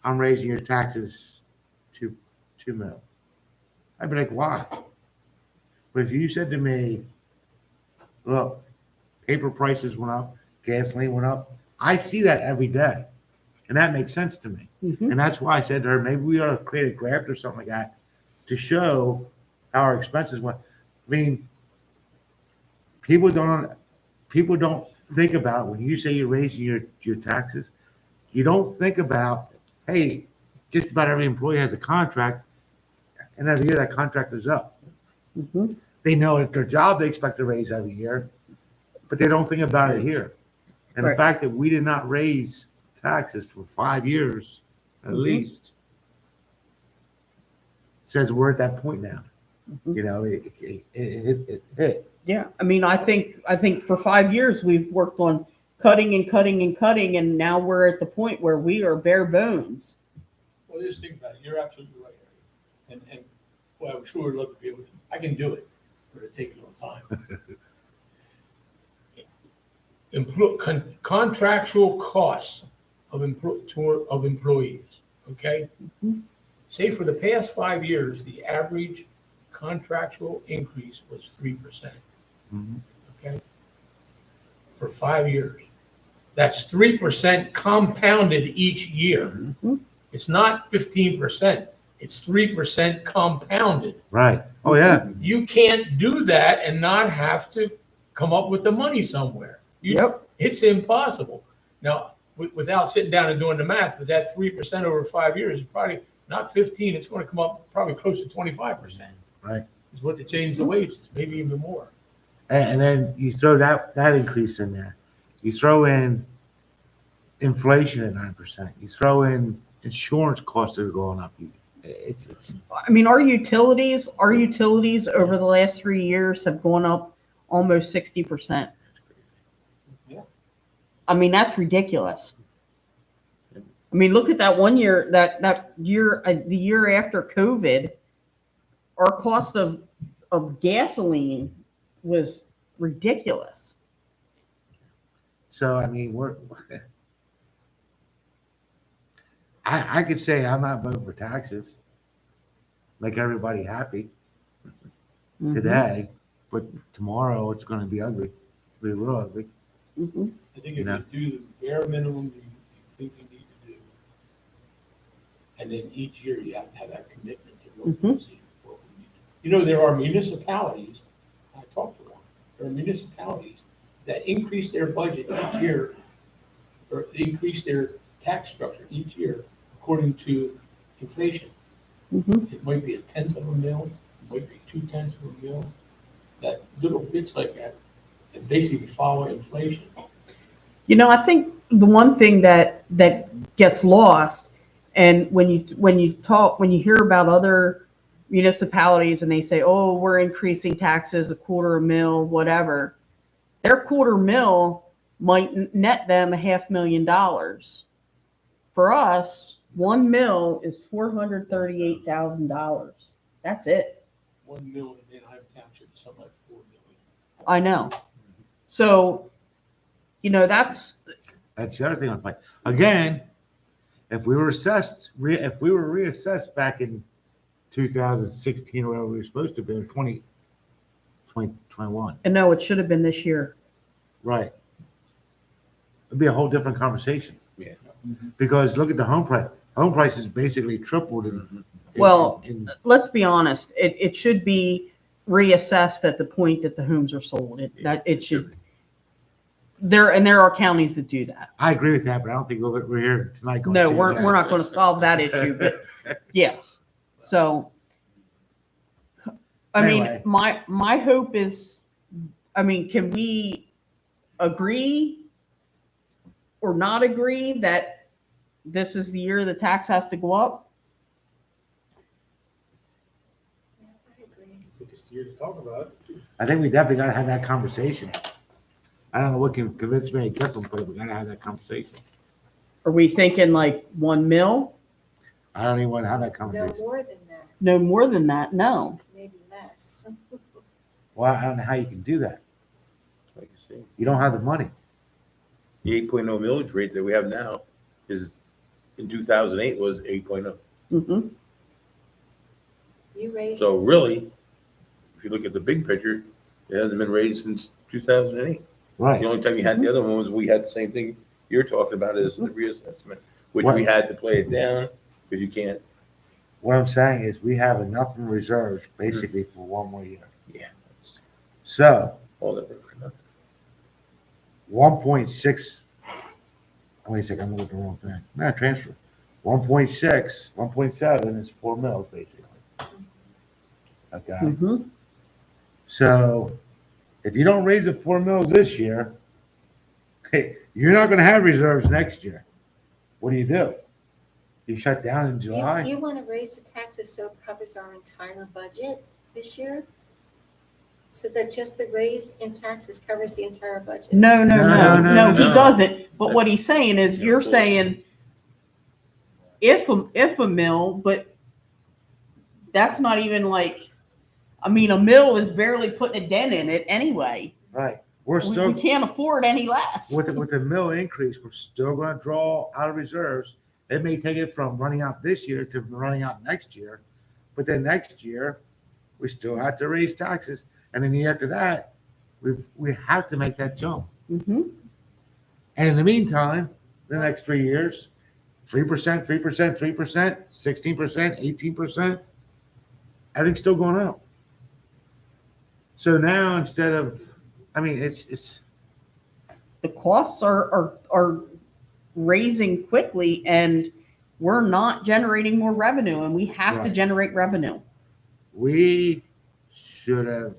I'm raising your taxes to 2 mil, I'd be like, why? But if you said to me, look, paper prices went up, gasoline went up, I see that every day. And that makes sense to me. Mhm. And that's why I said to her, maybe we ought to create a graph or something like that to show how our expenses went. I mean, people don't think about when you say you're raising your taxes, you don't think about, hey, just about every employee has a contract, and every year that contract is up. Mhm. They know at their job they expect a raise every year, but they don't think about it here. And the Right. fact that we did not raise taxes for 5 years at least says we're at that point now. Mhm. You know, it hit. Yeah, I mean, I think for 5 years we've worked on cutting and cutting and cutting, and now we're at the point where we are bare bones. well, just think about it. You're absolutely right, Eric. And well, I'm sure we'd love to be able to, I can do it, but it'll take a little time. Contractual costs of employees, okay? Mhm. Say for the past 5 years, the average contractual increase was 3%, Mhm. okay? For 5 years. That's 3% compounded each year. Mhm. It's not 15%, it's 3% compounded. Right. Oh, yeah. You can't do that and not have to come up with the money somewhere. Yep. It's impossible. Now, without sitting down and doing the math, with that 3% over 5 years, it's probably not 15, it's gonna come up probably close to 25%. Right. Is what they changed the wages, maybe even more. And then you throw that increase in there. You throw in inflation at 9%. You throw in insurance costs that are going up. It's I mean, our utilities over the last 3 years have gone up almost 60%. Yeah. I mean, that's ridiculous. I mean, look at that one year, that year, the year after COVID, our cost of gasoline was ridiculous. so I mean I could say I'm not voting for taxes, make everybody happy today, but tomorrow it's going to be ugly, be real ugly. Mhm. I think You if know? you do the bare minimum you think you need to do, and then each year you have to have that commitment to look and see what we need. You know, there are municipalities, I talked to one, there are municipalities that increase their budget each year, or increase their tax structure each year according to inflation. Mhm. It might be 1/10 of a mil, it might be 2/10 of a mil, that little bits like that basically follow inflation. You know, I think the one thing that gets lost, and when you hear about other municipalities and they say, "Oh, we're increasing taxes a quarter a mil, whatever," their quarter mil might net them $500,000. For us, 1 mil is $438,000. That's it. 1 mil in Anaheim Township is something like 4 million. I know. So, that's That's the other thing I'm like. Again, if we were reassessed back in 2016 or whatever we were supposed to be, or 2021, and no, it should have been this year. right? It'd be a whole different conversation. Yeah. Because look at the home price. Home prices basically tripled Well, in let's be honest. It should be reassessed at the point that the homes are sold. It should. There are counties that do that. I agree with that, but I don't think we're here tonight. Going No, to we're not going to solve that issue, but yeah. So, I Anyway. mean, my hope is, can we agree or not agree that this is the year the tax has to go up? I think it's the year to talk about it. I think we definitely got to have that conversation. I don't know what can convince me different, but we got to have that conversation. Are we thinking like 1 mil? I don't even want to have that No conversation. more than that, No more than that. No. maybe less. Well, I don't know how you can do that. Like you say, You don't have the money. the 8.0 millage rate that we have now is in 2008 was 8.0. Mm-hmm. You raised. So really, if you look at the big picture, it hasn't been raised since 2008. Right. The only time you had the other one was we had the same thing you're talking about is the reassessment, which What- we had to play it down because you can't. What I'm saying is we have enough in reserves basically for one more year. Yeah, it's So all that work for nothing. 1.6. Wait a second, I'm looking at the wrong thing. No, transfer. 1.6, 1.7 is 4 mils basically. Okay. Mm-hmm. So if you don't raise it 4 mils this year, you're not going to have reserves next year. What do? You shut down in July? You want to raise the taxes so it covers our entire budget this year? So that just the raise in taxes covers the entire budget? No, No. he doesn't. But what he's saying is, you're saying if a mill, but that's not even like, a mill is barely putting a dent in it anyway. Right. We're We still can't afford any less. with the mill increase. We're still going to draw out of reserves. It may take it from running out this year to running out next year, but then next year we still have to raise taxes, and then the year after that, we have to make that jump. Mm-hmm. And in the meantime, the next 3 years, 3%, 3%, 3%, 16%, 18%, everything's still going up. So now instead of, it's the costs are raising quickly and we're not generating more revenue and we have to Right. generate revenue. We should have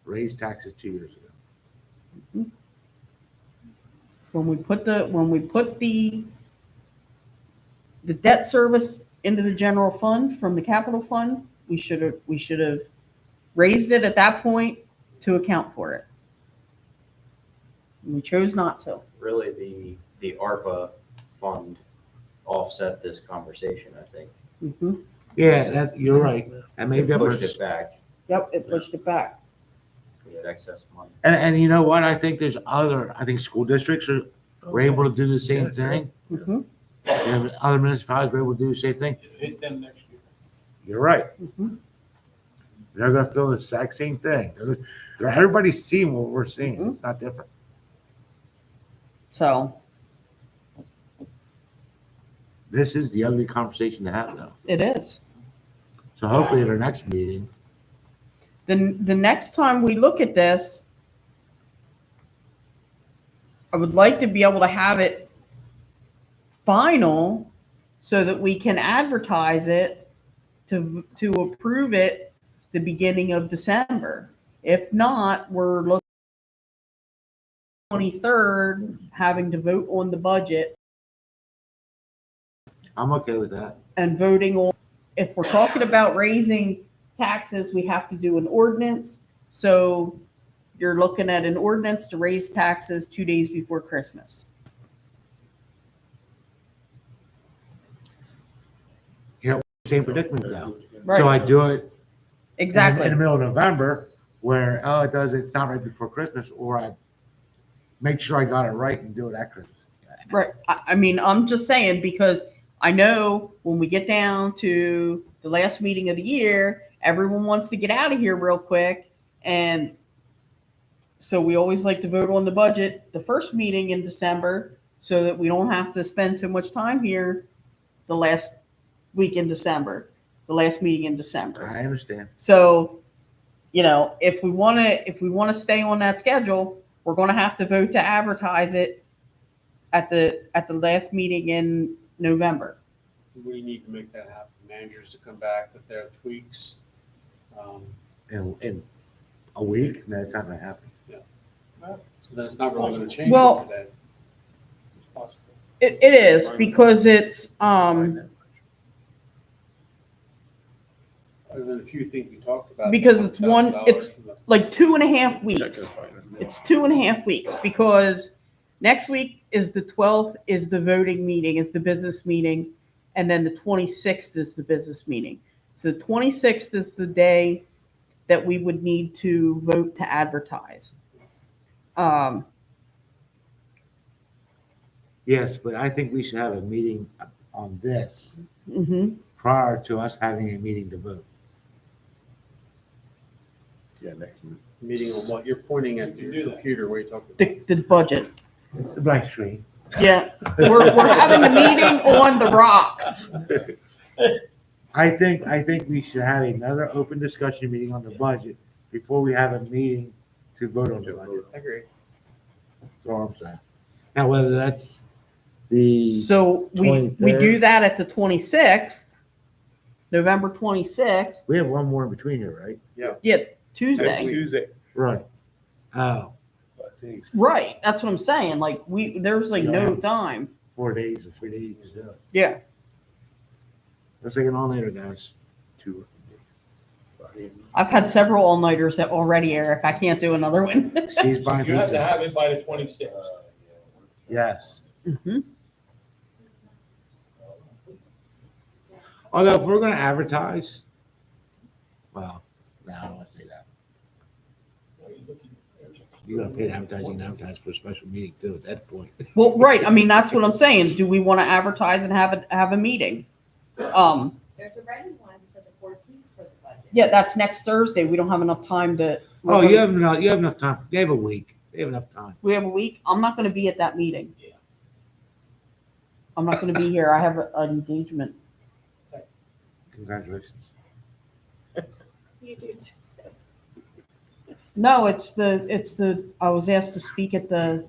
raised taxes 2 years ago. When we put the debt service into the general fund from the capital fund, we should have raised it at that point to account for it. We chose not to. Really, the ARPA fund offset this conversation, I think. Mhm. Yeah, you're right. That made a Pushed difference. it back. Yep, it pushed it back. We had excess money. And you know what? I think I think school districts were able to do the same thing. Mhm. And other municipalities were able to do the same thing. It'll hit them next year. You're right. Mhm. They're gonna feel the exact same thing. Everybody's seeing what we're seeing. Mhm. It's not different. So This is the ugly conversation to have though. it is. So hopefully at our next meeting, Then the next time we look at this, I would like to be able to have it final so that we can advertise it to approve it the beginning of December. If not, we're looking 23rd having to vote on the budget I'm okay with that. and voting on, if we're talking about raising taxes, we have to do an ordinance. So you're looking at an ordinance to raise taxes 2 days before Christmas. Same predicament though. Right. So I do it Exactly. in the middle of November where, it's not right before Christmas, or I make sure I got it right and do it at Christmas. Right. I mean, I'm just saying because I know when we get down to the last meeting of the year, everyone wants to get out of here real quick. And so we always like to vote on the budget the first meeting in December so that we don't have to spend so much time here the last week in December, the last meeting in December. I understand. So, if we want to stay on that schedule, we're going to have to vote to advertise it at the last meeting in November. We need to make that happen. Managers to come back with their tweaks. In a week, no, it's not gonna happen. So then it's not really going to change Well- after that. It's possible. It is because it's Other than a few things we talked about. Because it's one- $1,000 it's- from the- like 2.5 weeks. It's 2.5 weeks because next week is the 12th is the voting meeting, is the business meeting, and then the 26th is the business meeting. So the 26th is the day that we would need to vote to advertise. Yes, but I think we should have a meeting on this Mhm. prior to us having a meeting to vote. Yeah, next week. Meeting on what you're pointing at You your do that. computer, where you're talking about. The budget. The blank screen. Yeah, we're having a meeting on the rock. I think we should have another open discussion meeting on the budget before we have a meeting to vote on the budget. I agree. That's all I'm saying. Now, whether that's the, So we 23rd. do that at the 26th, November 26th. we have one more in between here, right? Yeah, Tuesday. Tuesday. Right. Oh, Right. That's what I'm saying. Like there's like no time. 4 days or 3 days to do it. Yeah. Let's take it on later, guys. I've had several all-nighters already, Eric. I can't do another one. Steve's buying You have to pizza. have it by the 26th. Yes. Mhm. Although if we're gonna advertise, well, no, I don't wanna say that. You're gonna pay advertising and advertise for a special meeting too at that point. Well, right. I mean, that's what I'm saying. Do we want to advertise and have a meeting? There's a ready one for the 14th for the budget. Yeah, that's next Thursday. We don't have enough time to. Oh, you have enough time. You have a week. You have enough time. We have a week. I'm not going to be at that meeting. Yeah. I'm not going to be here. I have an engagement. Congratulations. You do too. No, it's the I was asked to speak at the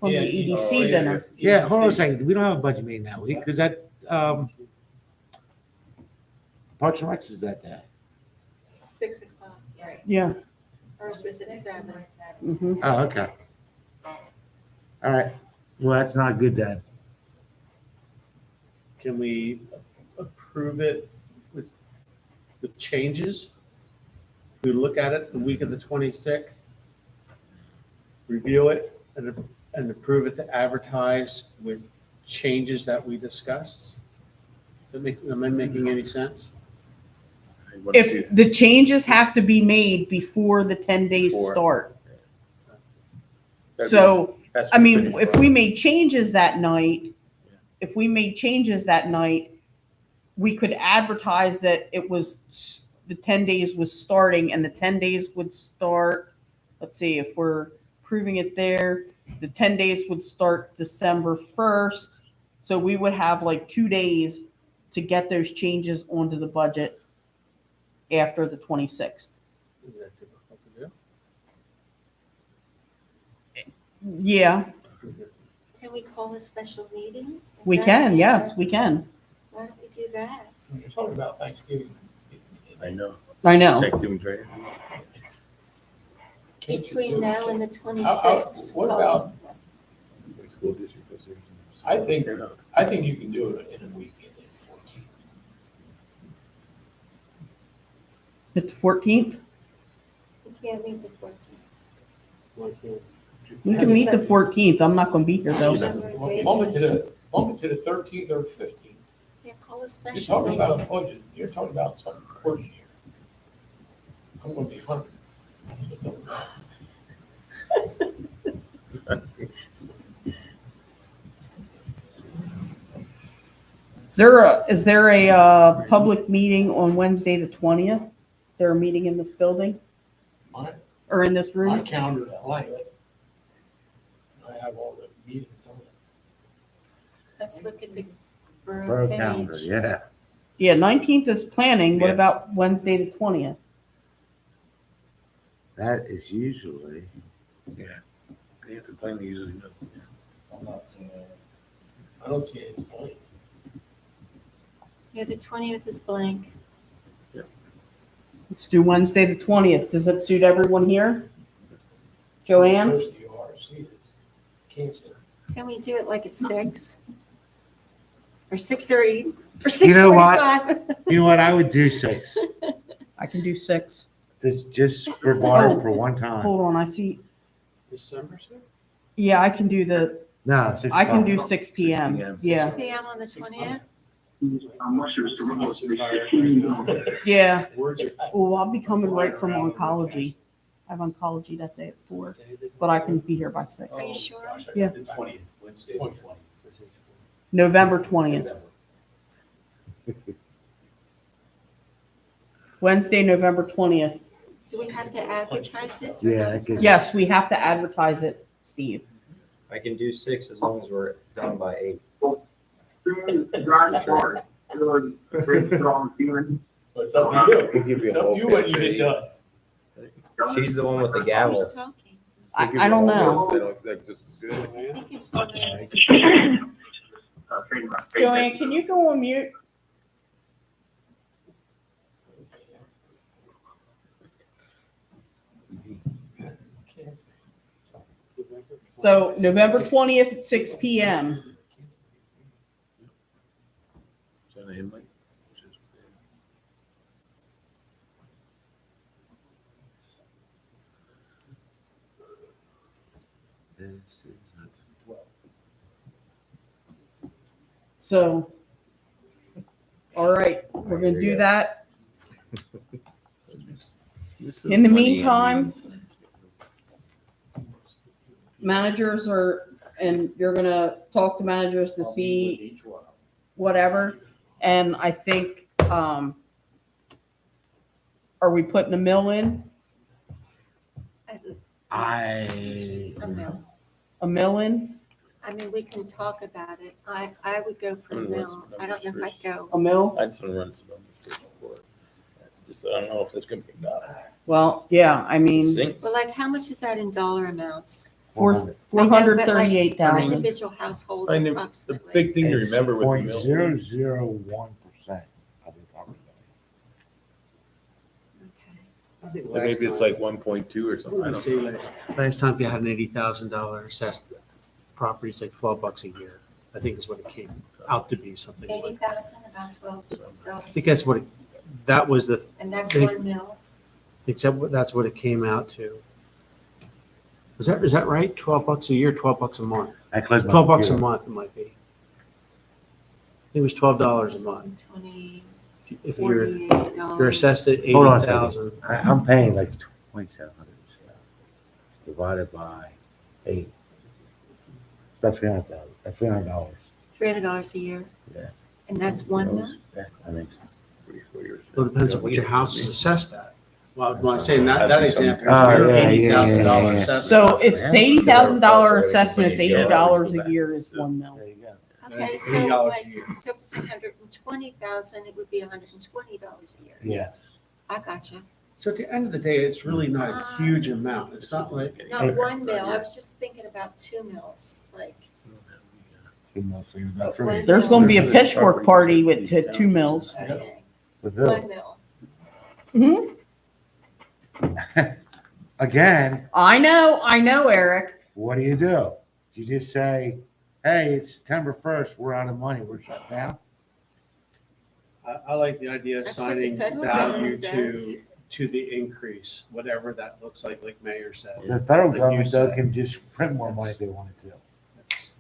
come to Yeah, EDC yeah, dinner. Yeah, hold on a second. We don't have a budget meeting that week because that, Parks and Recs is that day. 6 o'clock, Right. Yeah. ours was at 7. Mhm. Oh, okay. All right. Well, that's not good then. Can we approve it with changes? We look at it the week of the 26th, review it, and approve it to advertise with changes that we discussed? Am I making any sense? If the changes have to be made before the 10 days Before. start. That'd be- So, has to I be mean, finished if by- we made changes that night, we could advertise that it was, the 10 days was starting, and the 10 days would start, let's see, if we're proving it there, the 10 days would start December 1st. So we would have like 2 days to get those changes onto the budget after the 26th. Is that difficult to do? Yeah, Can we call a special meeting? Is we that- can, yes, we can. Why don't we do that? You're talking about Thanksgiving. I know. I know. Thanksgiving's right. Between now and the What 26th. about, School district association. I think you can do it in a weekend, in 14. It's the 14th. We can't meet the 14th. Why can't- We can meet the 14th. I'm not going to be here though. December Bump it to engagement. the 13th or 15th. Yeah, call a You're special talking meeting. about a budget, you're talking about something important here. I'm gonna be hungry. Is there a public meeting on Wednesday, the 20th? Is there a meeting in this building My, or in this my room? calendar's blank. I have all the meetings on it. Let's look at the Borough borough calendar, page. yeah. Yeah, 19th is planning. What Yeah. about Wednesday, the 20th? That is usually, Yeah. They have to plainly usually know. I'm not seeing it. I don't see it's blank. Yeah, the 20th is blank. Let's do Wednesday, the 20th. Does that suit everyone here? Joanne? First, the ORC is cancer. Can we do it like at 6? Or 6:30? Or You know what? 6:45? you know what, I would do 6, I can do 6. just for Borough for one time. Hold on, I see. December 6th? Yeah, I can do the, No, 6 I can o'clock. do 6 p.m. 6 Yeah, 6 p.m. on the 20th? yeah. Words are. Oh, I'll be coming right from oncology. I have oncology that day at 4, but I can be here by 6. Are you sure? Yeah. The 20th, Wednesday, the 20th. November 20th. Wednesday, November 20th. Do we have to advertise this? Yeah, I guess. Yes, we have to advertise it, Steve. I can do 6 as long as we're done by 8. But it's up to you. We'll give you It's a up whole to you when page. you get done. She's the one with the gavel. Who's talking? We'll give I you don't a whole know. page. They don't- like, this is good. I think it's Joanne's. Joanne, can you go on mute? Cancer. So November 20th at 6 p.m. Is that an invite? So, all right, we're gonna do that. In the meantime, managers are, and you're gonna talk to managers to see whatever. And I think, are we putting a mill in? A mill in? I mean, we can talk about it. I would go for a mill. I don't know if I'd go. A mill? I just want to run some numbers for it. Just, I don't know if that's gonna be done. Well, yeah, I mean, Sinks. Well, like, how much is that in dollar amounts $438,000. Individual households I mean, the approximately. big thing to It's remember with the mill. 0.001% of the property value. Okay. I think Maybe last it's time- like 1.2 or something. I What did don't we know. say last time if you had an $80,000 assessed property, it's like $12 a year. I think is what it came out to be, something like. 80,000, about I $12. think that's what, that was the, And that's they- 1 mil. except that's what it came out to. Is that right? $12 a year, $12 a month? I closed my $12 a computer. month it might be. It was $12 a month. 20, If you're $48. assessed at Hold on a second. 80,000. I'm paying like 2,700 divided by 8. That's $300,000. That's $300. $300 a year. Yeah. And that's 1 mil? Yeah, I think so. 3, 4 years. Well, it depends on what your house is assessed at. Well, when I say in that example, Oh, your yeah, $80,000 yeah. assessment. So if it's $80,000 assessment, it's Yeah. $80 a year is 1 mil. There you go. Okay, so $80 a like, year. so if it's 120,000, it would be $120 a year. Yes. I gotcha. So at the end of the day, it's really not a huge amount. It's not like, Not 1 mil, I was just thinking about 2 mils, like. 2 mils, so you're about 3. There's gonna be a pitchfork party with 2 mils. Okay, With 1 Bill. mil. Again, I know, Eric. what do? You just say, hey, it's September 1st, we're out of money, we're shut down? I like the idea of That's what the assigning federal value government does. to the increase, whatever that looks like Mayor said. The federal Like you government though said. can just print more money if they wanted to. That's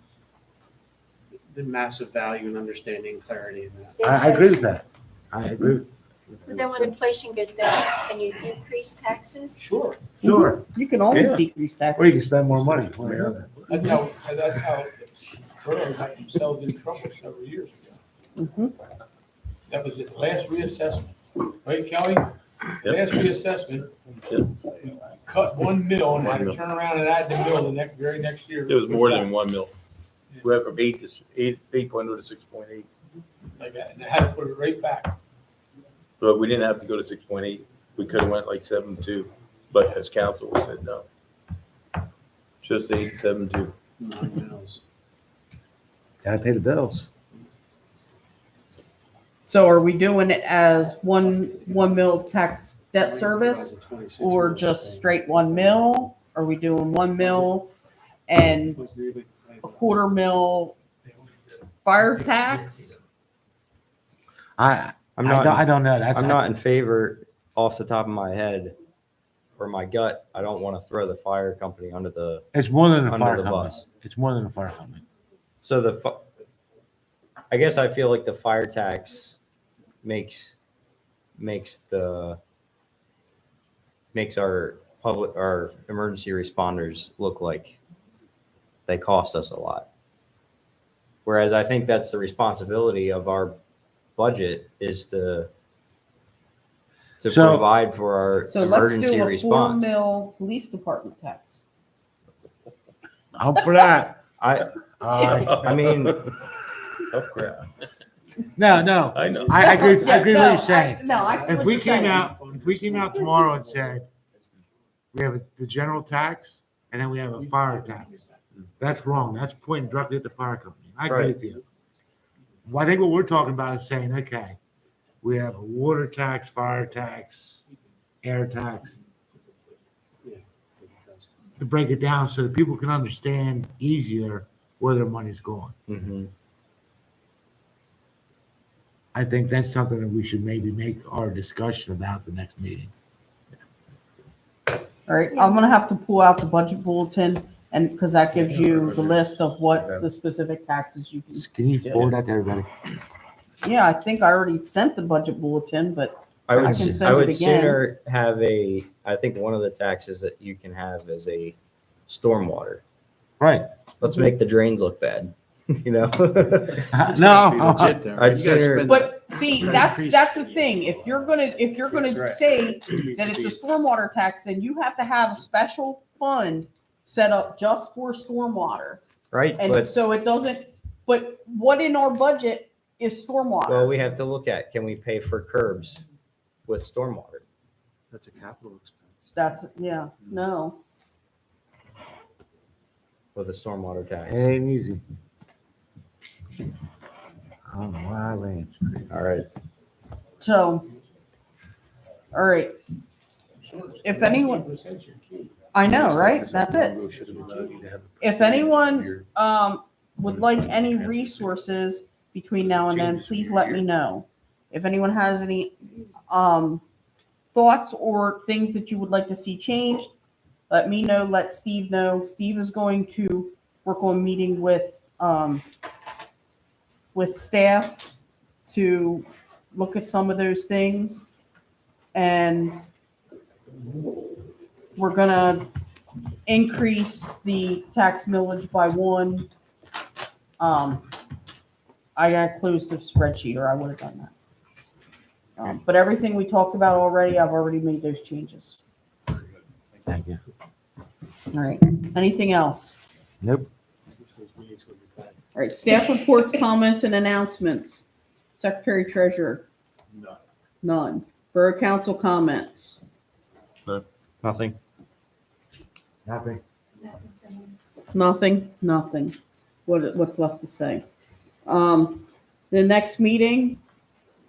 the massive value and understanding and clarity in that. I agree with that. I agree with. But then when inflation goes down, can you decrease taxes? Sure. Sure, You can always Yeah. decrease or you can taxes. spend more money. one or the other. That's how the borough got themselves in trouble several years ago. Mhm. That was the last reassessment, right, Kelly? Last reassessment, we cut 1 mil and had to turn around and add the mill the very next year. It was more than 1 mil. We went from 8.0 to 6.8, Like that, and they had to put it right back. but we didn't have to go to 6.8. We could have went like 7.2, but as council, we said no. Just 8.72. 9 mils. Gotta pay the bills. So are we doing it as one mil tax debt service or just straight 1 mil? Are we doing 1 mil and a quarter mil fire tax? I I'm not. I don't know. That's I'm not in favor, off the top of my head, or my gut. I don't want to throw the fire company under the It's more than a under fire the company. bus. It's more than a fire company. So I guess I feel like the fire tax makes our emergency responders look like they cost us a lot. Whereas I think that's the responsibility of our budget is to So- provide for our So let's emergency do a 4 response. mil police department tax. I'm for that. I mean, Oh, crap. No. I know. I agree. I agree with what No, you're saying. I see If what we you're came saying. out tomorrow and said, we have the general tax and then we have a fire tax, that's wrong. That's pointing directly at the fire company. I agree Right. with you. Well, I think what we're talking about is saying, okay, we have a water tax, fire tax, air tax, to break it down so that people can understand easier where their money's going. mhm. I think that's something that we should maybe make our discussion about the next meeting. All right, I'm gonna have to pull out the budget bulletin and, because that gives you the list of what the specific taxes you can. Can you forward that to everybody? Yeah, I think I already sent the budget bulletin, but I would, I can I send it would again. sooner have I think one of the taxes that you can have is a stormwater. Right. Let's make the drains look bad, you know? It's No. gotta be legit there. I'd You gotta sooner- spend- but see, that's Increase. the thing. If you're gonna That's right. say that it's a stormwater tax, then you have to have a special fund set up just for stormwater. Right, And but, so it doesn't, but what in our budget is well, stormwater? we have to look at, can we pay for curbs with stormwater? That's a capital expense. That's, yeah, no. with a stormwater tax. It ain't easy. I don't know why I ran. All right. So, all right. If anyone, I know, right? That's it. If anyone would like any resources between now and then, please let me know. If anyone has any thoughts or things that you would like to see changed, let me know. Let Steve know. Steve is going to work on meeting with staff to look at some of those things, and we're gonna increase the tax millage by 1. I gotta close the spreadsheet, or I would have done that. But everything we talked about already, I've already made those changes. Thank you. All right. Anything else? Nope. All right. Staff reports, comments, and announcements. Secretary Treasurer. None. Borough Council comments. Nothing. Nothing. Nothing. What's left to say? The next meeting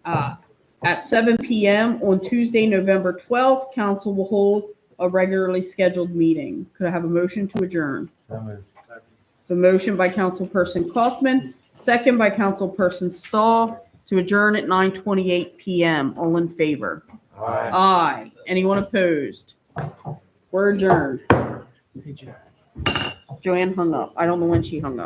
at 7 p.m. on Tuesday, November 12th, council will hold a regularly scheduled meeting. Could I have a motion to adjourn? The motion by Councilperson Kaufman, second by Councilperson Stahl to adjourn at 9:28 p.m. All in favor? Aye. Aye. Anyone opposed? We're adjourned. Joanne hung up. I don't know when she hung up.